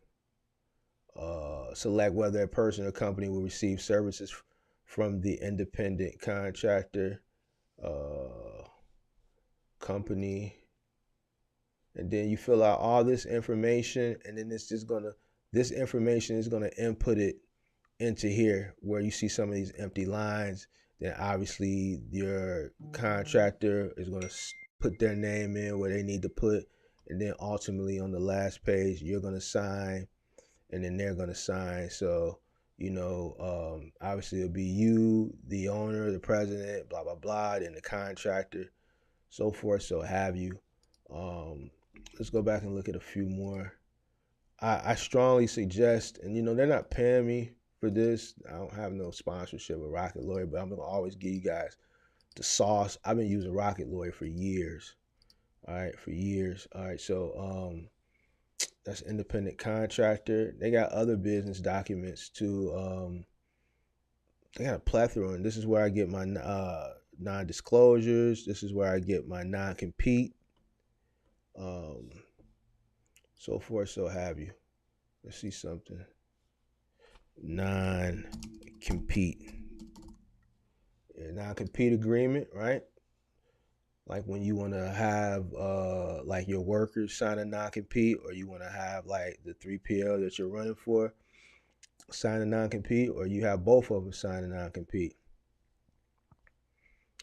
Select whether a person or company will receive services from the independent contractor company. And then you fill out all this information, and then this information is gonna input it into here where you see some of these empty lines. Then obviously your contractor is gonna put their name in where they need to put, and then ultimately on the last page you're gonna sign, and then they're gonna sign. So obviously it'll be you, the owner, the president, blah blah blah, then the contractor, so forth, so have you. Let's go back and look at a few more. I strongly suggest, and they're not paying me for this. I don't have no sponsorship with Rocket Lawyer, but I'm gonna always give you guys the sauce. I've been using Rocket Lawyer for years. All right, for years. All right, so that's independent contractor. They got other business documents too. They got a plethora, and this is where I get my non-disclosures. This is where I get my non-compete. So forth, so have you. Let's see something. Non-compete. Non-compete agreement, right? Like when you want to have like your workers sign a non-compete, or you want to have like the 3PL that you're running for sign a non-compete, or you have both of them sign a non-compete.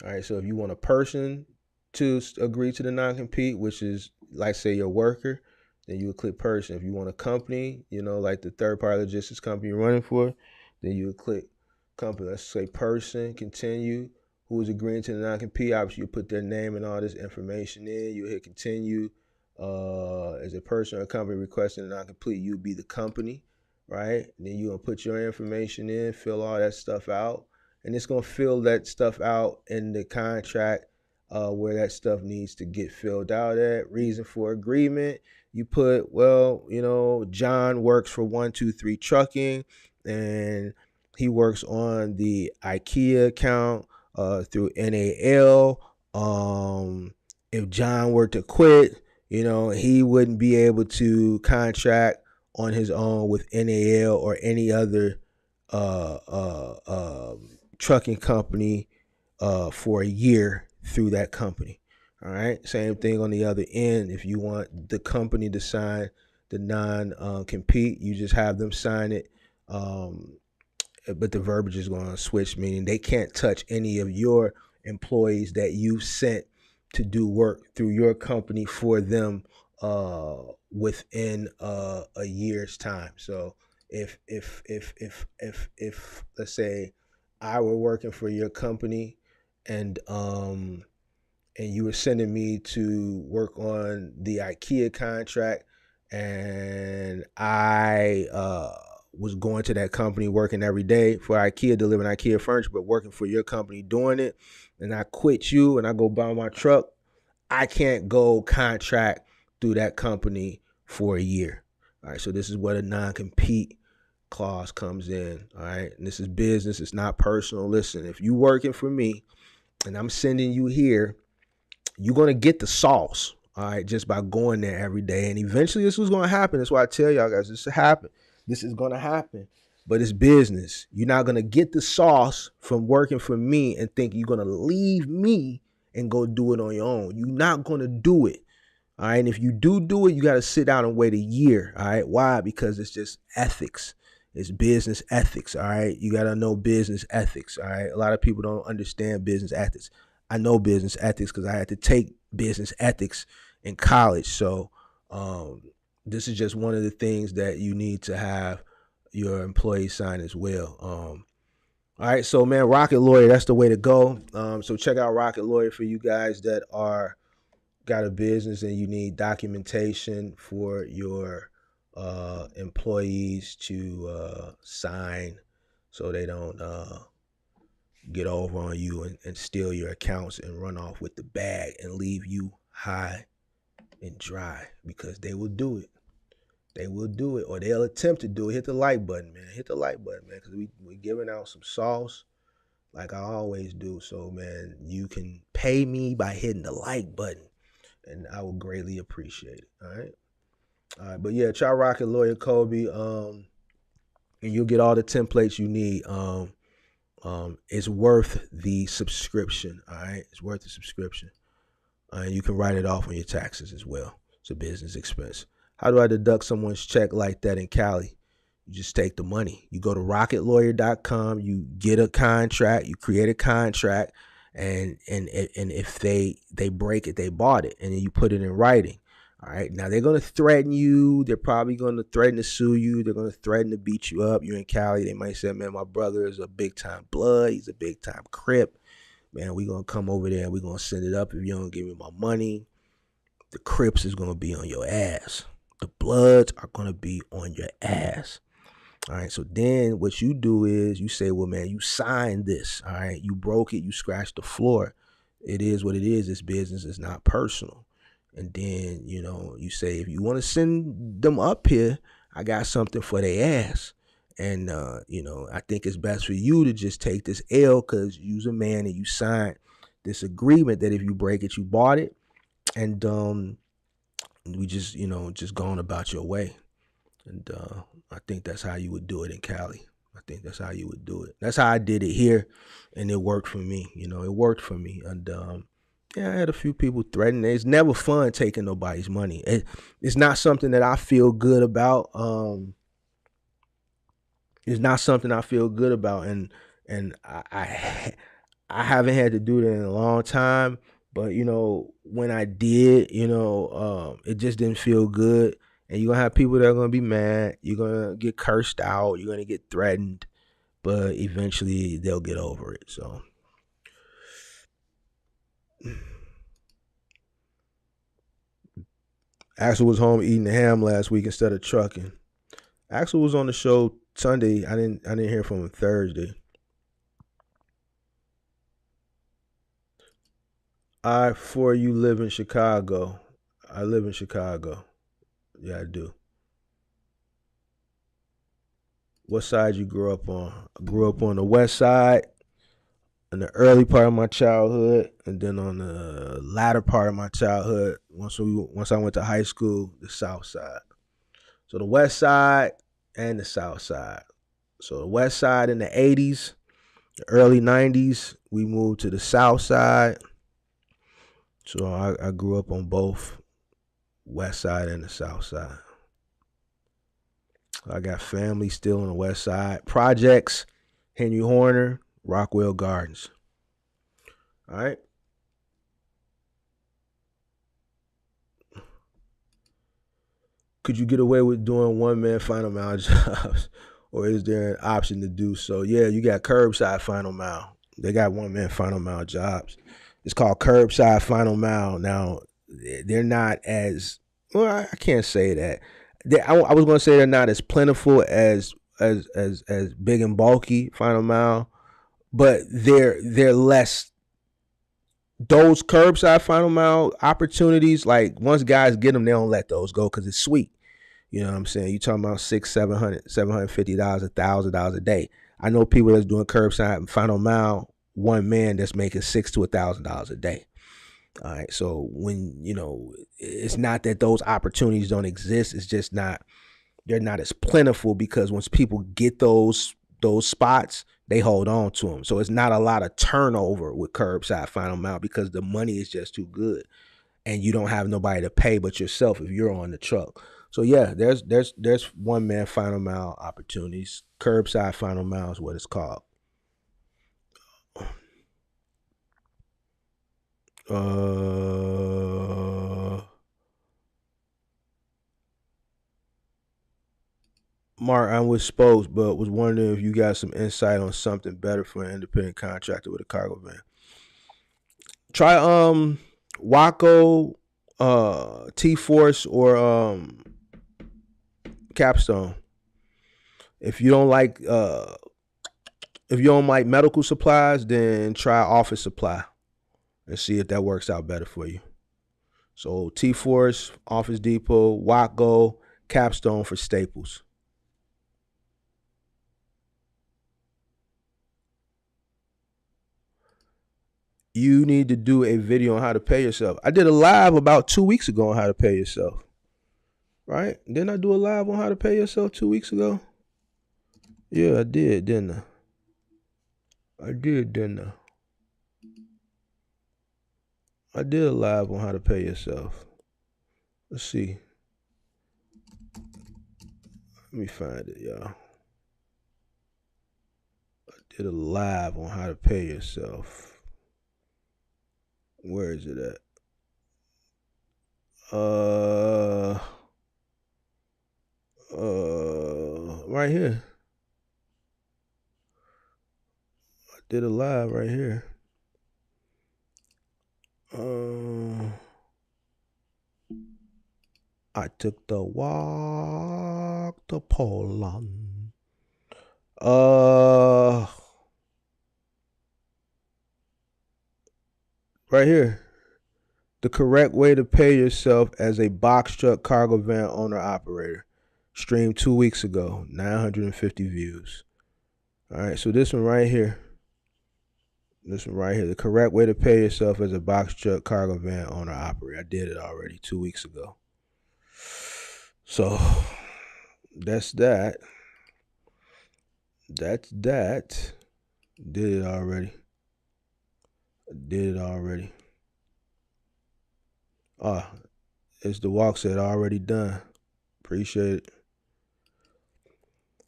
All right, so if you want a person to agree to the non-compete, which is like say your worker, then you would click person. If you want a company, like the third-party logistics company you're running for, then you would click company. Let's say person, continue. Who is agreeing to the non-compete? Obviously, you put their name and all this information in. You hit continue. As a person or company requesting a non-compete, you'd be the company, right? And then you're going to put your information in, fill all that stuff out. And it's going to fill that stuff out in the contract where that stuff needs to get filled out at. Reason for agreement, you put, well, John works for 123 Trucking, and he works on the IKEA account through NAL. If John were to quit, he wouldn't be able to contract on his own with NAL or any other trucking company for a year through that company. All right. Same thing on the other end. If you want the company to sign the non-compete, you just have them sign it. But the verbiage is going to switch, meaning they can't touch any of your employees that you sent to do work through your company for them within a year's time. So if let's say I were working for your company and you were sending me to work on the IKEA contract, and I was going to that company working every day for IKEA, delivering IKEA furniture, but working for your company doing it, and I quit you and I go buy my truck, I can't go contract through that company for a year. All right, so this is where the non-compete clause comes in. All right, and this is business, it's not personal. Listen, if you working for me and I'm sending you here, you're going to get the sauce, all right, just by going there every day. And eventually this was going to happen. That's why I tell y'all guys, this will happen. This is going to happen. But it's business. You're not going to get the sauce from working for me and think you're going to leave me and go do it on your own. You're not going to do it. All right. And if you do it, you got to sit down and wait a year. All right. Why? Because it's just ethics. It's business ethics. All right. You got to know business ethics. All right. A lot of people don't understand business ethics. I know business ethics because I had to take business ethics in college. So this is just one of the things that you need to have your employees sign as well. All right. So, man, Rocket Lawyer, that's the way to go. So check out Rocket Lawyer for you guys that are got a business and you need documentation for your employees to sign so they don't get over on you and steal your accounts and run off with the bag and leave you high and dry, because they will do it. They will do it, or they'll attempt to do it. Hit the like button, man. Hit the like button, man, because we're giving out some sauce like I always do. So, man, you can pay me by hitting the like button, and I will greatly appreciate it. All right. But yeah, try Rocket Lawyer Kobe, and you'll get all the templates you need. It's worth the subscription. All right, it's worth the subscription. And you can write it off on your taxes as well. It's a business expense. How do I deduct someone's check like that in Cali? You just take the money. You go to rocketlawyer.com. You get a contract. You create a contract, and if they break it, they bought it, and then you put it in writing. All right. Now they're going to threaten you. They're probably going to threaten to sue you. They're going to threaten to beat you up. You're in Cali. They might say, man, my brother is a big time blood. He's a big time Crip. Man, we're going to come over there and we're going to send it up. If you don't give me my money, the Crips is going to be on your ass. The Bloods are going to be on your ass. All right. So then what you do is you say, well, man, you signed this. All right. You broke it. You scratched the floor. It is what it is. It's business. It's not personal. And then, you say, if you want to send them up here, I got something for their ass. And, I think it's best for you to just take this L, because you's a man and you signed this agreement that if you break it, you bought it. And we just, just going about your way. And I think that's how you would do it in Cali. I think that's how you would do it. That's how I did it here. And it worked for me. It worked for me. And, yeah, I had a few people threaten. It's never fun taking nobody's money. It's not something that I feel good about. It's not something I feel good about, and I haven't had to do that in a long time. But when I did, it just didn't feel good. And you're gonna have people that are gonna be mad. You're gonna get cursed out. You're gonna get threatened, but eventually they'll get over it. So. Axel was home eating the ham last week instead of trucking. Axel was on the show Sunday. I didn't hear from him Thursday. For you live in Chicago. I live in Chicago. Yeah, I do. What side you grew up on? I grew up on the west side in the early part of my childhood, and then on the latter part of my childhood, once I went to high school, the south side. So the west side and the south side. So the west side in the 80s, the early 90s, we moved to the south side. So I grew up on both west side and the south side. I got family still on the west side. Projects, Henry Horner, Rockwell Gardens. All right. Could you get away with doing one-man final mile jobs, or is there an option to do so? Yeah, you got curbside final mile. They got one-man final mile jobs. It's called curbside final mile. Now, they're not as well. I can't say that. I was going to say they're not as plentiful as big and bulky final mile, but they're less. Those curbside final mile opportunities, like once guys get them, they don't let those go because it's sweet. You know what I'm saying? You talking about $600, $700, $750, $1,000 a day. I know people that's doing curbside and final mile, one man that's making $600 to $1,000 a day. All right. So when, it's not that those opportunities don't exist. It's just they're not as plentiful because once people get those spots, they hold on to them. So it's not a lot of turnover with curbside final mile because the money is just too good. And you don't have nobody to pay but yourself if you're on the truck. So yeah, there's one man final mile opportunities. Curbside final mile is what it's called. Mark, I'm with Spokes, but was wondering if you got some insight on something better for an independent contractor with a cargo van. Try Waco, T-Force, or Capstone. If you don't like medical supplies, then try office supply and see if that works out better for you. So T-Force, Office Depot, Waco, Capstone for staples. You need to do a video on how to pay yourself. I did a live about 2 weeks ago on how to pay yourself. Right? Didn't I do a live on how to pay yourself 2 weeks ago? Yeah, I did, didn't I? I did, didn't I? I did a live on how to pay yourself. Let's see. Let me find it, y'all. I did a live on how to pay yourself. Where is it at? Right here. I did a live right here. I took the walk to Poland. Right here. The correct way to pay yourself as a box truck cargo van owner operator. Streamed 2 weeks ago. 950 views. All right, so this one right here. The correct way to pay yourself as a box truck cargo van owner operator. I did it already 2 weeks ago. So that's that. That's that. Did it already. It's the walk said already done. Appreciate it.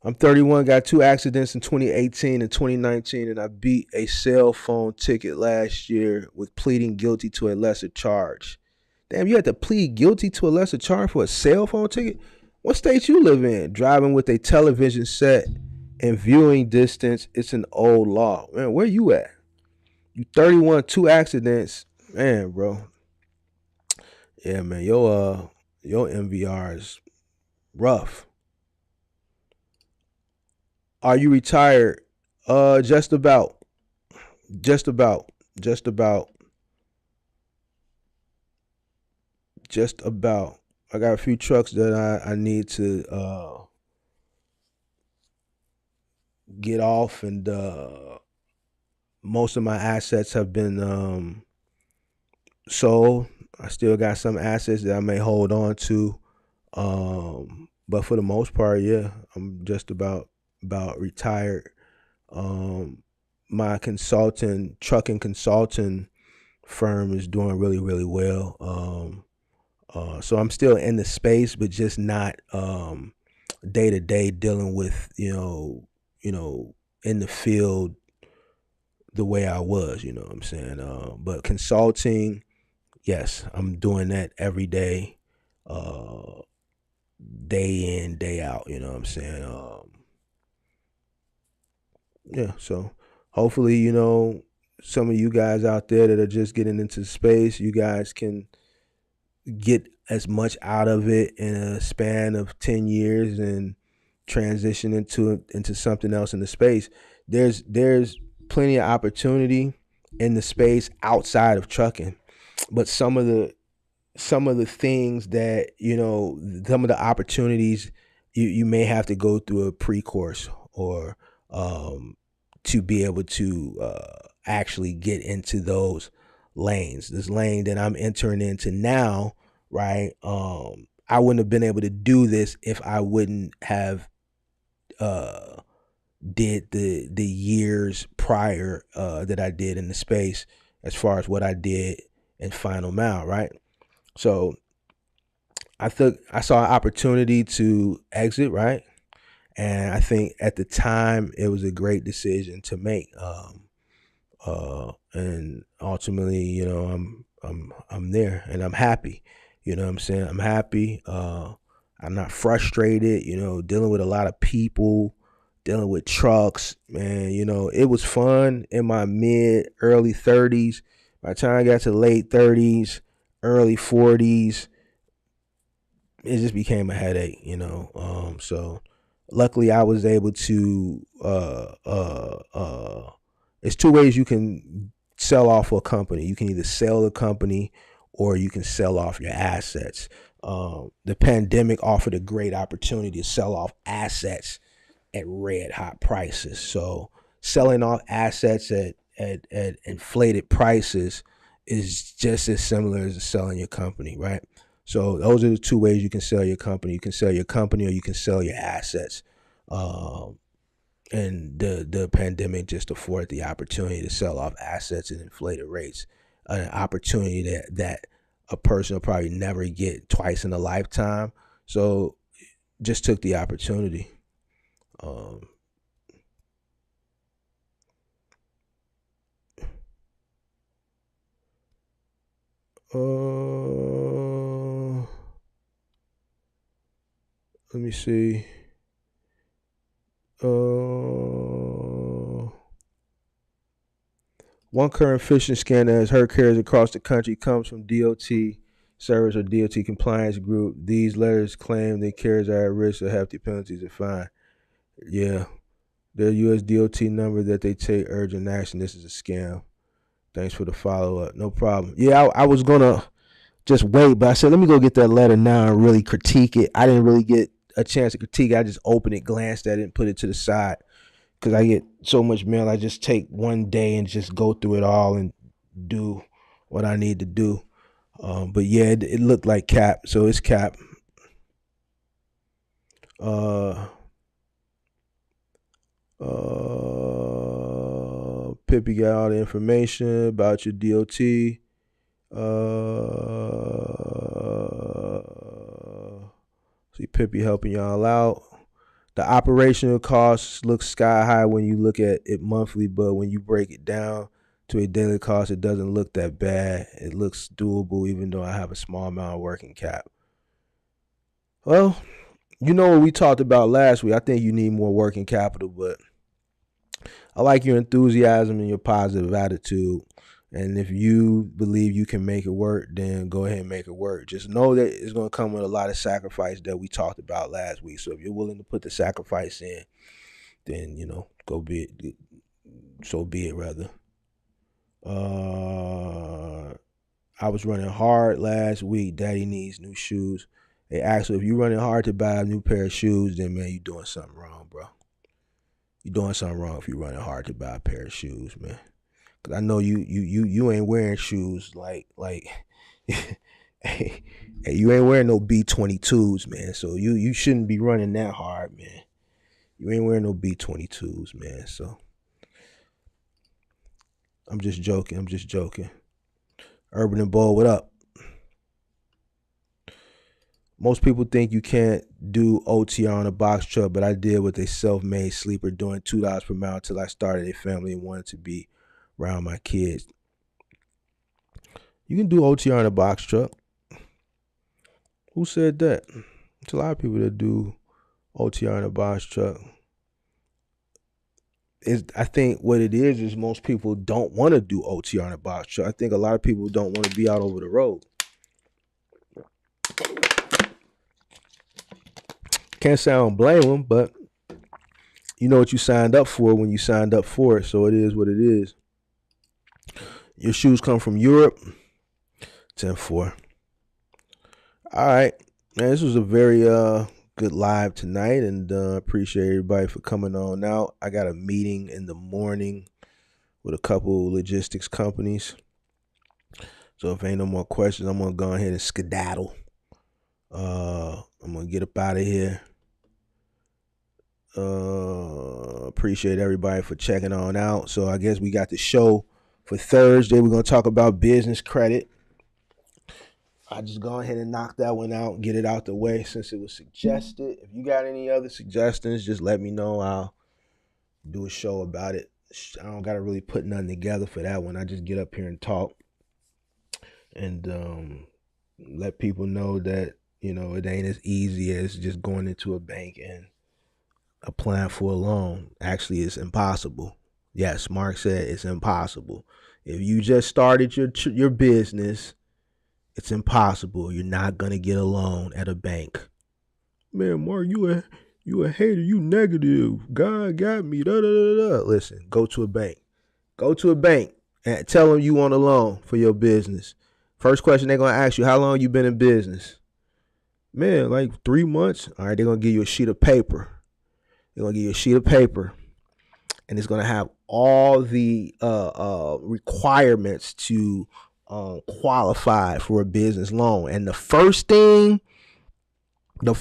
I'm 31, got 2 accidents in 2018 and 2019, and I beat a cell phone ticket last year with pleading guilty to a lesser charge. Damn, you had to plead guilty to a lesser charge for a cell phone ticket? What state you live in? Driving with a television set and viewing distance, it's an old law. Man, where you at? You 31, 2 accidents. Man, bro. Yeah, man, your MVR is rough. Are you retired? Just about. just about. I got a few trucks that I need to get off, and most of my assets have been sold. I still got some assets that I may hold on to, but for the most part, yeah, I'm just about retired. My trucking consulting firm is doing really, really well. So I'm still in the space, but just not day to day dealing with in the field the way I was. You know what I'm saying? But consulting, yes, I'm doing that every day, day in, day out. You know what I'm saying? Yeah. So hopefully, some of you guys out there that are just getting into space, you guys can get as much out of it in a span of 10 years and transition into something else in the space. There's plenty of opportunity in the space outside of trucking, but some of the things that some of the opportunities you may have to go through a pre-course or to be able to actually get into those lanes. This lane that I'm entering into now, right? I wouldn't have been able to do this if I wouldn't have did the years prior that I did in the space, as far as what I did in Final Mile, right? So I saw an opportunity to exit, right? And I think at the time it was a great decision to make. And ultimately, I'm there and I'm happy. You know what I'm saying? I'm happy. I'm not frustrated, dealing with a lot of people, dealing with trucks, man. It was fun in my early 30s. By the time I got to late 30s, early 40s, it just became a headache, so luckily I was able to it's two ways you can sell off a company. You can either sell the company or you can sell off your assets. The pandemic offered a great opportunity to sell off assets at red hot prices. So selling off assets at inflated prices is just as similar as selling your company, right? So those are the two ways you can sell your company. You can sell your company or you can sell your assets. And the pandemic just afforded the opportunity to sell off assets at inflated rates, an opportunity that a person will probably never get twice in a lifetime. So just took the opportunity. Let me see. One current phishing scam that has hurt carriers across the country comes from DOT service or DOT compliance group. These letters claim that carriers are at risk of hefty penalties and fine. Yeah, their U.S. DOT number that they take urgent action. This is a scam. Thanks for the follow up. No problem. Yeah, I was gonna just wait, but I said let me go get that letter now and really critique it. I didn't really get a chance to critique it. I just opened it, glanced at it, and put it to the side because I get so much mail. I just take one day and just go through it all and do what I need to do. But yeah, it looked like cap, so it's cap. Pippi got all the information about your DOT. See Pippi helping y'all out. The operational costs look sky high when you look at it monthly, but when you break it down to a daily cost, it doesn't look that bad. It looks doable, even though I have a small amount of working cap. Well, what we talked about last week. I think you need more working capital, but I like your enthusiasm and your positive attitude. And if you believe you can make it work, then go ahead and make it work. Just know that it's going to come with a lot of sacrifice that we talked about last week. So if you're willing to put the sacrifice in, then, go be it. So be it, rather. I was running hard last week. Daddy needs new shoes. They asked, if you running hard to buy a new pair of shoes, then man, you doing something wrong, bro. You doing something wrong if you running hard to buy a pair of shoes, man. Cause I know you ain't wearing shoes like hey, you ain't wearing no B22s, man. So you shouldn't be running that hard, man. You ain't wearing no B22s, man. So I'm just joking. Urban and Bold, what up? Most people think you can't do OTR on a box truck, but I did with a self-made sleeper doing $2 per mile until I started a family and wanted to be around my kids. You can do OTR on a box truck. Who said that? There's a lot of people that do OTR on a box truck. I think what it is most people don't want to do OTR on a box truck. I think a lot of people don't want to be out over the road. Can't say I don't blame them, but you know what you signed up for when you signed up for it, so it is what it is. Your shoes come from Europe. 10-4. All right, man, this was a very good live tonight, and appreciate everybody for coming on out. I got a meeting in the morning with a couple logistics companies, so if ain't no more questions, I'm gonna go ahead and skedaddle. I'm gonna get up out of here. Appreciate everybody for checking on out. So I guess we got the show for Thursday. We're gonna talk about business credit. I just go ahead and knock that one out and get it out the way since it was suggested. If you got any other suggestions, just let me know. I'll do a show about it. I don't gotta really put nothing together for that one. I just get up here and talk and let people know that, you know, it ain't as easy as just going into a bank and applying for a loan. Actually, it's impossible. Yes, Mark said it's impossible. If you just started your business, it's impossible. You're not gonna get a loan at a bank. Man, Mark, you a hater. You negative. God got me. Da, da, da, da. Listen, go to a bank. Go to a bank and tell them you want a loan for your business. First question they're gonna ask you: how long you been in business? Man, like 3 months. All right, they're gonna give you a sheet of paper. They're gonna give you a sheet of paper, and it's gonna have all the requirements to qualify for a business loan. And the first thing you're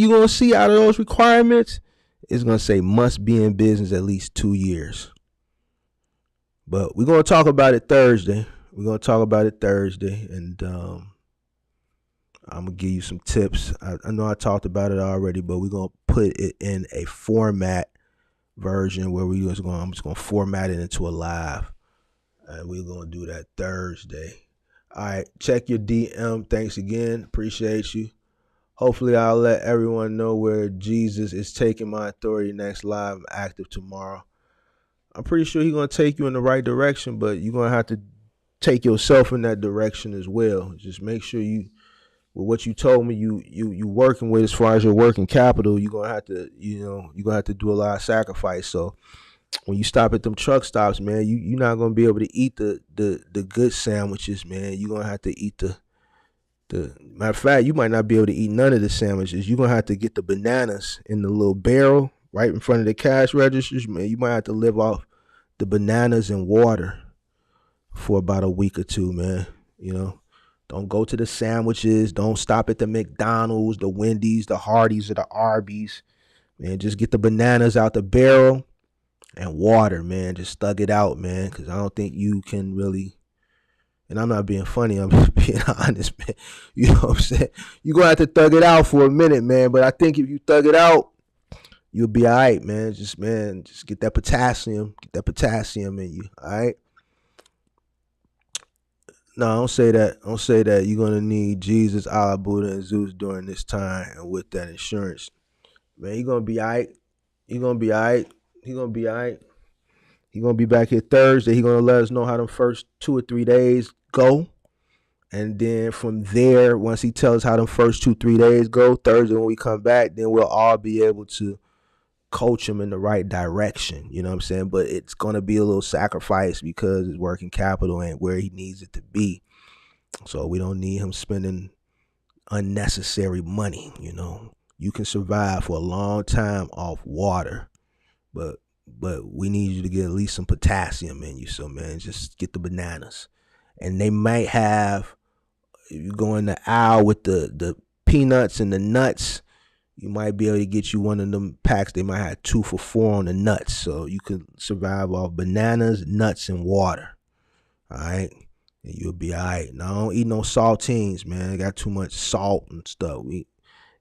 gonna see out of those requirements is gonna say must be in business at least 2 years. But we're gonna talk about it Thursday. And I'm gonna give you some tips. I know I talked about it already, but we're gonna put it in a format version where I'm just gonna format it into a live, and we're gonna do that Thursday. All right, check your DM. Thanks again, appreciate you. Hopefully, I'll let everyone know where Jesus is taking my authority next live. I'm active tomorrow. I'm pretty sure he's gonna take you in the right direction, but you're gonna have to take yourself in that direction as well. Just make sure with what you told me you working with as far as your working capital, you're gonna have to do a lot of sacrifice. So when you stop at them truck stops, man, you're not gonna be able to eat the good sandwiches, man. You're gonna have to eat the matter of fact, you might not be able to eat none of the sandwiches. You're gonna have to get the bananas in the little barrel right in front of the cash registers, man. You might have to live off the bananas and water for about a week or two, man. You know. Don't go to the sandwiches. Don't stop at the McDonald's, the Wendy's, the Hardee's, or the Arby's. Man, just get the bananas out the barrel and water, man. Just thug it out, man, because I don't think you can really, and I'm not being funny, I'm just being honest, man. You know what I'm saying? You're going to have to thug it out for a minute, man, but I think if you thug it out, you'll be all right, man. Just get that potassium. Get that potassium in you, all right? No, don't say that. Don't say that. You're going to need Jesus, Allah, Buddha, and Zeus during this time. And with that insurance, man, you're going to be all right. You're going to be all right. He's going to be all right. He's going to be back here Thursday. He's going to let us know how them first 2 or 3 days go. And then from there, once he tells us how them first 2-3 days go, Thursday when we come back, then we'll all be able to coach him in the right direction. You know what I'm saying? But it's going to be a little sacrifice because his working capital ain't where he needs it to be. So we don't need him spending unnecessary money. You can survive for a long time off water, but we need you to get at least some potassium in you. So man, just get the bananas. And they might have, if you go in the aisle with the peanuts and the nuts, you might be able to get you one of them packs. They might have 2 for $4 on the nuts. So you can survive off bananas, nuts, and water. All right. And you'll be all right. Now, don't eat no saltines, man. They got too much salt and stuff.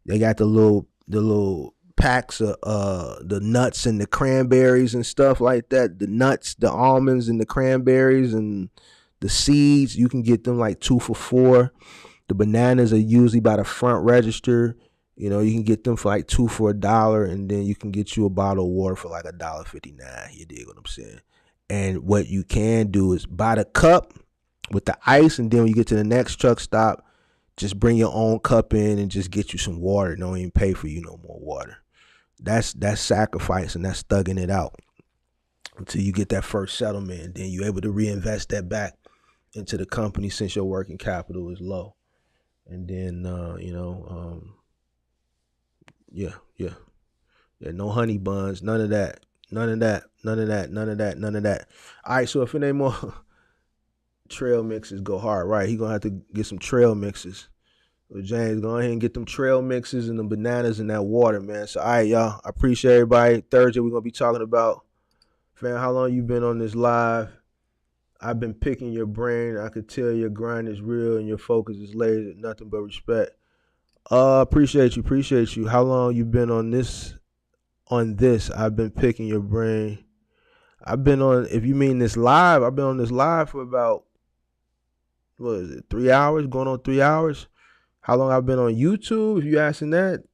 They got the little packs of the nuts and the cranberries and stuff like that. The nuts, the almonds and the cranberries and the seeds, you can get them like 2 for $4. The bananas are usually by the front register. You can get them for like 2 for $1, and then you can get you a bottle of water for like $1.59. You dig what I'm saying? And what you can do is buy the cup with the ice, and then when you get to the next truck stop, just bring your own cup in and just get you some water. Don't even pay for you no more water. That's sacrifice, and that's thugging it out until you get that first settlement, and then you're able to reinvest that back into the company since your working capital is low. And then no honey buns, none of that. All right, so if it ain't more trail mixes, go hard, right? He gonna have to get some trail mixes. So James, go ahead and get them trail mixes and the bananas and that water, man. So all right, y'all, I appreciate everybody. Thursday we're gonna be talking about, fam, how long you been on this live. I've been picking your brain. I could tell your grind is real and your focus is laser. Nothing but respect. Appreciate you. How long you been on this? I've been picking your brain. I've been on, if you mean this live, I've been on this live for about, 3 hours, going on 3 hours. How long I've been on YouTube, if you asking that,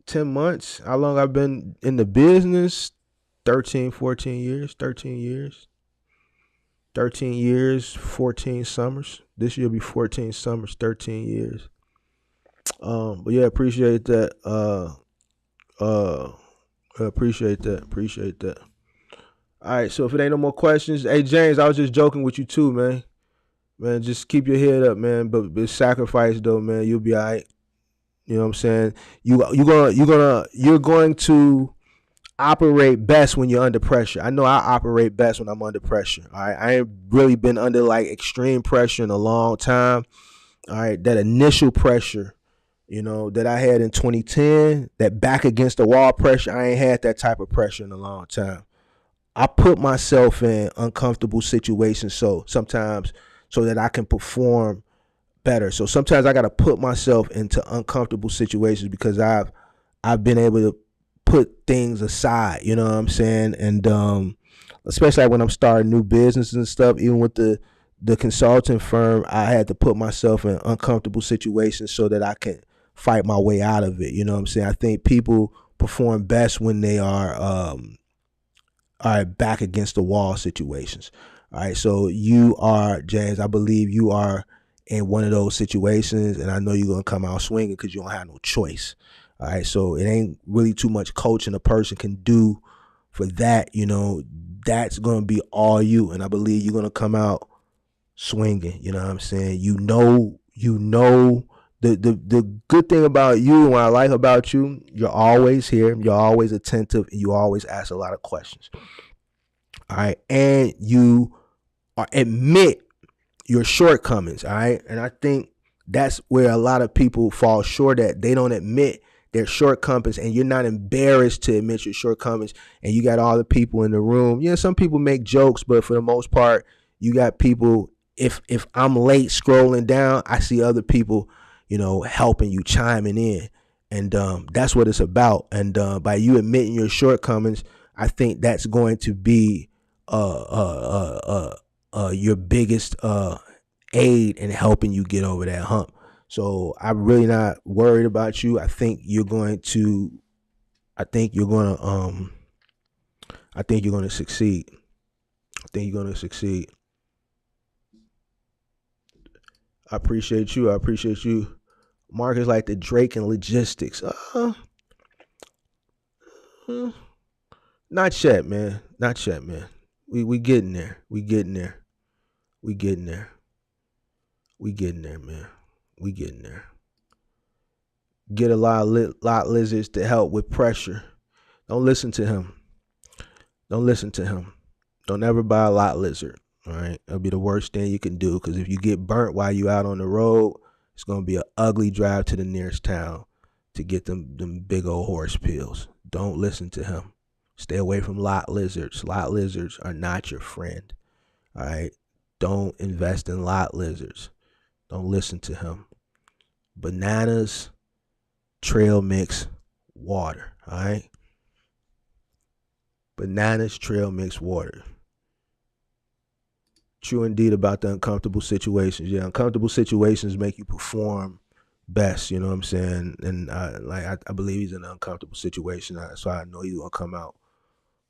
10 months. How long I've been in the business, 13 years, 14 summers. This year will be 14 summers, 13 years. But yeah, appreciate that. Appreciate that. All right, so if it ain't no more questions, hey James, I was just joking with you too, man. Man, just keep your head up, man. But sacrifice though, man. You'll be all right. You know what I'm saying? You're going to operate best when you're under pressure. I know I operate best when I'm under pressure. All right, I ain't really been under like extreme pressure in a long time. All right, that initial pressure, that I had in 2010, that back against the wall pressure, I ain't had that type of pressure in a long time. I put myself in uncomfortable situations so that I can perform better. So sometimes I got to put myself into uncomfortable situations because I've been able to put things aside, you know what I'm saying? And especially when I'm starting new businesses and stuff, even with the consulting firm, I had to put myself in uncomfortable situations so that I can fight my way out of it. You know what I'm saying? I think people perform best when they are back against the wall situations. All right, so you are, James, I believe you are in one of those situations, and I know you're going to come out swinging because you don't have no choice. All right, so it ain't really too much coaching a person can do for that. That's going to be all you, and I believe you're going to come out swinging. You know what I'm saying? The good thing about you and what I like about you, you're always here, you're always attentive, and you always ask a lot of questions. All right, and you admit your shortcomings. All right, and I think that's where a lot of people fall short at. They don't admit their shortcomings, and you're not embarrassed to admit your shortcomings. And you got all the people in the room. Yeah, some people make jokes, but for the most part, you got people. If I'm late scrolling down, I see other people, helping you, chiming in, and that's what it's about. And by you admitting your shortcomings, I think that's going to be your biggest aid in helping you get over that hump. So I'm really not worried about you. I think you're going to succeed. I appreciate you. Mark is like the Drake in logistics. Not yet, man. We getting there. We getting there, man. We getting there. Get a lot lizards to help with pressure. Don't listen to him. Don't listen to him. Don't ever buy a lot lizard. All right, that'll be the worst thing you can do, because if you get burnt while you out on the road, it's gonna be an ugly drive to the nearest town to get them big old horse pills. Don't listen to him. Stay away from lot lizards. Lot lizards are not your friend. All right, don't invest in lot lizards. Don't listen to him. Bananas, trail mix, water. All right, bananas, trail mix, water. True indeed about the uncomfortable situations. Yeah, uncomfortable situations make you perform best. You know what I'm saying? And I believe he's in an uncomfortable situation, so I know he's gonna come out.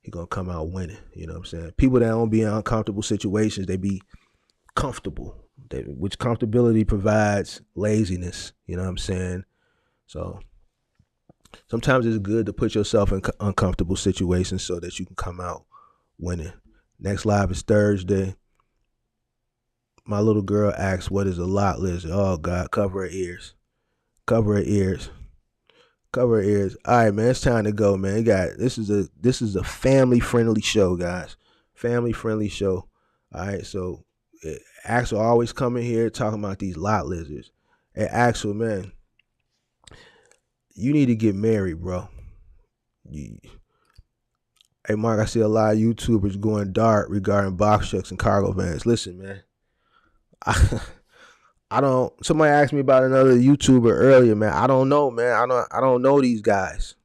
He's gonna come out winning. You know what I'm saying? People that don't be in uncomfortable situations, they be comfortable. Which comfortability provides laziness. You know what I'm saying? So sometimes it's good to put yourself in uncomfortable situations so that you can come out winning. Next live is Thursday. My little girl asks, what is a lot lizard? Oh, God, cover her ears. Cover her ears. Cover her ears. All right, man, it's time to go, man. This is a family-friendly show, guys. Family-friendly show. All right, so Axel always coming here talking about these lot lizards. Hey, Axel, man, you need to get married, bro. Hey, Mark, I see a lot of YouTubers going dark regarding box trucks and cargo vans. Listen, man. I don't. Somebody asked me about another YouTuber earlier, man. I don't know, man. I don't know these guys,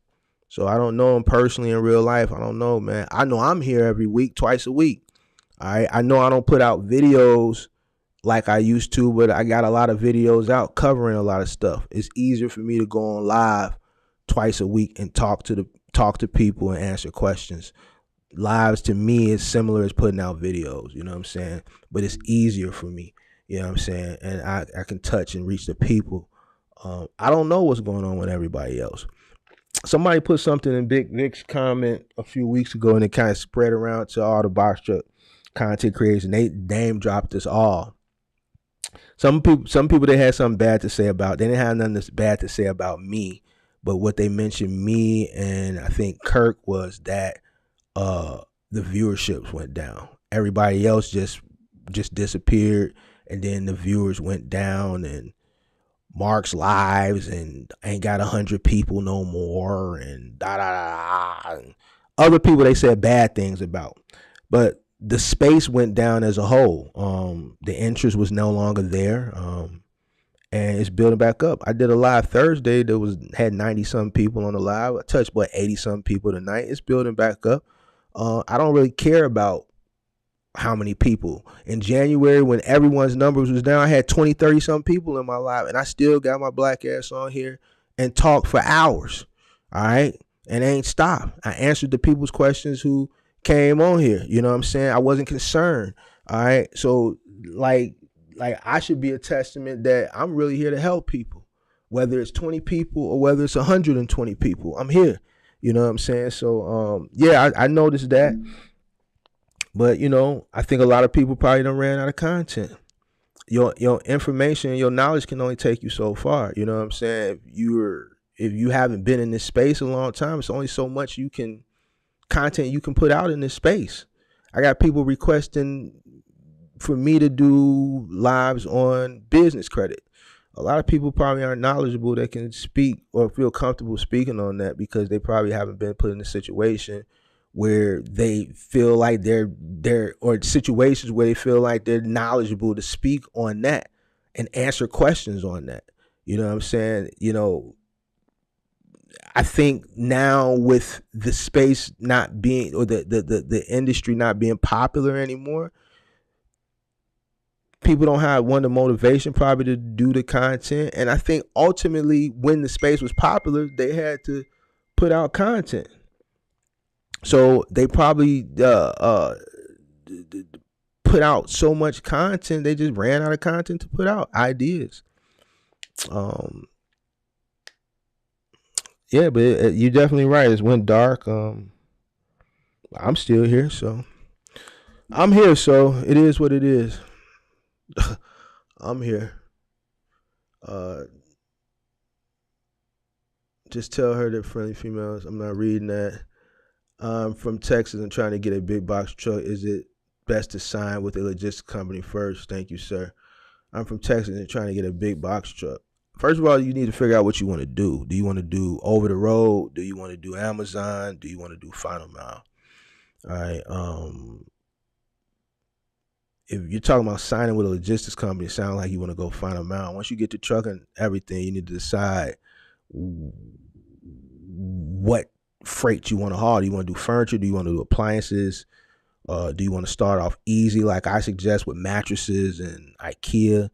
so I don't know them personally in real life. I don't know, man. I know I'm here every week, twice a week. All right. I know I don't put out videos like I used to, but I got a lot of videos out covering a lot of stuff. It's easier for me to go on live twice a week and talk to people and answer questions. Lives to me is similar as putting out videos, you know what I'm saying? But it's easier for me. You know what I'm saying? And I can touch and reach the people. I don't know what's going on with everybody else. Somebody put something in Big Nick's comment a few weeks ago, and it kind of spread around to all the box truck content creators, and they name dropped us all. Some people they had something bad to say about. They didn't have nothing bad to say about me, but what they mentioned me and I think Kirk was that the viewerships went down. Everybody else just disappeared. And then the viewers went down, and Mark's lives and ain't got 100 people no more, and and other people they said bad things about. But the space went down as a whole. The interest was no longer there, and it's building back up. I did a live Thursday that had 90-some people on the live. I touched about 80-some people tonight. It's building back up. I don't really care about how many people. In January, when everyone's numbers was down, I had 20, 30 some people in my live, and I still got my black ass on here and talked for hours. All right. And ain't stopped. I answered the people's questions who came on here. You know what I'm saying? I wasn't concerned. All right. So like I should be a testament that I'm really here to help people, whether it's 20 people or whether it's 120 people. I'm here. You know what I'm saying? So yeah, I noticed that. But, you know, I think a lot of people probably done ran out of content. Your information, your knowledge can only take you so far. You know what I'm saying? If you haven't been in this space a long time, it's only so much content you can put out in this space. I got people requesting for me to do lives on business credit. A lot of people probably aren't knowledgeable that can speak or feel comfortable speaking on that because they probably haven't been put in a situation where they feel like they're or situations where they feel like they're knowledgeable to speak on that and answer questions on that. You know what I'm saying? You know, I think now with the space not being, or the industry not being popular anymore, people don't have the motivation probably to do the content. And I think ultimately when the space was popular, they had to put out content. So they probably put out so much content, they just ran out of content to put out, ideas. Yeah, but you're definitely right. It went dark. I'm still here, so I'm here. So it is what it is. I'm here. Just tell her that friendly females. I'm not reading that. I'm from Texas and trying to get a big box truck. Is it best to sign with a logistics company first? Thank you, sir. I'm from Texas and trying to get a big box truck. First of all, you need to figure out what you want to do. Do you want to do over the road? Do you want to do Amazon? Do you want to do final mile? All right. If you're talking about signing with a logistics company, it sounds like you want to go final mile. Once you get the truck and everything, you need to decide what freight you want to haul. Do you want to do furniture? Do you want to do appliances? Do you want to start off easy, like I suggest, with mattresses and IKEA?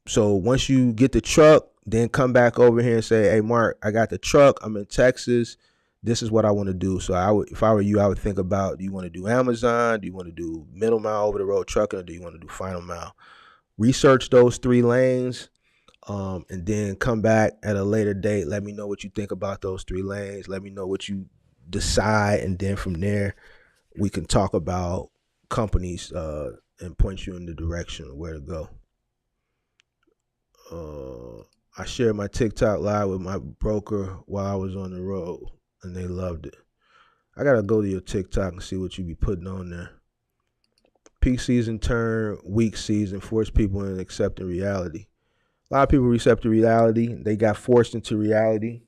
So once you get the truck, then come back over here and say, hey, Mark, I got the truck. I'm in Texas. This is what I want to do. So if I were you, I would think about, do you want to do Amazon? Do you want to do middle mile over the road trucking? Or do you want to do final mile? Research those 3 lanes. And then come back at a later date. Let me know what you think about those 3 lanes. Let me know what you decide. And then from there, we can talk about companies and point you in the direction of where to go. I shared my TikTok live with my broker while I was on the road, and they loved it. I got to go to your TikTok and see what you be putting on there. Peak season turn, weak season, force people into accepting reality. A lot of people accept the reality. They got forced into reality.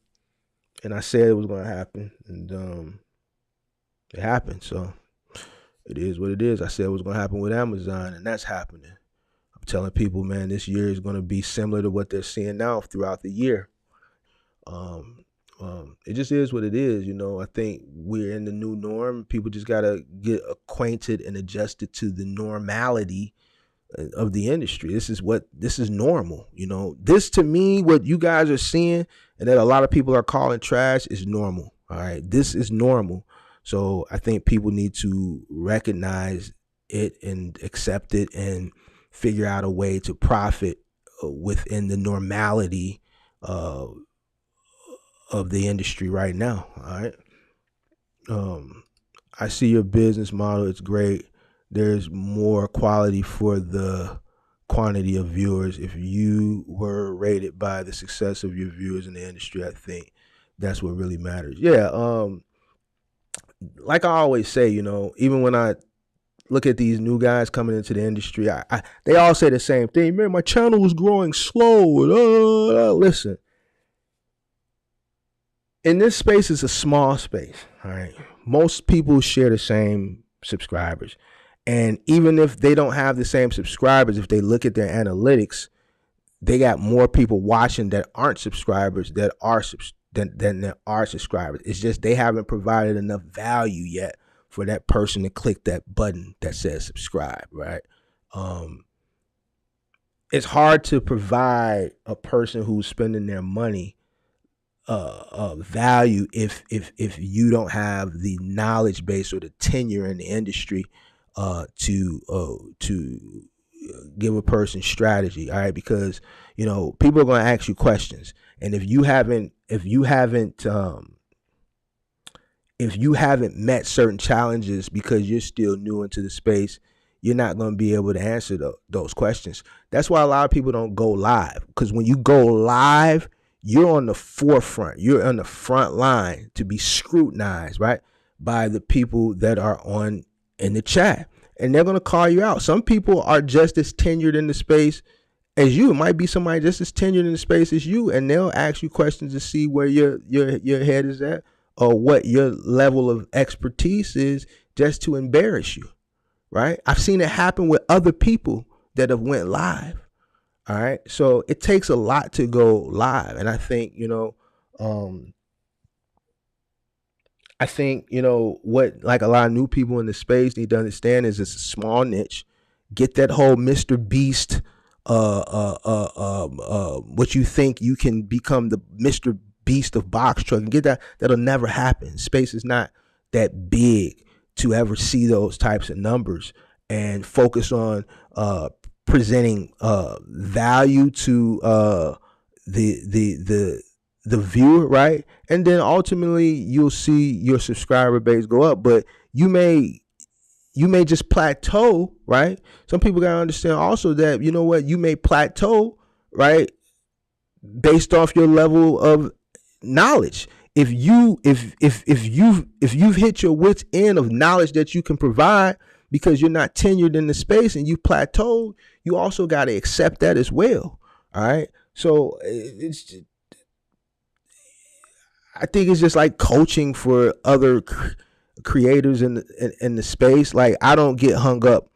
And I said it was going to happen. And it happened. So it is what it is. I said it was going to happen with Amazon, and that's happening. I'm telling people, man, this year is going to be similar to what they're seeing now throughout the year. It just is what it is. You know, I think we're in the new norm. People just got to get acquainted and adjusted to the normality of the industry. This is normal. You know, this to me, what you guys are seeing and that a lot of people are calling trash is normal. All right. This is normal. So I think people need to recognize it and accept it and figure out a way to profit within the normality of the industry right now. All right. I see your business model. It's great. There's more quality for the quantity of viewers. If you were rated by the success of your viewers in the industry, I think that's what really matters. Yeah. Like I always say, you know, even when I look at these new guys coming into the industry, they all say the same thing. Man, my channel was growing slow. Listen, in this space, it's a small space. All right. Most people share the same subscribers. And even if they don't have the same subscribers, if they look at their analytics, they got more people watching that aren't subscribers than there are subscribers. It's just they haven't provided enough value yet for that person to click that button that says subscribe, right? It's hard to provide a person who's spending their money value if you don't have the knowledge base or the tenure in the industry to give a person strategy. All right, because you know people are going to ask you questions, and if you haven't met certain challenges because you're still new into the space, you're not going to be able to answer those questions. That's why a lot of people don't go live, because when you go live, you're on the forefront. You're on the front line to be scrutinized, right, by the people that are in the chat, and they're going to call you out. Some people are just as tenured in the space as you. It might be somebody just as tenured in the space as you, and they'll ask you questions to see where your head is at or what your level of expertise is, just to embarrass you, right? I've seen it happen with other people that have went live. All right. So it takes a lot to go live. And I think, what like a lot of new people in the space need to understand is it's a small niche. Get that whole Mr. Beast, what you think you can become the Mr. Beast of box truck, and get that. That'll never happen. Space is not that big to ever see those types of numbers, and focus on presenting value to the viewer, right? And then ultimately you'll see your subscriber base go up. But you may you may just plateau, right? Some people got to understand also that, you know what, you may plateau, right, based off your level of knowledge. If you've hit your wit's end of knowledge that you can provide because you're not tenured in the space and you've plateaued, you also got to accept that as well. All right. So I think it's just like coaching for other creators in the space. Like, I don't get hung up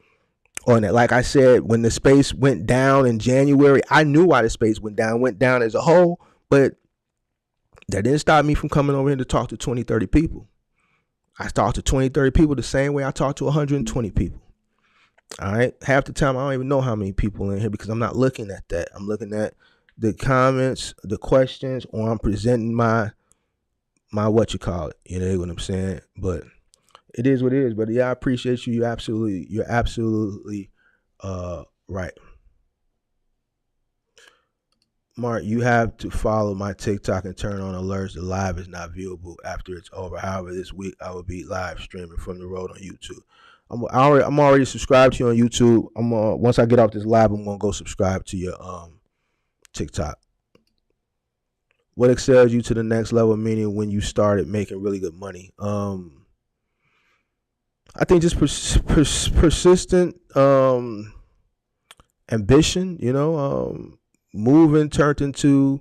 on it. Like I said, when the space went down in January, I knew why the space went down as a whole, but that didn't stop me from coming over here to talk to 20, 30 people. I talk to 20, 30 people the same way I talk to 120 people. All right. Half the time, I don't even know how many people in here because I'm not looking at that. I'm looking at the comments, the questions, or I'm presenting my what you call it. You know what I'm saying? But it is what it is. But yeah, I appreciate you. You're absolutely right. Mark, you have to follow my TikTok and turn on alerts. The live is not viewable after it's over. However, this week I will be live streaming from the road on YouTube. I'm already subscribed to you on YouTube. Once I get off this live, I'm gonna go subscribe to your TikTok. What excels you to the next level, meaning when you started making really good money? I think just persistent ambition, moving turned into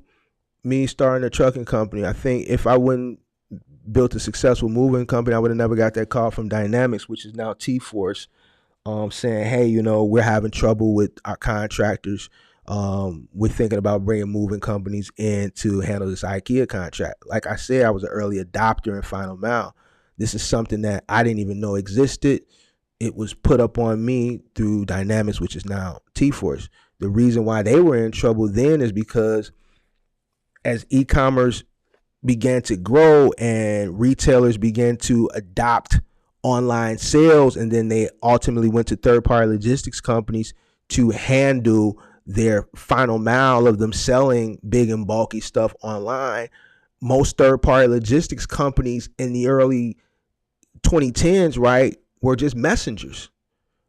me starting a trucking company. I think if I wouldn't built a successful moving company, I would have never got that call from Dynamics, which is now T-Force, saying, hey, we're having trouble with our contractors. We're thinking about bringing moving companies in to handle this IKEA contract. Like I said, I was an early adopter in Final Mile. This is something that I didn't even know existed. It was put up on me through Dynamics, which is now T-Force. The reason why they were in trouble then is because as e-commerce began to grow and retailers began to adopt online sales, and then they ultimately went to third-party logistics companies to handle their final mile of them selling big and bulky stuff online. Most third-party logistics companies in the early 2010s, right, were just messengers.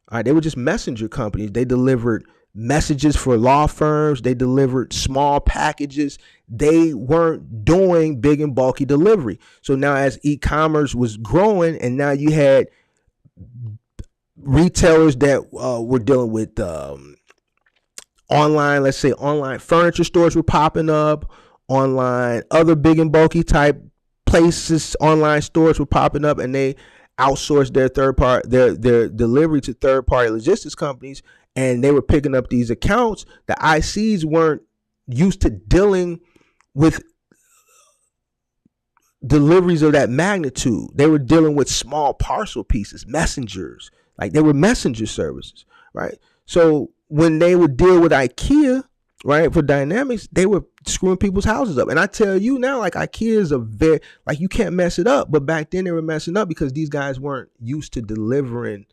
All right, they were just messenger companies. They delivered messages for law firms. They delivered small packages. They weren't doing big and bulky delivery. So now as e-commerce was growing, and now you had retailers that were dealing with online, let's say online furniture stores were popping up, online other big and bulky type places, online stores were popping up, and they outsourced their delivery to third party logistics companies. And they were picking up these accounts. The ICs weren't used to dealing with deliveries of that magnitude. They were dealing with small parcel pieces, messengers. Like, they were messenger services, right? So when they would deal with IKEA, right, for Dynamics, they were screwing people's houses up. And I tell you now, like, IKEA is you can't mess it up. But back then they were messing up because these guys weren't used to delivering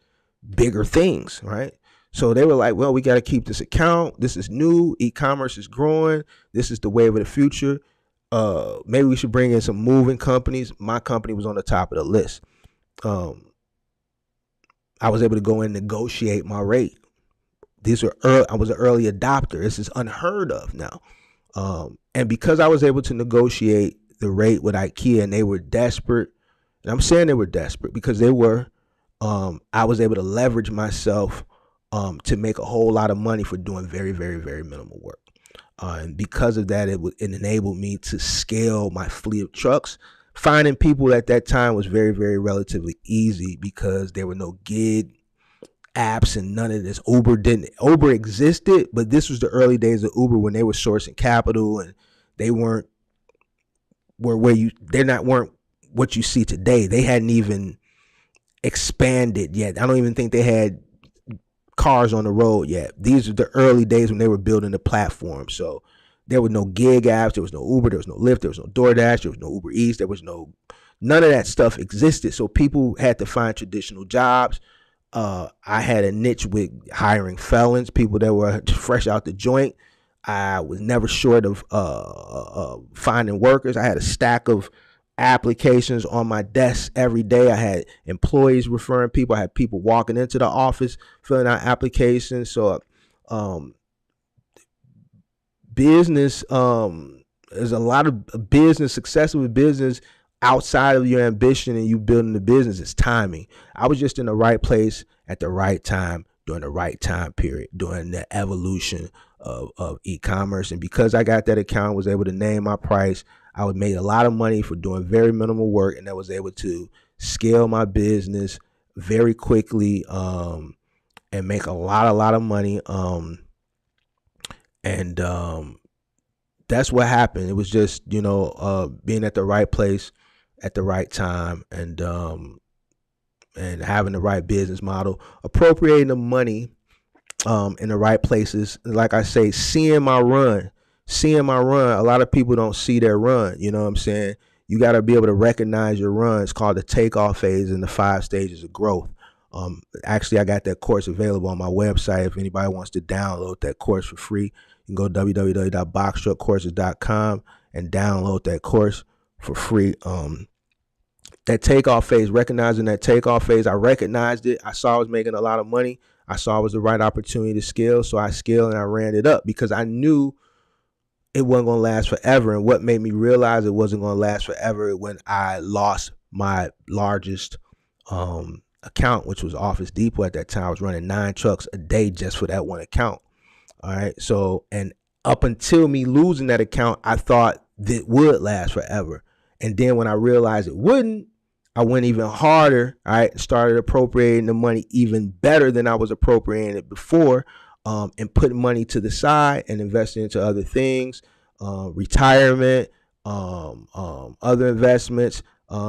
bigger things, right? So they were like, well, we got to keep this account. This is new. E-commerce is growing. This is the wave of the future. Maybe we should bring in some moving companies. My company was on the top of the list. I was able to go and negotiate my rate. I was an early adopter. This is unheard of now. And because I was able to negotiate the rate with IKEA, and they were desperate, and I'm saying they were desperate because they were, I was able to leverage myself to make a whole lot of money for doing very, very, very minimal work. And because of that, it enabled me to scale my fleet of trucks. Finding people at that time was very, very relatively easy because there were no gig apps and none of this. Uber existed, but this was the early days of Uber when they were sourcing capital, and they weren't weren't what you see today. They hadn't even expanded yet. I don't even think they had cars on the road yet. These are the early days when they were building the platform. So there were no gig apps, there was no Uber, there was no Lyft, there was no DoorDash, there was no Uber Eats, none of that stuff existed. So people had to find traditional jobs. I had a niche with hiring felons, people that were fresh out the joint. I was never short of finding workers. I had a stack of applications on my desk every day. I had employees referring people. I had people walking into the office filling out applications. So business, there's a lot of business, success with business outside of your ambition and you building the business is timing. I was just in the right place at the right time during the right time period, during the evolution of e-commerce. And because I got that account, was able to name my price, I would made a lot of money for doing very minimal work, and I was able to scale my business very quickly and make a lot of money. And that's what happened. It was just, being at the right place at the right time, and having the right business model, appropriating the money in the right places. Like I say, seeing my run. A lot of people don't see their run. You know what I'm saying? You got to be able to recognize your run. It's called the takeoff phase in the 5 stages of growth. Actually, I got that course available on my website. If anybody wants to download that course for free, you can go www.boxtruckcourses.com and download that course for free. That takeoff phase, recognizing that takeoff phase, I recognized it. I saw I was making a lot of money. I saw it was the right opportunity to scale. So I scaled and I ran it up because I knew it wasn't going to last forever. And what made me realize it wasn't going to last forever when I lost my largest account, which was Office Depot at that time. I was running 9 trucks a day just for that one account. All right. So, and up until me losing that account, I thought that would last forever. And then when I realized it wouldn't, I went even harder. All right. Started appropriating the money even better than I was appropriating it before. And putting money to the side and investing into other things, retirement, other investments,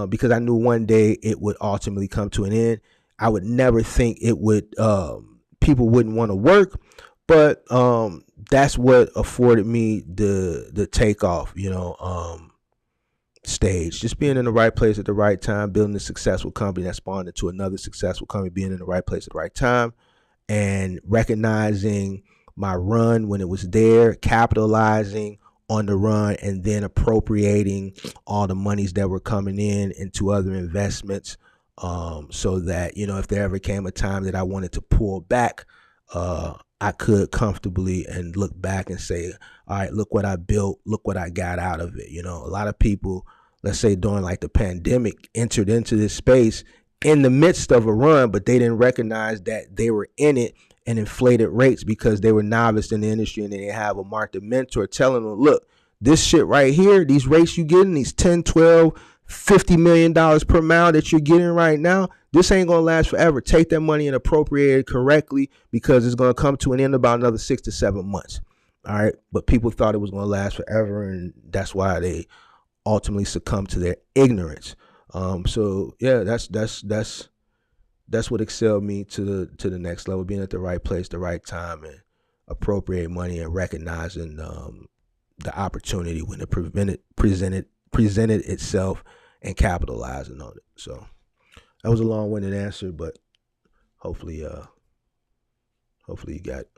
because I knew one day it would ultimately come to an end. I would never think it would, people wouldn't want to work, but that's what afforded me the takeoff, stage. Just being in the right place at the right time, building a successful company that spawned into another successful company, being in the right place at the right time, and recognizing my run when it was there, capitalizing on the run, and then appropriating all the monies that were coming in into other investments, so that, if there ever came a time that I wanted to pull back, I could comfortably and look back and say, all right, look what I built, look what I got out of it. A lot of people, let's say during like the pandemic, entered into this space in the midst of a run, but they didn't recognize that they were in it and inflated rates because they were novice in the industry and they didn't have a market mentor telling them, look, this shit right here, these rates you getting, these 10, 12, $50 million per mile that you're getting right now, this ain't going to last forever. Take that money and appropriate it correctly because it's going to come to an end about another 6 to 7 months. All right. But people thought it was going to last forever. And that's why they ultimately succumbed to their ignorance. So yeah, that's what excelled me to the next level, being at the right place, the right time, and appropriate money and recognizing the opportunity when it presented itself and capitalizing on it. So that was a long-winded answer, but hopefully you got it.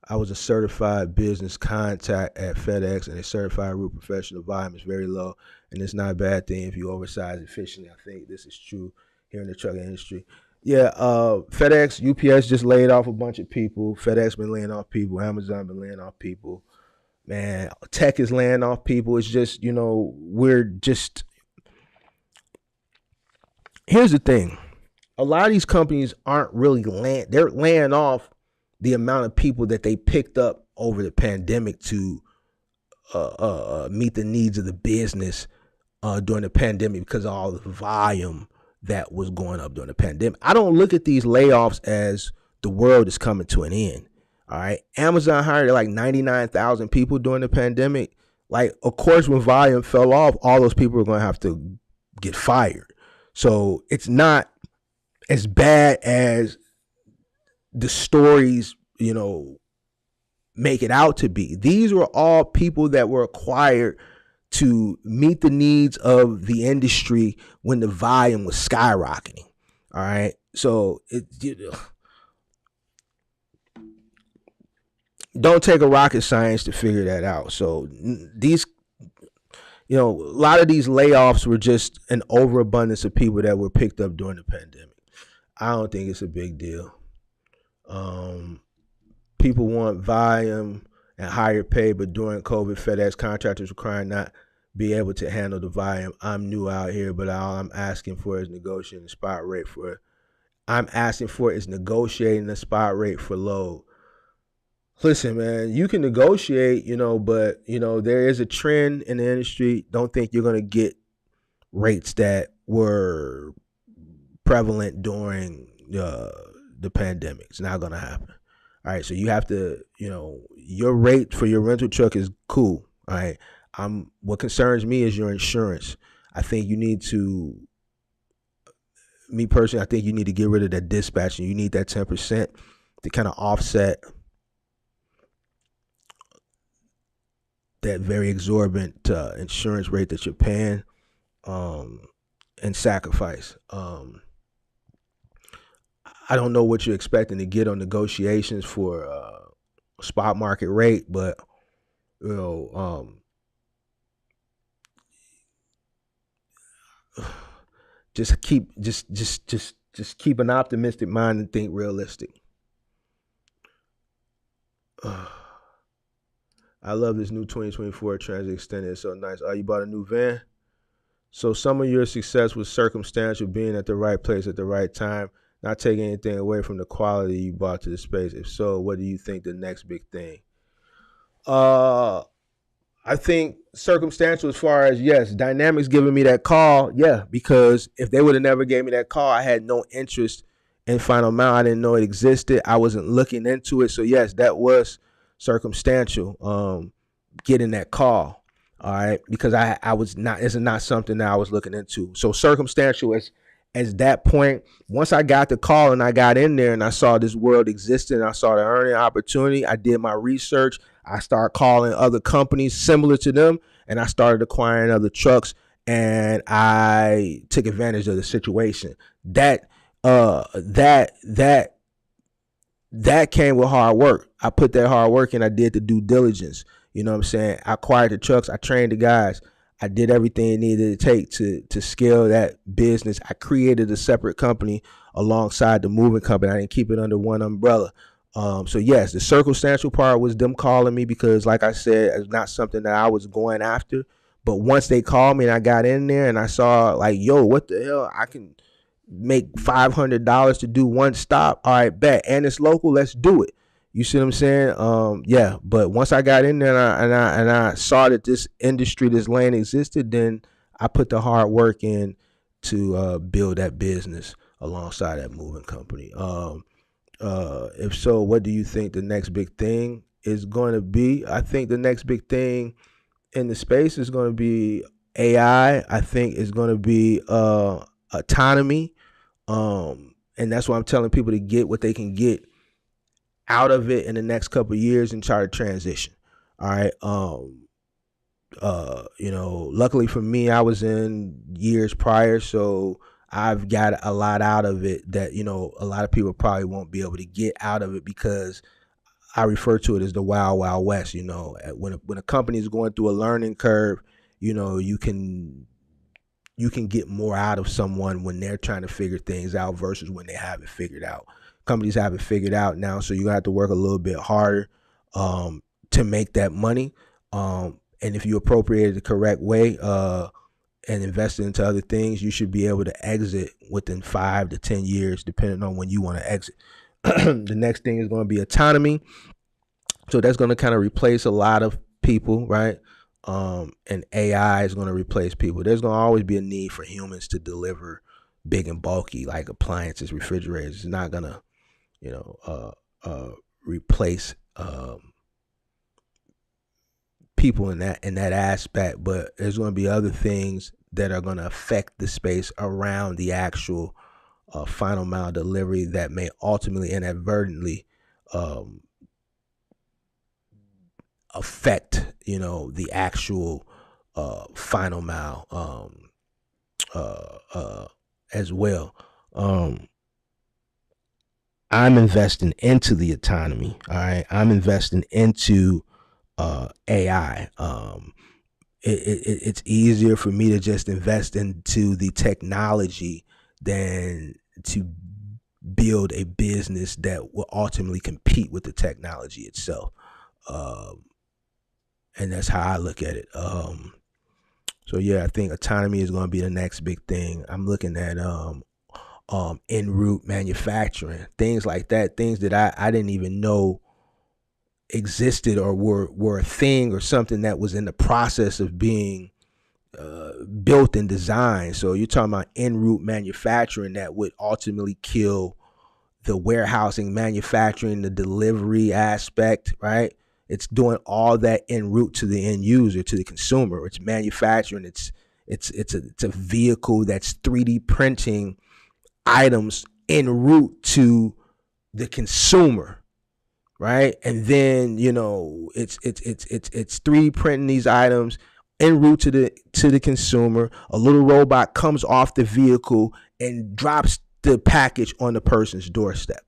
I was a certified business contact at FedEx, and a certified route professional. Volume is very low, and it's not a bad thing if you oversize efficiently. I think this is true here in the trucking industry. Yeah, FedEx, UPS just laid off a bunch of people. FedEx been laying off people. Amazon been laying off people. Man, tech is laying off people. It's just, here's the thing. A lot of these companies aren't really they're laying off the amount of people that they picked up over the pandemic to meet the needs of the business during the pandemic because of all the volume that was going up during the pandemic. I don't look at these layoffs as the world is coming to an end. All right. Amazon hired like 99,000 people during the pandemic. Like, of course, when volume fell off, all those people are going to have to get fired. So it's not as bad as the stories, make it out to be. These were all people that were acquired to meet the needs of the industry when the volume was skyrocketing. All right. So don't take a rocket science to figure that out. So these, a lot of these layoffs were just an overabundance of people that were picked up during the pandemic. I don't think it's a big deal. People want volume and higher pay, but during COVID, FedEx contractors were crying not be able to handle the volume. I'm new out here, but all I'm asking for is negotiating the spot rate for. I'm asking for is negotiating the spot rate for load. Listen, man, you can negotiate, but there is a trend in the industry. Don't think you're gonna get rates that were prevalent during the pandemic. It's not gonna happen. All right, so you have to, your rate for your rental truck is cool. All right, what concerns me is your insurance. I think you need to, me personally, I think you need to get rid of that dispatch, and you need that 10% to kind of offset that very exorbitant insurance rate that you're paying and sacrifice. I don't know what you're expecting to get on negotiations for spot market rate, but just keep an optimistic mind and think realistic. I love this new 2024 Transit Extended. It's so nice. Oh, you bought a new van? So some of your success was circumstantial, being at the right place at the right time, not taking anything away from the quality you brought to the space. If so, what do you think the next big thing? I think circumstantial as far as, yes, Dynamics giving me that call, yeah, because if they would have never gave me that call, I had no interest in Final Mile. I didn't know it existed. I wasn't looking into it. So, yes, that was circumstantial, getting that call, all right, because I was not, it's not something that I was looking into. So circumstantial as that point, once I got the call and I got in there and I saw this world existed and I saw the earning opportunity, I did my research. I started calling other companies similar to them, and I started acquiring other trucks, and I took advantage of the situation. That came with hard work. I put that hard work in. I did the due diligence. You know what I'm saying? I acquired the trucks. I trained the guys. I did everything it needed to take to scale that business. I created a separate company alongside the moving company. I didn't keep it under one umbrella. So yes, the circumstantial part was them calling me because, like I said, it's not something that I was going after. But once they called me and I got in there and I saw, like, yo, what the hell? I can make $500 to do one stop. All right, bet. And it's local. Let's do it. You see what I'm saying? Yeah. But once I got in there and I saw that this industry, this lane existed, then I put the hard work in to build that business alongside that moving company. If so, what do you think the next big thing is going to be? I think the next big thing in the space is going to be AI. I think it's going to be autonomy. And that's why I'm telling people to get what they can get out of it in the next couple of years and try to transition. All right. Luckily for me, I was in years prior, so I've got a lot out of it that, a lot of people probably won't be able to get out of it because I refer to it as the wild, wild west. When a company is going through a learning curve, you can get more out of someone when they're trying to figure things out versus when they have it figured out. Companies have it figured out now, so you have to work a little bit harder to make that money. And if you appropriate it the correct way and invest it into other things, you should be able to exit within 5 to 10 years, depending on when you want to exit. The next thing is going to be autonomy. So that's going to kind of replace a lot of people, right? And AI is going to replace people. There's going to always be a need for humans to deliver big and bulky, like appliances, refrigerators. It's not going to, replace people in that aspect, but there's going to be other things that are going to affect the space around the actual final mile delivery that may ultimately inadvertently affect the actual final mile as well. I'm investing into the autonomy. All right, I'm investing into AI. it's easier for me to just invest into the technology than to build a business that will ultimately compete with the technology itself. And that's how I look at it. So yeah, I think autonomy is going to be the next big thing. I'm looking at en route manufacturing, things like that, things that I didn't even know existed or were a thing or something that was in the process of being built and designed. So you're talking about en route manufacturing that would ultimately kill the warehousing, manufacturing, the delivery aspect, right? It's doing all that en route to the end user, to the consumer. It's manufacturing. It's a vehicle that's 3D printing items en route to the consumer, right? And then it's 3D printing these items en route to the consumer. A little robot comes off the vehicle and drops the package on the person's doorstep.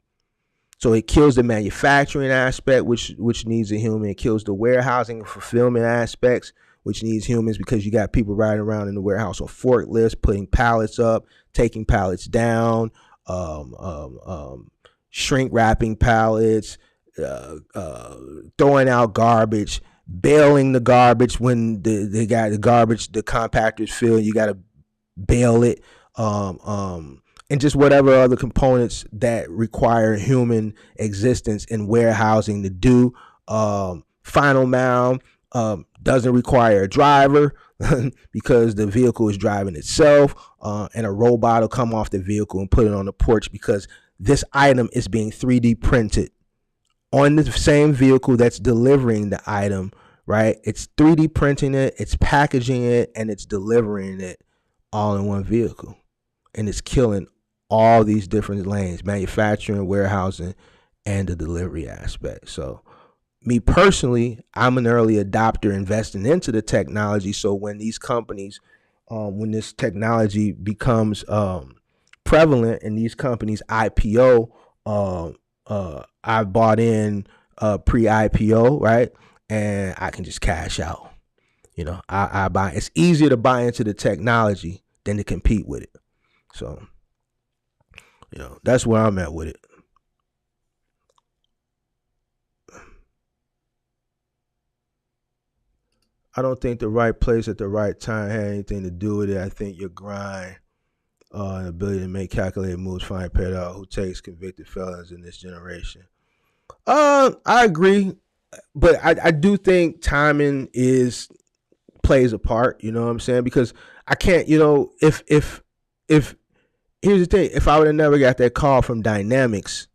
So it kills the manufacturing aspect, which needs a human. It kills the warehousing and fulfillment aspects, which needs humans, because you got people riding around in the warehouse on forklifts, putting pallets up, taking pallets down, shrink wrapping pallets, throwing out garbage, bailing the garbage when the compactors fill. You got to bail it. And just whatever other components that require human existence in warehousing to do. Final mile doesn't require a driver because the vehicle is driving itself, and a robot will come off the vehicle and put it on the porch because this item is being 3D printed on the same vehicle that's delivering the item, right? It's 3D printing it, it's packaging it, and it's delivering it all in one vehicle. And it's killing all these different lanes, manufacturing, warehousing, and the delivery aspect. So me personally, I'm an early adopter investing into the technology. So when these companies, when this technology becomes prevalent and these companies IPO, I bought in pre-IPO, right? And I can just cash out. I buy. It's easier to buy into the technology than to compete with it. So, that's where I'm at with it. I don't think the right place at the right time had anything to do with it. I think your grind, and ability to make calculated moves find paid out. Who takes convicted felons in this generation? I agree, but I do think timing plays a part. You know what I'm saying? Because I can't. If here's the thing, if I would have never got that call from Dynamics,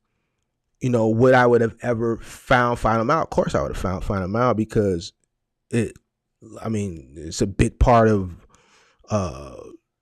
would I would have ever found Final Out? Of course I would have found Final Out, because it's a big part of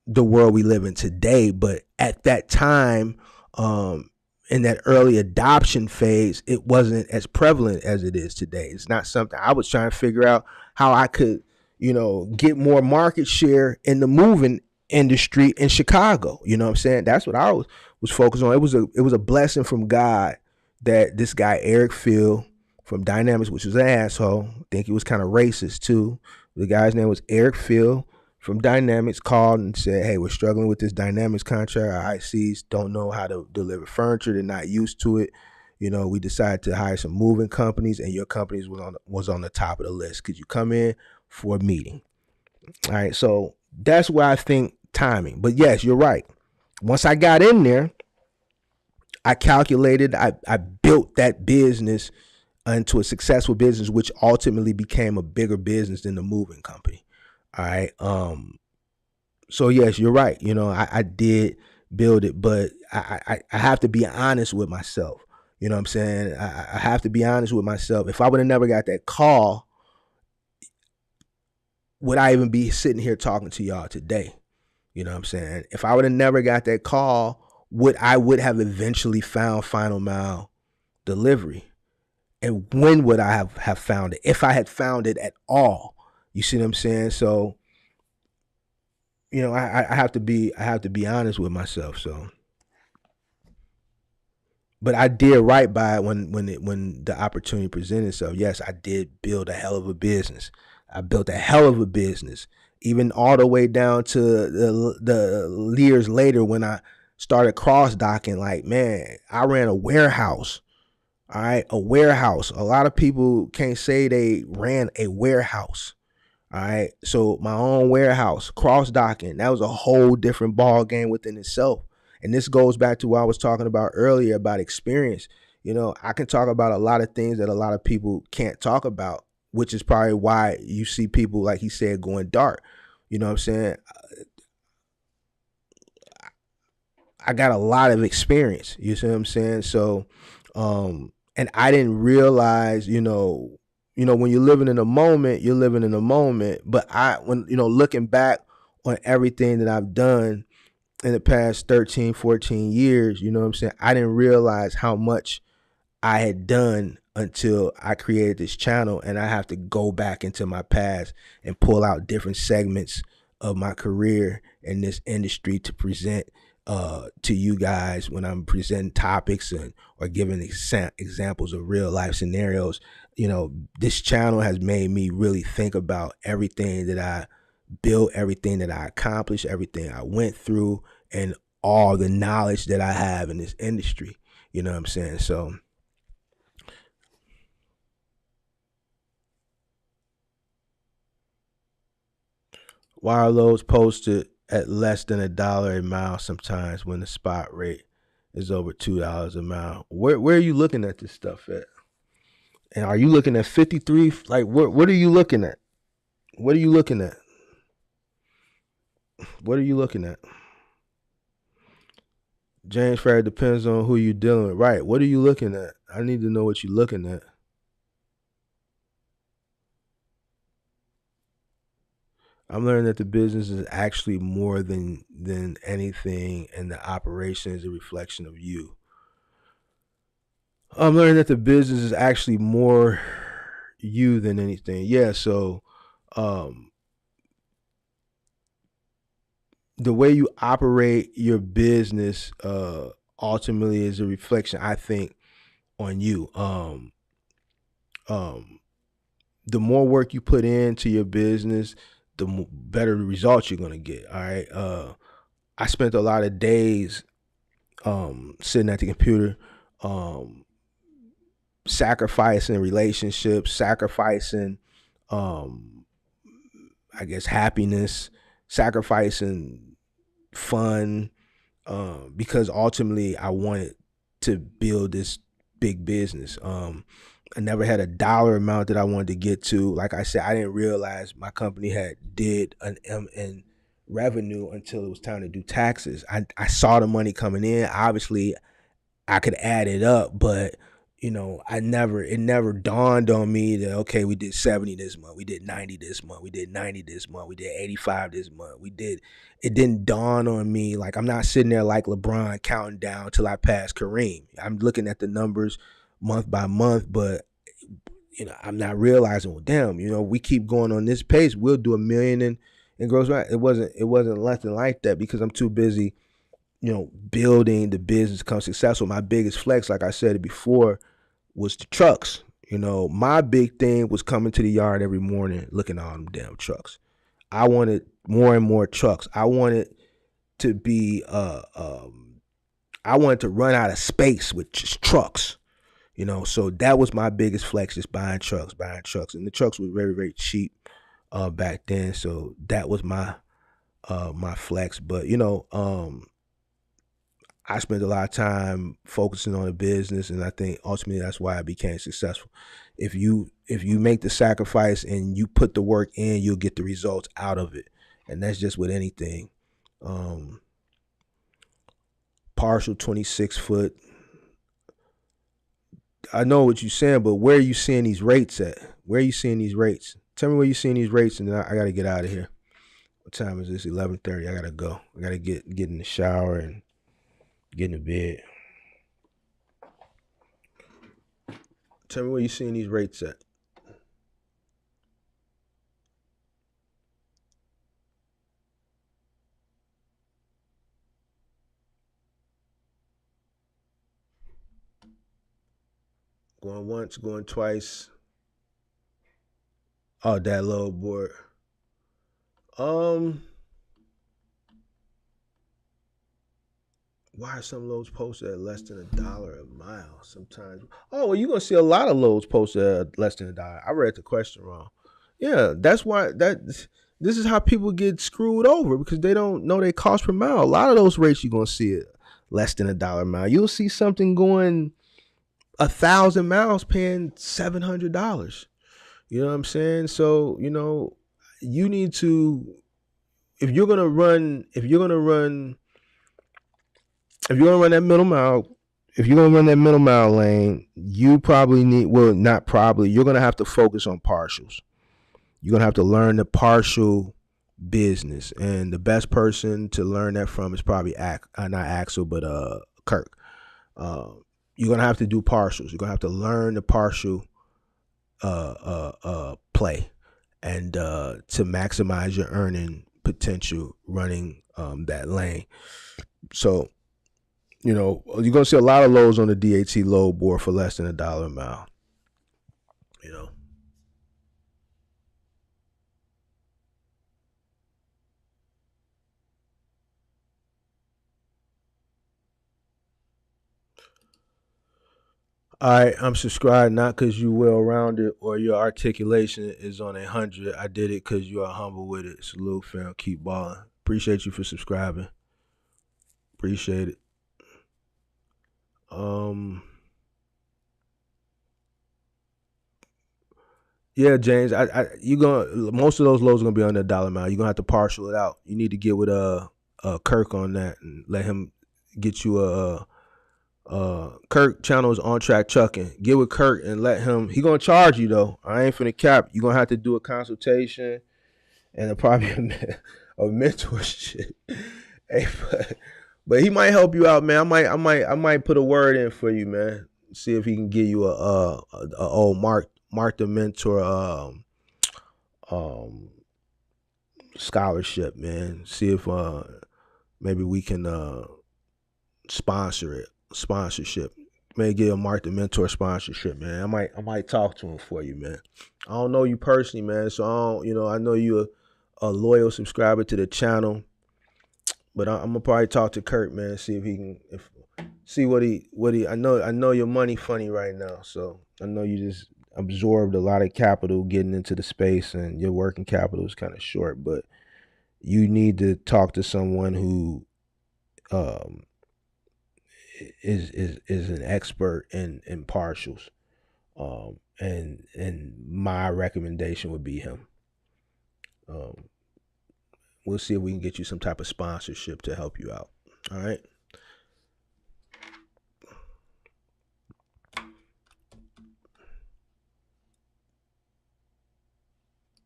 the world we live in today. But at that time, in that early adoption phase, it wasn't as prevalent as it is today. It's not something I was trying to figure out how I could, get more market share in the moving industry in Chicago. You know what I'm saying? That's what I was focused on. It was a blessing from God that this guy Eric Field from Dynamics, which was an asshole, I think he was kind of racist too. The guy's name was Eric Field from Dynamics, called and said, "Hey, we're struggling with this Dynamics contract. Our ICs don't know how to deliver furniture. They're not used to it. We decided to hire some moving companies, and your company was on the top of the list. Could you come in for a meeting?" All right, so that's where I think timing. But yes, you're right. Once I got in there, I calculated, I built that business into a successful business, which ultimately became a bigger business than the moving company. All right. So yes, you're right. I did build it, but I have to be honest with myself. You know what I'm saying? I have to be honest with myself. If I would have never got that call, would I even be sitting here talking to y'all today? You know what I'm saying? If I would have never got that call, would have eventually found Final Mile Delivery? And when would I have found it? If I had found it at all. You see what I'm saying? So, I have to be honest with myself. So, but I did right by it when the opportunity presented itself. Yes, I did build a hell of a business. I built a hell of a business, even all the way down to the years later when I started cross docking. Like, man, I ran a warehouse. All right, a warehouse. A lot of people can't say they ran a warehouse. All right, so my own warehouse, cross docking, that was a whole different ball game within itself. And this goes back to what I was talking about earlier about experience. I can talk about a lot of things that a lot of people can't talk about, which is probably why you see people, like he said, going dark. You know what I'm saying? I got a lot of experience. You see what I'm saying? So, and I didn't realize, when you're living in a moment, you're living in a moment. But when looking back on everything that I've done in the past 13, 14 years, you know what I'm saying? I didn't realize how much I had done until I created this channel, and I have to go back into my past and pull out different segments of my career in this industry to present to you guys when I'm presenting topics or giving examples of real life scenarios. This channel has made me really think about everything that I built, everything that I accomplished, everything I went through, and all the knowledge that I have in this industry. You know what I'm saying? So why are those posted at less than $1 a mile sometimes when the spot rate is over $2 a mile? Where are you looking at this stuff at? And are you looking at 53? Like, what are you looking at? What are you looking at? What are you looking at? James Fair depends on who you're dealing with. Right. What are you looking at? I need to know what you're looking at. I'm learning that the business is actually more than anything, and the operation is a reflection of you. I'm learning that the business is actually more you than anything. Yeah, so the way you operate your business ultimately is a reflection, I think, on you. The more work you put into your business, the better results you're gonna get. All right. I spent a lot of days sitting at the computer, sacrificing relationships, sacrificing, I guess, happiness, sacrificing fun, because ultimately I wanted to build this big business. I never had a dollar amount that I wanted to get to. Like I said, I didn't realize my company did an M in revenue until it was time to do taxes. I saw the money coming in. Obviously, I could add it up, but it never dawned on me that, okay, we did 70 this month, we did 90 this month, we did 90 this month, we did 85 this month. It didn't dawn on me. Like, I'm not sitting there like LeBron counting down till I pass Kareem. I'm looking at the numbers month by month, but I'm not realizing, well, damn, we keep going on this pace, we'll do 1 million in gross. It wasn't nothing like that, because I'm too busy building the business, become successful. My biggest flex, like I said it before, was the trucks. My big thing was coming to the yard every morning, looking at all them damn trucks. I wanted more and more trucks. I wanted to be, I wanted to run out of space with just trucks. So that was my biggest flex, just buying trucks, and the trucks were very, very cheap back then. So that was my flex. But I spent a lot of time focusing on the business, and I think ultimately that's why I became successful. If you make the sacrifice and you put the work in, you'll get the results out of it, and that's just with anything. Partial 26-foot. I know what you're saying, but where are you seeing these rates at? Where are you seeing these rates? Tell me where you're seeing these rates, and then I got to get out of here. What time is this? 11:30. I gotta go. I gotta get in the shower and get in the bed. Tell me where you seeing these rates at. Going once, going twice. Oh, that load board. Why are some loads posted at less than $1 a mile? Sometimes. Oh, well, you're gonna see a lot of loads posted at less than $1. I read the question wrong. Yeah, that's why this is how people get screwed over because they don't know their cost per mile. A lot of those rates you're gonna see it less than $1 a mile. You'll see something going 1,000 miles paying $700. You know what I'm saying? So you need to if you're gonna run that middle mile, if you're gonna run that middle mile lane, you probably not probably, you're gonna have to focus on partials. You're gonna have to learn the partial business, and the best person to learn that from is probably not Axel, but Kirk. You're gonna have to do partials. You're gonna have to learn the partial play, and to maximize your earning potential running that lane. So you're gonna see a lot of loads on the DAT load board for less than $1 a mile. All right, I'm subscribed not because you well-rounded or your articulation is on 100. I did it because you are humble with it. Salute, fam. Keep balling. Appreciate you for subscribing. Appreciate it. Yeah, James. Most of those loads are gonna be on that $1 mile. You're gonna have to partial it out. You need to get with Kirk on that and let him get you Kirk channel is On Track Trucking. Get with Kirk and let him. He gonna charge you though. I ain't finna cap. You gonna have to do a consultation and probably a mentorship. Hey, but he might help you out, man. I might put a word in for you, man. See if he can give you a old Mark the Mentor scholarship, man. See if maybe we can sponsorship. Maybe get a Mark the Mentor sponsorship, man. I might talk to him for you, man. I don't know you personally, man, so I know you a loyal subscriber to the channel, but I'm gonna probably talk to Kurt, man, see if he can see what he. I know your money funny right now, so I know you just absorbed a lot of capital getting into the space, and your working capital is kind of short, but you need to talk to someone who is an expert in partials, and my recommendation would be him. We'll see if we can get you some type of sponsorship to help you out. All right.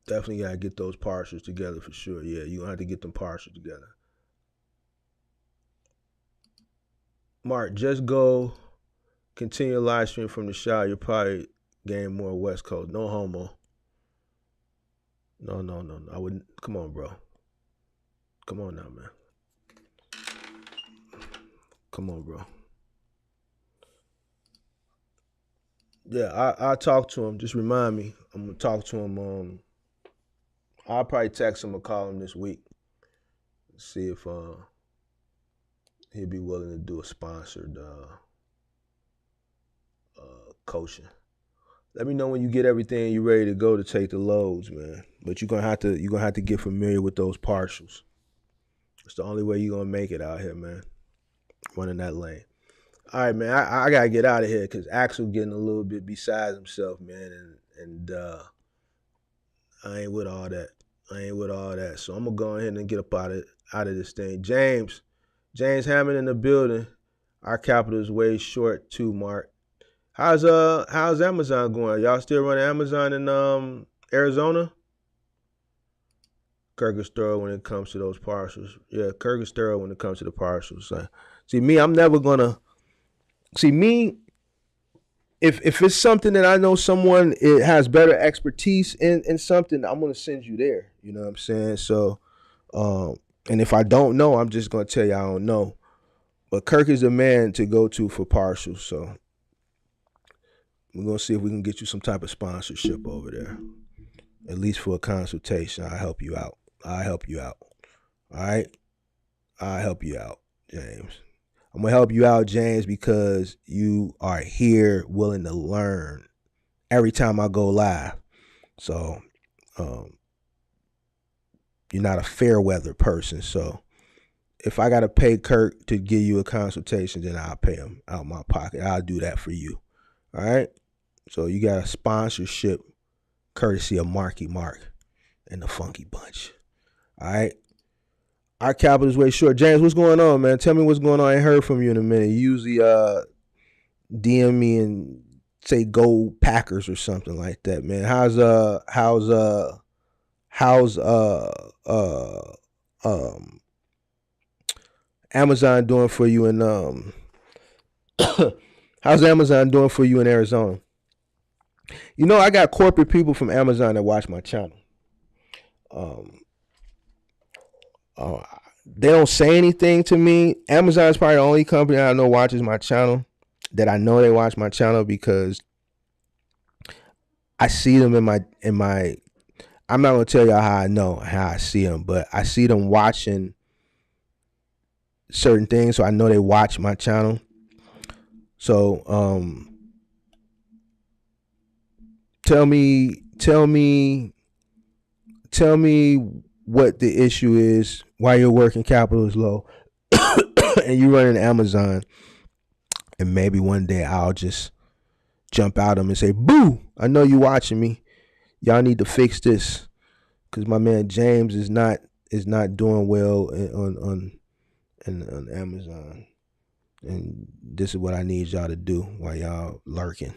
Definitely gotta get those partials together for sure. Yeah, you're gonna have to get them partials together. Mark, just go continue live stream from the shower. You'll probably gain more West Coast. No homo. No. I wouldn't. Come on, bro. Come on now, man. Come on, bro. Yeah, I'll talk to him. Just remind me. I'm gonna talk to him. I'll probably text him or call him this week. See if he'd be willing to do a sponsored coaching. Let me know when you get everything you ready to go to take the loads, man. But you're gonna have to get familiar with those partials. It's the only way you're gonna make it out here, man. Running that lane. All right, man. I gotta get out of here because Axel getting a little bit beside himself, man, and I ain't with all that. So I'm gonna go ahead and get up out of this thing. James Hammond in the building. Our capital is way short too, Mark. How's Amazon going? Y'all still running Amazon in Arizona? Kirk is thorough when it comes to those parcels. Yeah, Kirk is thorough when it comes to the parcels. See me, I'm never gonna see me. If it's something that I know someone it has better expertise in something, I'm gonna send you there. You know what I'm saying? So, and if I don't know, I'm just gonna tell you I don't know. But Kirk is the man to go to for partials. So we're gonna see if we can get you some type of sponsorship over there. at least for a consultation. I'll help you out. I'll help you out. All right? I'll help you out, James. I'm going to help you out, James, because you are here willing to learn every time I go live. So, you're not a fair weather person. So, if I got to pay Kirk to give you a consultation, then I'll pay him out of my pocket. I'll do that for you. All right? So, you got a sponsorship courtesy of Marky Mark and the Funky Bunch. All right? Our capital is way short. James, what's going on, man? Tell me what's going on. I ain't heard from you in a minute. You usually DM me and say go Packers or something like that, man. How's Amazon doing for you in how's Amazon doing for you in Arizona? You know, I got corporate people from Amazon that watch my channel. They don't say anything to me. Amazon is probably the only company I know watches my channel, that I know they watch my channel, because I see them in my I'm not gonna tell y'all how I see them, but I see them watching certain things, so I know they watch my channel. So tell me what the issue is, why your working capital is low, and you running Amazon, and maybe one day I'll just jump out of them and say, boo, I know you watching me. Y'all need to fix this, because my man James is not doing well on Amazon, and this is what I need y'all to do while y'all lurking.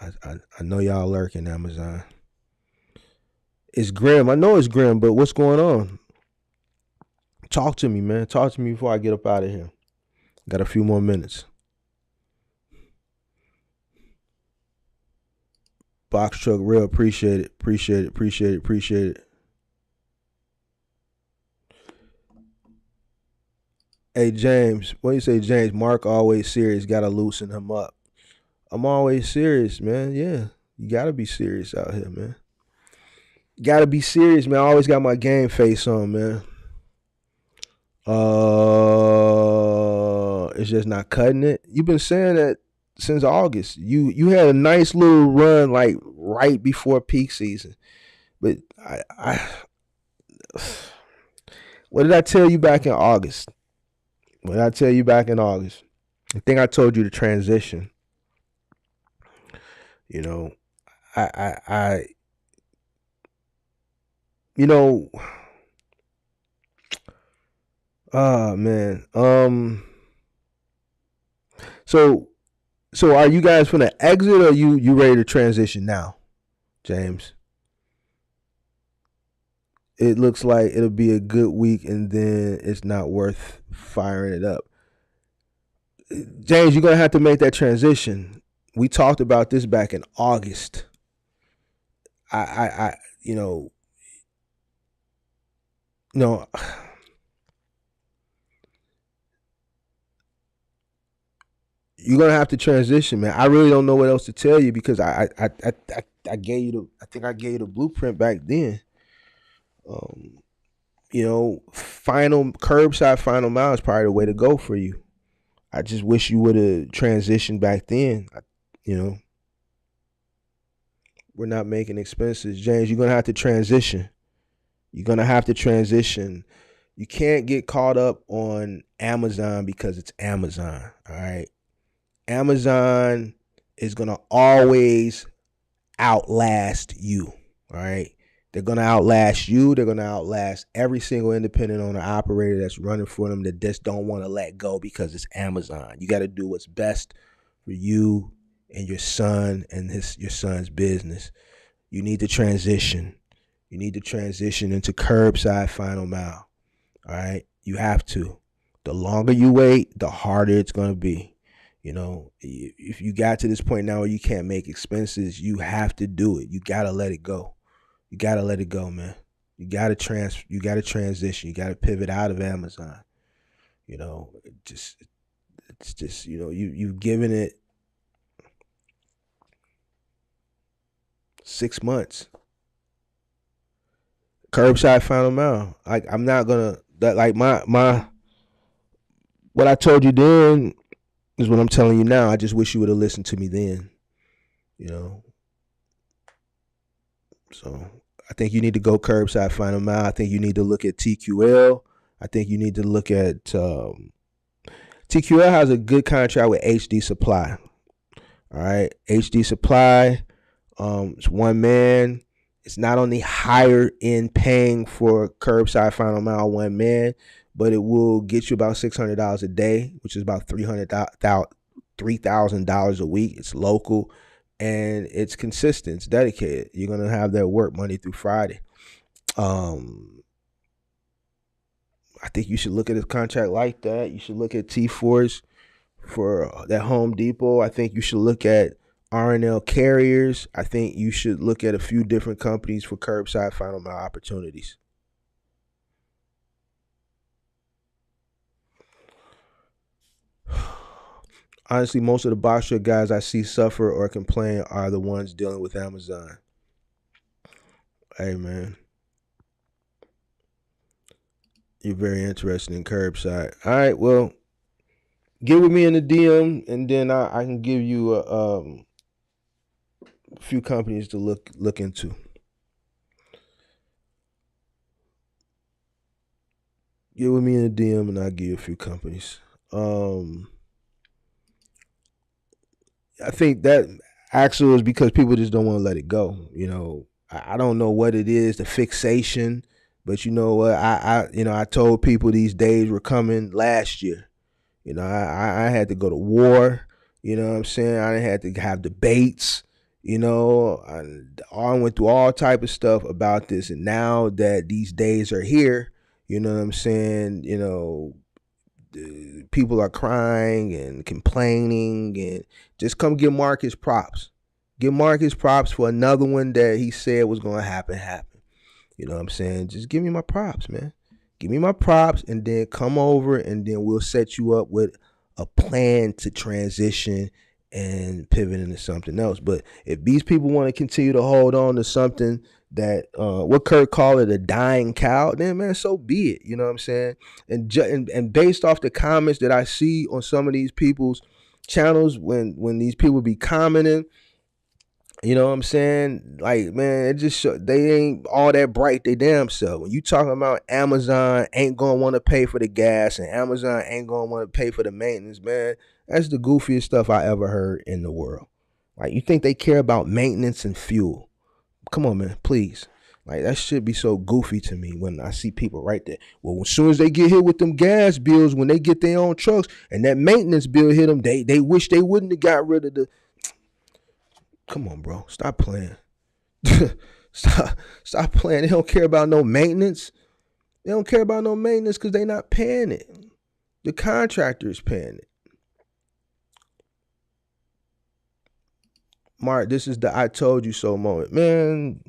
I know y'all lurking, Amazon. It's grim. I know it's grim, but what's going on? Talk to me, man. Talk to me before I get up out of here. Got a few more minutes. Box truck real, appreciate it. Appreciate it. Hey, James, what do you say, James? Mark always serious. Got to loosen him up. I'm always serious, man. Yeah, you got to be serious out here, man. Got to be serious, man. I always got my game face on, man. It's just not cutting it. You've been saying that since August. You had a nice little run like right before peak season, but I what did I tell you back in August? What did I tell you back in August? I think I told you to transition. You know, I you know, man. So are you guys gonna exit, or you ready to transition now, James? It looks like it'll be a good week, and then it's not worth firing it up. James, you're gonna have to make that transition. We talked about this back in August. I no. You're gonna have to transition, man. I really don't know what else to tell you, because I gave you I think I gave you the blueprint back then. Curbside final mile is probably the way to go for you. I just wish you would have transitioned back then. We're not making expenses. James, you're gonna have to transition. You can't get caught up on Amazon because it's Amazon. All right. Amazon is going to always outlast you. All right. They're going to outlast you. They're going to outlast every single independent owner operator that's running for them, that just don't want to let go because it's Amazon. You got to do what's best for you and your son and your son's business. You need to transition. You need to transition into curbside final mile. All right. You have to. The longer you wait, the harder it's going to be. If you got to this point now where you can't make expenses, you have to do it. You got to let it go. You got to let it go, man. You got to transition. You got to pivot out of Amazon. It's just, you've given it 6 months. Curbside final mile. Like I'm not gonna that like my what I told you then is what I'm telling you now. I just wish you would have listened to me then. You know. So I think you need to go curbside final mile. I think you need to look at TQL. I think you need to look at TQL has a good contract with HD Supply. All right, HD Supply. It's one man. It's not only higher in paying for curbside final mile one man, but it will get you about $600 a day, which is about $3,000 a week. It's local and it's consistent. It's dedicated. You're gonna have that work Monday through Friday. I think you should look at a contract like that. You should look at T-Force for that Home Depot. I think you should look at R&L Carriers. I think you should look at a few different companies for curbside final mile opportunities. Honestly, most of the box truck guys I see suffer or complain are the ones dealing with Amazon. Hey, man. You're very interested in curbside. All right, well, get with me in the DM, and then I can give you a few companies to look into. Get with me in the DM, and I'll give you a few companies. I think that actually is because people just don't want to let it go. You know, I don't know what it is, the fixation, but you know what? I told people these days were coming last year. You know, I had to go to war. You know what I'm saying? I had to have debates. You know, I went through all type of stuff about this, and now that these days are here, you know what I'm saying? You know, people are crying and complaining, and just come give Marcus props. Give Marcus props for another one that he said was going to happen. You know what I'm saying? Just give me my props, man. Give me my props, and then come over, and then we'll set you up with a plan to transition and pivot into something else. But if these people want to continue to hold on to something that what Kurt called it, a dying cow, then man, so be it. You know what I'm saying? And based off the comments that I see on some of these people's channels, when these people be commenting, you know what I'm saying? Like, man, it just they ain't all that bright they damn self. When you talking about Amazon ain't gonna want to pay for the gas and Amazon ain't gonna want to pay for the maintenance, man, that's the goofiest stuff I ever heard in the world. Like, you think they care about maintenance and fuel? Come on, man, please. Like, that should be so goofy to me when I see people right there. Well, as soon as they get hit with them gas bills, when they get their own trucks and that maintenance bill hit them, they wish they wouldn't have got rid of the. Come on, bro. Stop playing. Stop playing. They don't care about no maintenance. They don't care about no maintenance because they not paying it. The contractor is paying it. Mark, this is the I told you so moment. Man,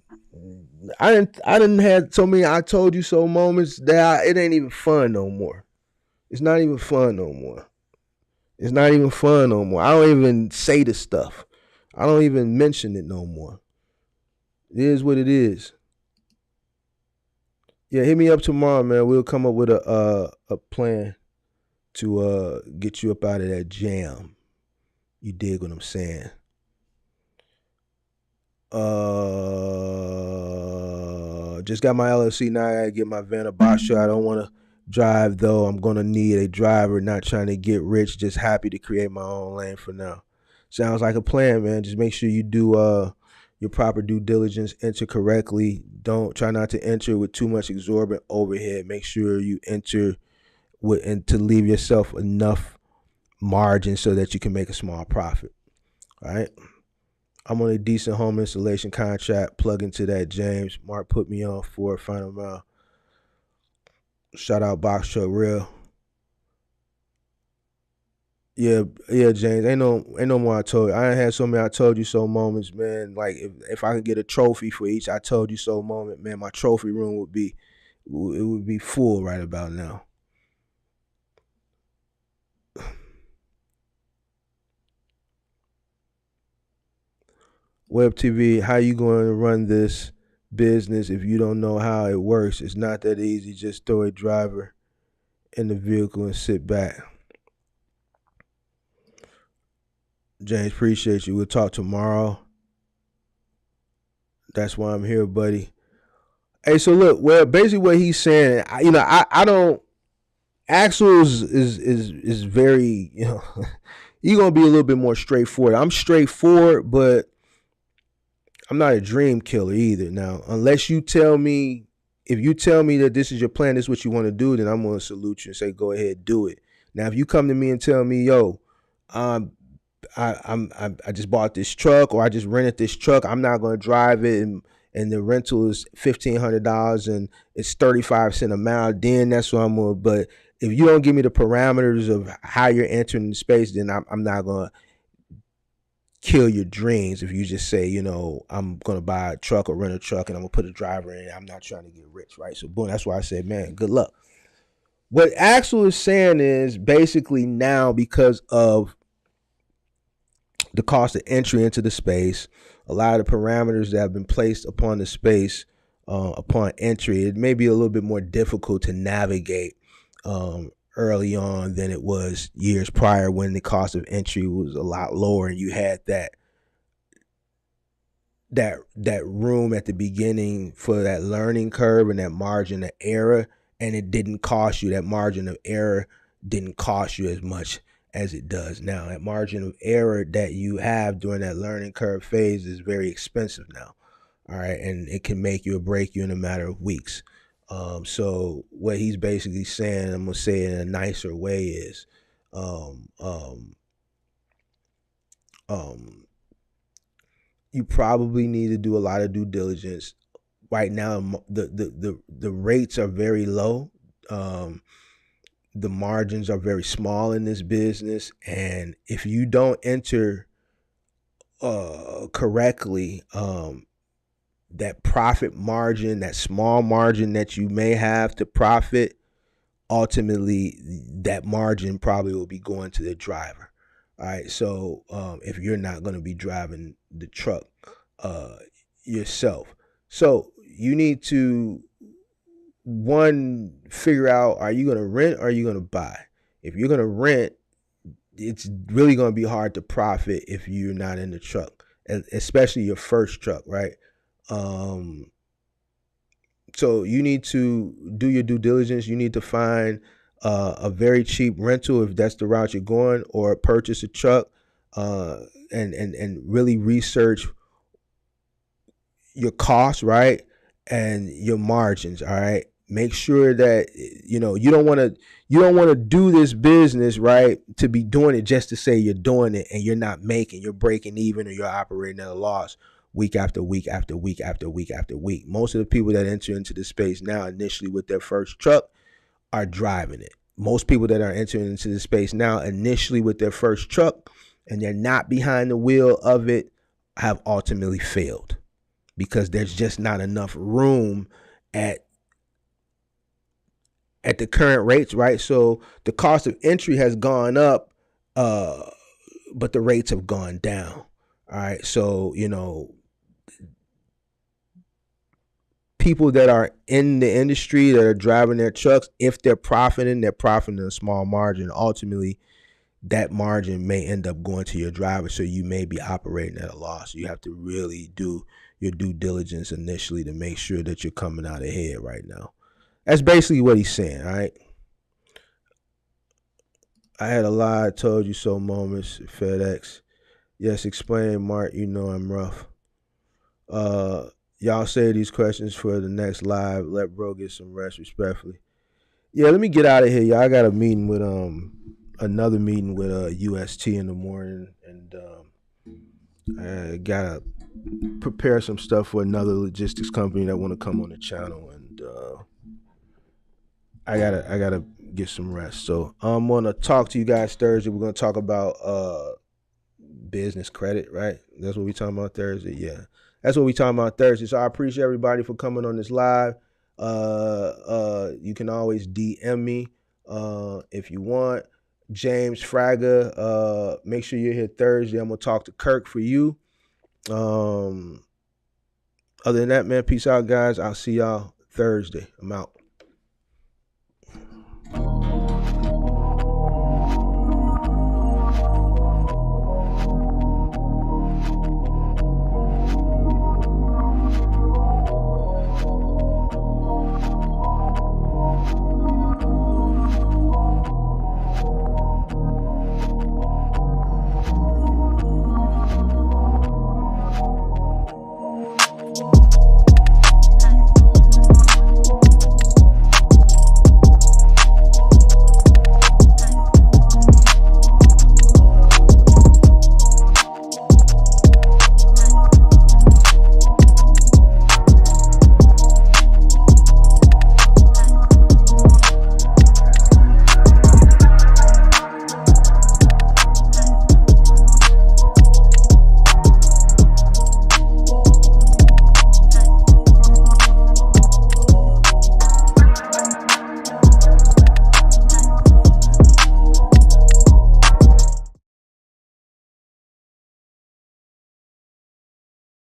I didn't have so many I told you so moments that it ain't even fun no more. It's not even fun no more. It's not even fun no more. I don't even say the stuff. I don't even mention it no more. It is what it is. Yeah, hit me up tomorrow, man. We'll come up with a plan to get you up out of that jam. You dig what I'm saying? Just got my LLC now. I gotta get my van a box truck. I don't want to drive though. I'm gonna need a driver. Not trying to get rich. Just happy to create my own lane for now. Sounds like a plan, man. Just make sure you do your proper due diligence. Enter correctly. Don't try not to enter with too much exorbitant overhead. Make sure you enter with and to leave yourself enough margin so that you can make a small profit. All right. I'm on a decent home installation contract. Plug into that, James. Mark put me on for final mile. Shout out Box Truck Real. Yeah, James. Ain't no more I told you. I ain't had so many I told you so moments, man. Like if I could get a trophy for each I told you so moment, man, my trophy room would be full right about now. Web TV, how you going to run this business if you don't know how it works? It's not that easy. Just throw a driver in the vehicle and sit back. James, appreciate you. We'll talk tomorrow. That's why I'm here, buddy. Hey, so look, well, basically what he's saying, I don't. Axel is very, you're gonna be a little bit more straightforward. I'm straightforward, but I'm not a dream killer either. Now, unless you tell me, if you tell me that this is your plan, this is what you want to do, then I'm gonna salute you and say, go ahead, do it. Now, if you come to me and tell me, yo, I just bought this truck, or I just rented this truck, I'm not gonna drive it, and the rental is $1,500 and it's 35 cents a mile, then that's what I'm gonna. But if you don't give me the parameters of how you're entering the space, then I'm not gonna kill your dreams. If you just say, I'm gonna buy a truck or rent a truck and I'm gonna put a driver in it, I'm not trying to get rich, right? So boom, that's why I said, man, good luck. What Axel is saying is basically now, because of the cost of entry into the space, a lot of the parameters that have been placed upon the space upon entry, it may be a little bit more difficult to navigate early on than it was years prior, when the cost of entry was a lot lower and you had that room at the beginning for that learning curve and that margin of error, and it didn't cost you, that margin of error didn't cost you as much as it does now. That margin of error that you have during that learning curve phase is very expensive now. All right. And it can make you or break you in a matter of weeks. So what he's basically saying, I'm going to say it in a nicer way, is you probably need to do a lot of due diligence. Right now, the rates are very low. The margins are very small in this business, and if you don't enter correctly, that profit margin, that small margin that you may have to profit, ultimately that margin probably will be going to the driver. All right, so if you're not going to be driving the truck yourself, so you need to, one, figure out, are you going to rent or are you going to buy? If you're going to rent, it's really going to be hard to profit if you're not in the truck, especially your first truck, right? So you need to do your due diligence. You need to find a very cheap rental if that's the route you're going, or purchase a truck and really research your costs, right? And your margins, all right? Make sure that you don't want to do this business, right, to be doing it just to say you're doing it and you're not making, you're breaking even, or you're operating at a loss week after week after week after week after week. Most of the people that enter into the space now initially with their first truck are driving it. Most people that are entering into the space now initially with their first truck and they're not behind the wheel of it have ultimately failed, because there's just not enough room at the current rates, right? So the cost of entry has gone up, but the rates have gone down. All right. So, people that are in the industry that are driving their trucks, if they're profiting a small margin. Ultimately, that margin may end up going to your driver, so you may be operating at a loss. You have to really do your due diligence initially to make sure that you're coming out ahead right now. That's basically what he's saying, all right? I had a lie, I told you so moments, FedEx. Yes, explain, Mark, I'm rough. Y'all say these questions for the next live. Let bro get some rest, respectfully. Yeah, let me get out of here, y'all. I got a meeting with another meeting with UST in the morning, and I gotta prepare some stuff for another logistics company that want to come on the channel, and I gotta get some rest. So I'm gonna talk to you guys Thursday. We're gonna talk about business credit, right? That's what we talking about Thursday. Yeah, that's what we talking about Thursday. So I appreciate everybody for coming on this live. You can always DM me if you want. James Fraga, make sure you're here Thursday. I'm gonna talk to Kirk for you. Other than that, man, peace out, guys. I'll see y'all Thursday. I'm out.